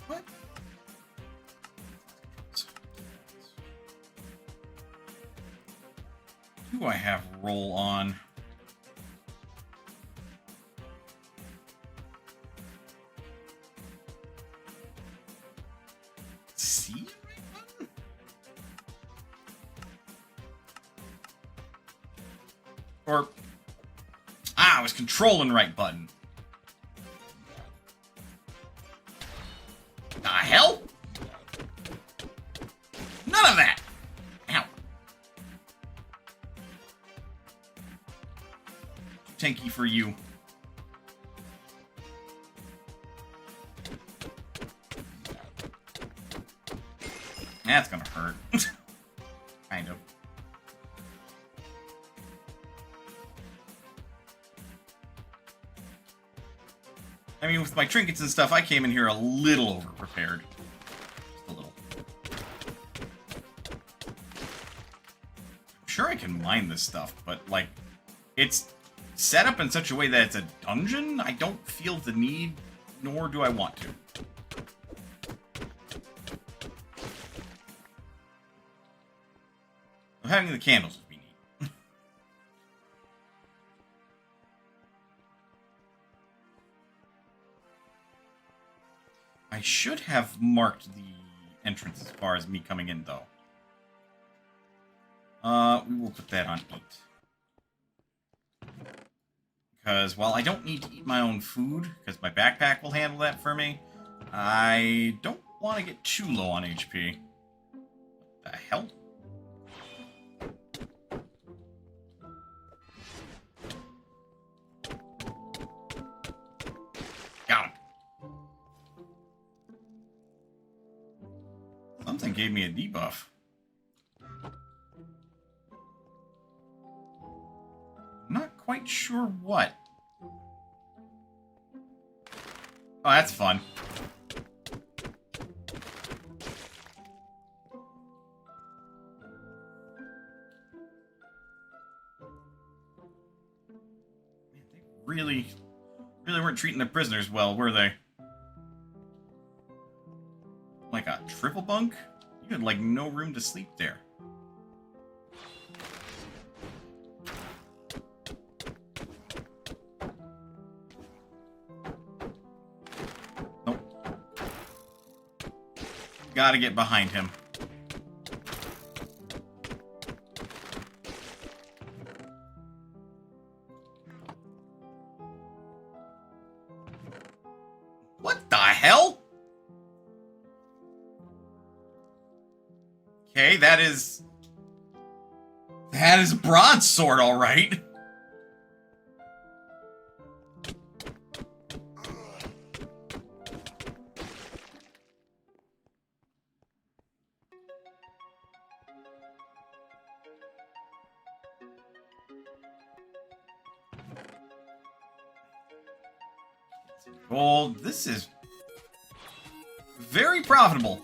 What? Who do I have roll on? C? Or I was controlling right button. The hell? None of that. Ow. Too tanky for you. That's gonna hurt. Kind of. I mean, with my trinkets and stuff, I came in here a little over-prepared. Just a little. I'm sure I can mine this stuff, but, like, it's set up in such a way that it's a dungeon? I don't feel the need, nor do I want to. Having the candles would be neat. I should have marked the entrance as far as me coming in, though. We will put that on 8. Because while I don't need to eat my own food, because my backpack will handle that for me, I don't want to get too low on HP. What the hell? Got him. Something gave me a debuff. Not quite sure what. Oh, that's fun. Man, they really weren't treating their prisoners well, were they? Like a triple bunk? You had, like, no room to sleep there. Nope. Gotta get behind him. What the hell? Okay, that is a broadsword, all right. Gold. This is very profitable.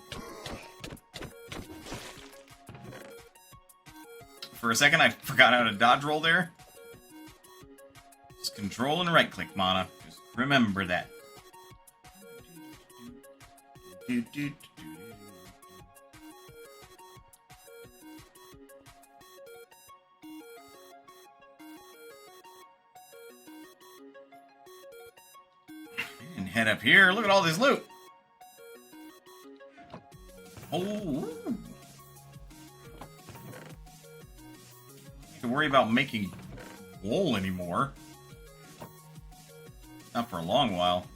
For a second, I forgot how to dodge roll there. Just control and right click, mana. Just remember that. And head up here. Look at all this loot. Oh. To worry about making wool anymore. Not for a long while.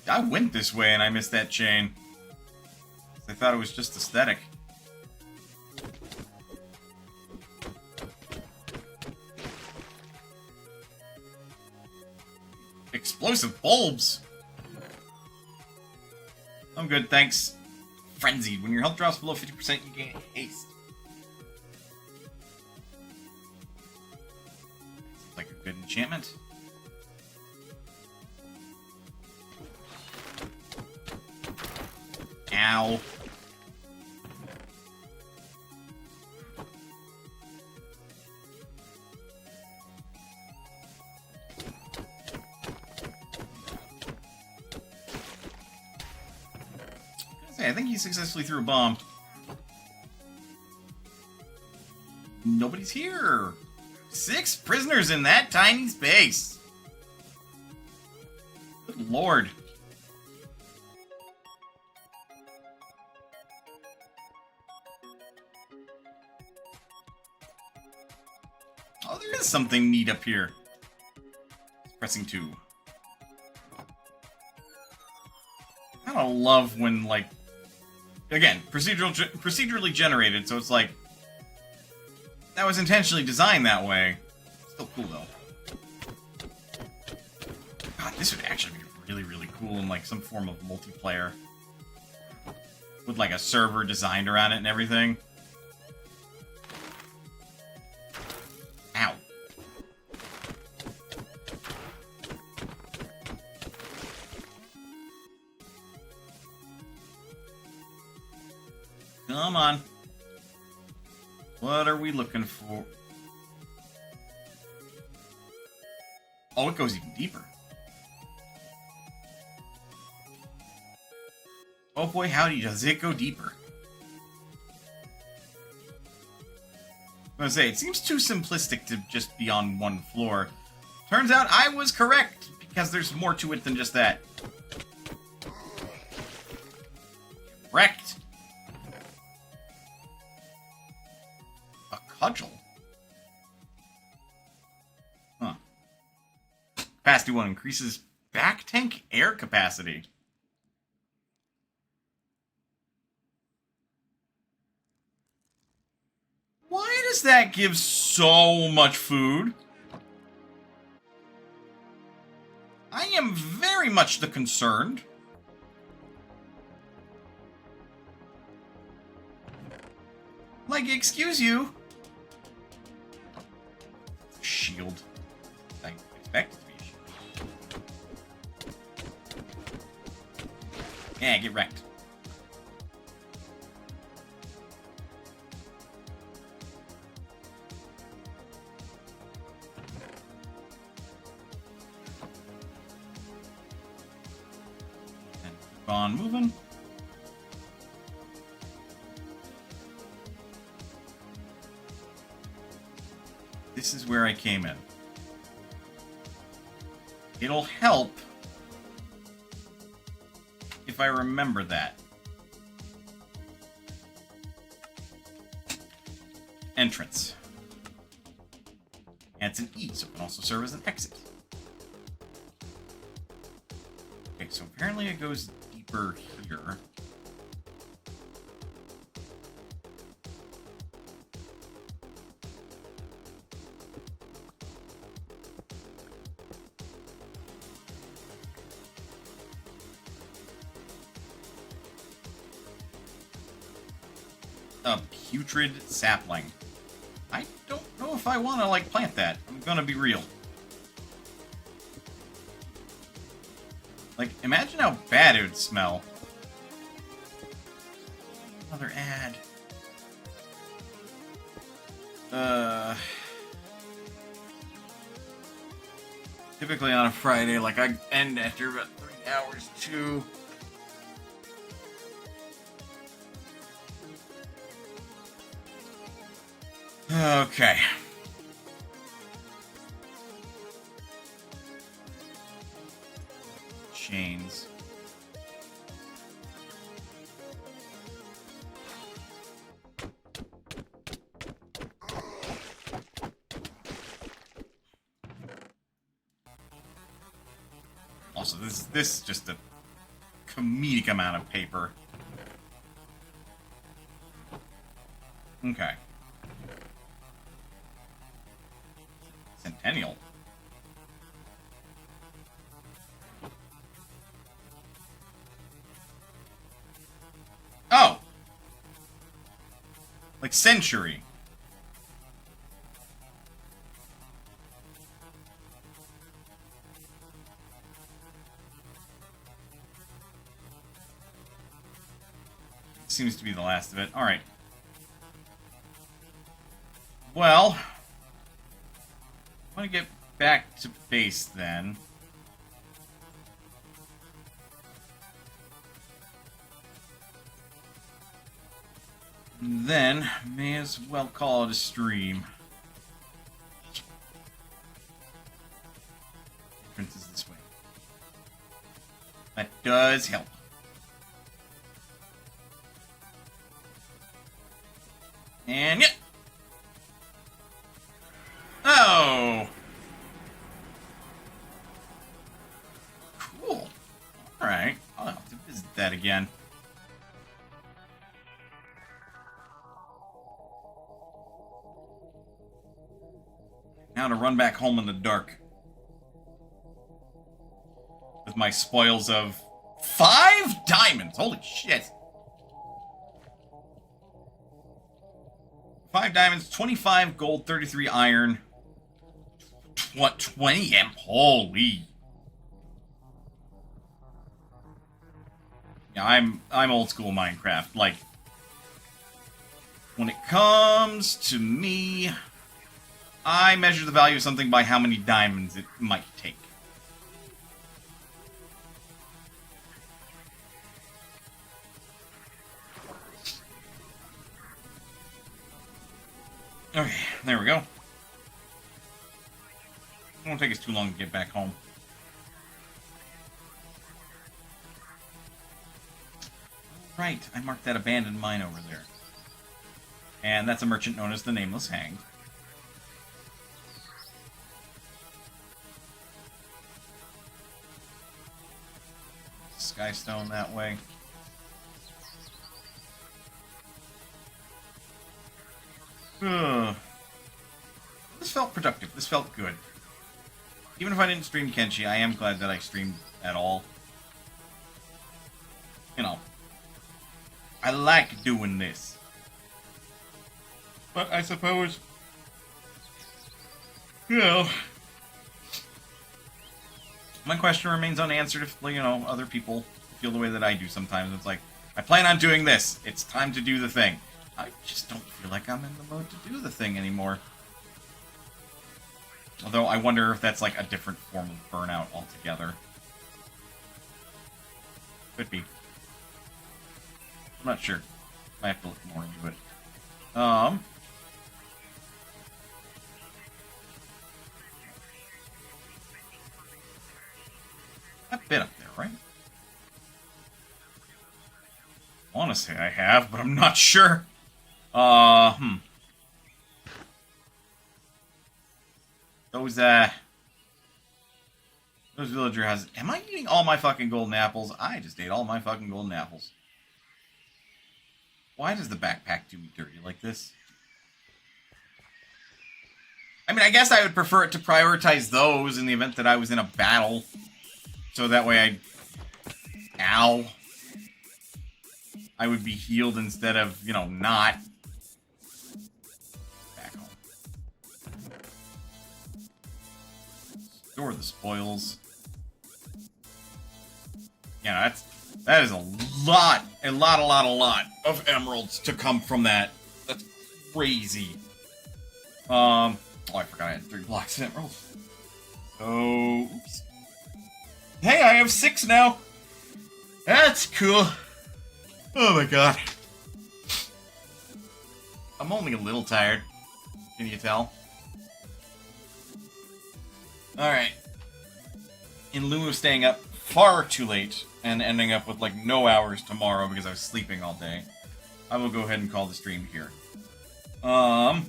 I went this way and I missed that chain. I thought it was just aesthetic. explosive bulbs. I'm good, thanks. Frenzied. When your health drops below 50%, you gain haste. Like a good enchantment. Ow. I think he successfully threw a bomb. Nobody's here. 6 prisoners in that tiny space. Good lord. Oh, there is something neat up here. Pressing 2. I don't love when, like, again, procedurally generated, so it's like, that was intentionally designed that way. Still cool, though. God, this would actually be really, really cool in, like, some form of multiplayer. With, like, a server designed around it and everything. Ow. Come on. What are we looking for? Oh, it goes even deeper. Oh boy, howdy, does it go deeper. I'm gonna say, it seems too simplistic to just be on one floor. Turns out I was correct, because there's more to it than just that. Correct. A cudgel? Huh. Capacity 1 increases back tank air capacity. Why does that give so much food? I am very much the concerned. Like, excuse you. Shield. I expect it to be a shield. Yeah, get wrecked. And keep on moving. This is where I came in. It'll help if I remember that. Entrance. And it's an E, so it can also serve as an exit. Okay, so apparently it goes deeper here. A putrid sapling. I don't know if I want to, like, plant that. I'm gonna be real. Like, imagine how bad it would smell. Another ad. Typically on a Friday, like, I end after about 3 hours, too. Okay. Chains. Also, this is just a comedic amount of paper. Okay. Centennial. Like, century. Seems to be the last of it. Alright. Well, I want to get back to base then. And then, may as well call it a stream. Entrance is this way. That does help. And yeah. Oh. Cool. Alright. I'll have to visit that again. Now to run back home in the dark. With my spoils of 5 diamonds. Holy shit. 5 diamonds, 25 gold, 33 iron, 20 M. Holy. Yeah, I'm old school Minecraft. Like, when it comes to me, I measure the value of something by how many diamonds it might take. Okay, there we go. It won't take us too long to get back home. Right, I marked that abandoned mine over there. And that's a merchant known as the Nameless Hanged. Skystone that way. This felt productive. This felt good. Even if I didn't stream Kenshi, I am glad that I streamed at all. You know, I like doing this. But I suppose, you know, my question remains unanswered if, you know, other people feel the way that I do sometimes. It's like, I plan on doing this. It's time to do the thing. I just don't feel like I'm in the mode to do the thing anymore. Although I wonder if that's like a different form of burnout altogether. Could be. I'm not sure. I have to look more into it. I've been up there, right? I want to say I have, but I'm not sure. Those villager houses. Am I eating all my fucking golden apples? I just ate all my fucking golden apples. Why does the backpack do me dirty like this? I mean, I guess I would prefer it to prioritize those in the event that I was in a battle. So that way Ow. I would be healed instead of, you know, not. Back home. Store the spoils. Yeah, that is a lot of emeralds to come from that. That's crazy. Oh, I forgot I had 3 blocks of emeralds. Oh, oops. Hey, I have 6 now. That's cool. Oh my god. I'm only a little tired. Can you tell? Alright. In lieu of staying up far too late and ending up with like no hours tomorrow because I was sleeping all day, I will go ahead and call the stream here. Is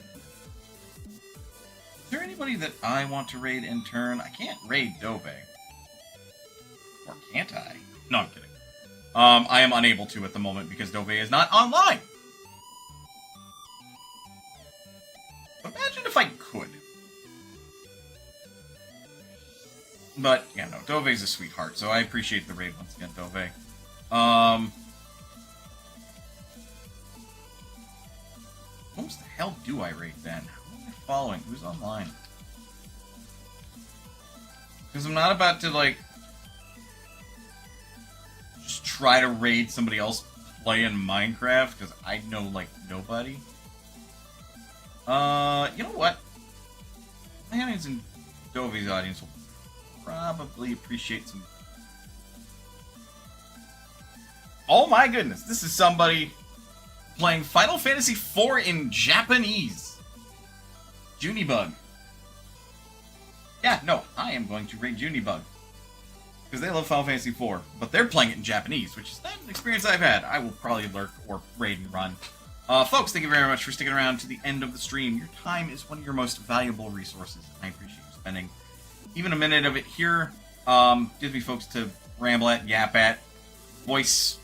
there anybody that I want to raid in turn? I can't raid Dove. Or can't I? No, I'm kidding. I am unable to at the moment because Dove is not online. But imagine if I could. But, yeah, no, Dove's a sweetheart, so I appreciate the raid once again, Dove. do I raid then? Who am I following? Who's online? Because I'm not about to, like, just try to raid somebody else playing Minecraft, because I know, like, nobody. You know what? My audience and Dovi's audience will probably appreciate some... Oh my goodness, this is somebody playing Final Fantasy IV in Japanese. Junibug. Yeah, no, I am going to raid Junibug. Because they love Final Fantasy IV, but they're playing it in Japanese, which is not an experience I've had. I will probably lurk or raid and run. Folks, thank you very much for sticking around to the end of the stream. Your time is one of your most valuable resources, and I appreciate you spending even a minute of it here. Gives me folks to ramble at, yap at, voice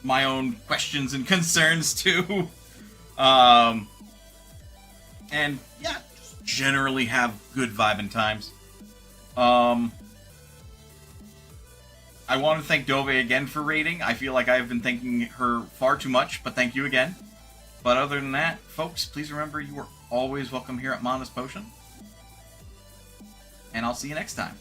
my own questions and concerns too. And yeah, just generally have good vibing times. I want to thank Dove again for raiding. I feel like I've been thanking her far too much, but thank you again. But other than that, folks, please remember you are always welcome here at Mana's Potion. And I'll see you next time.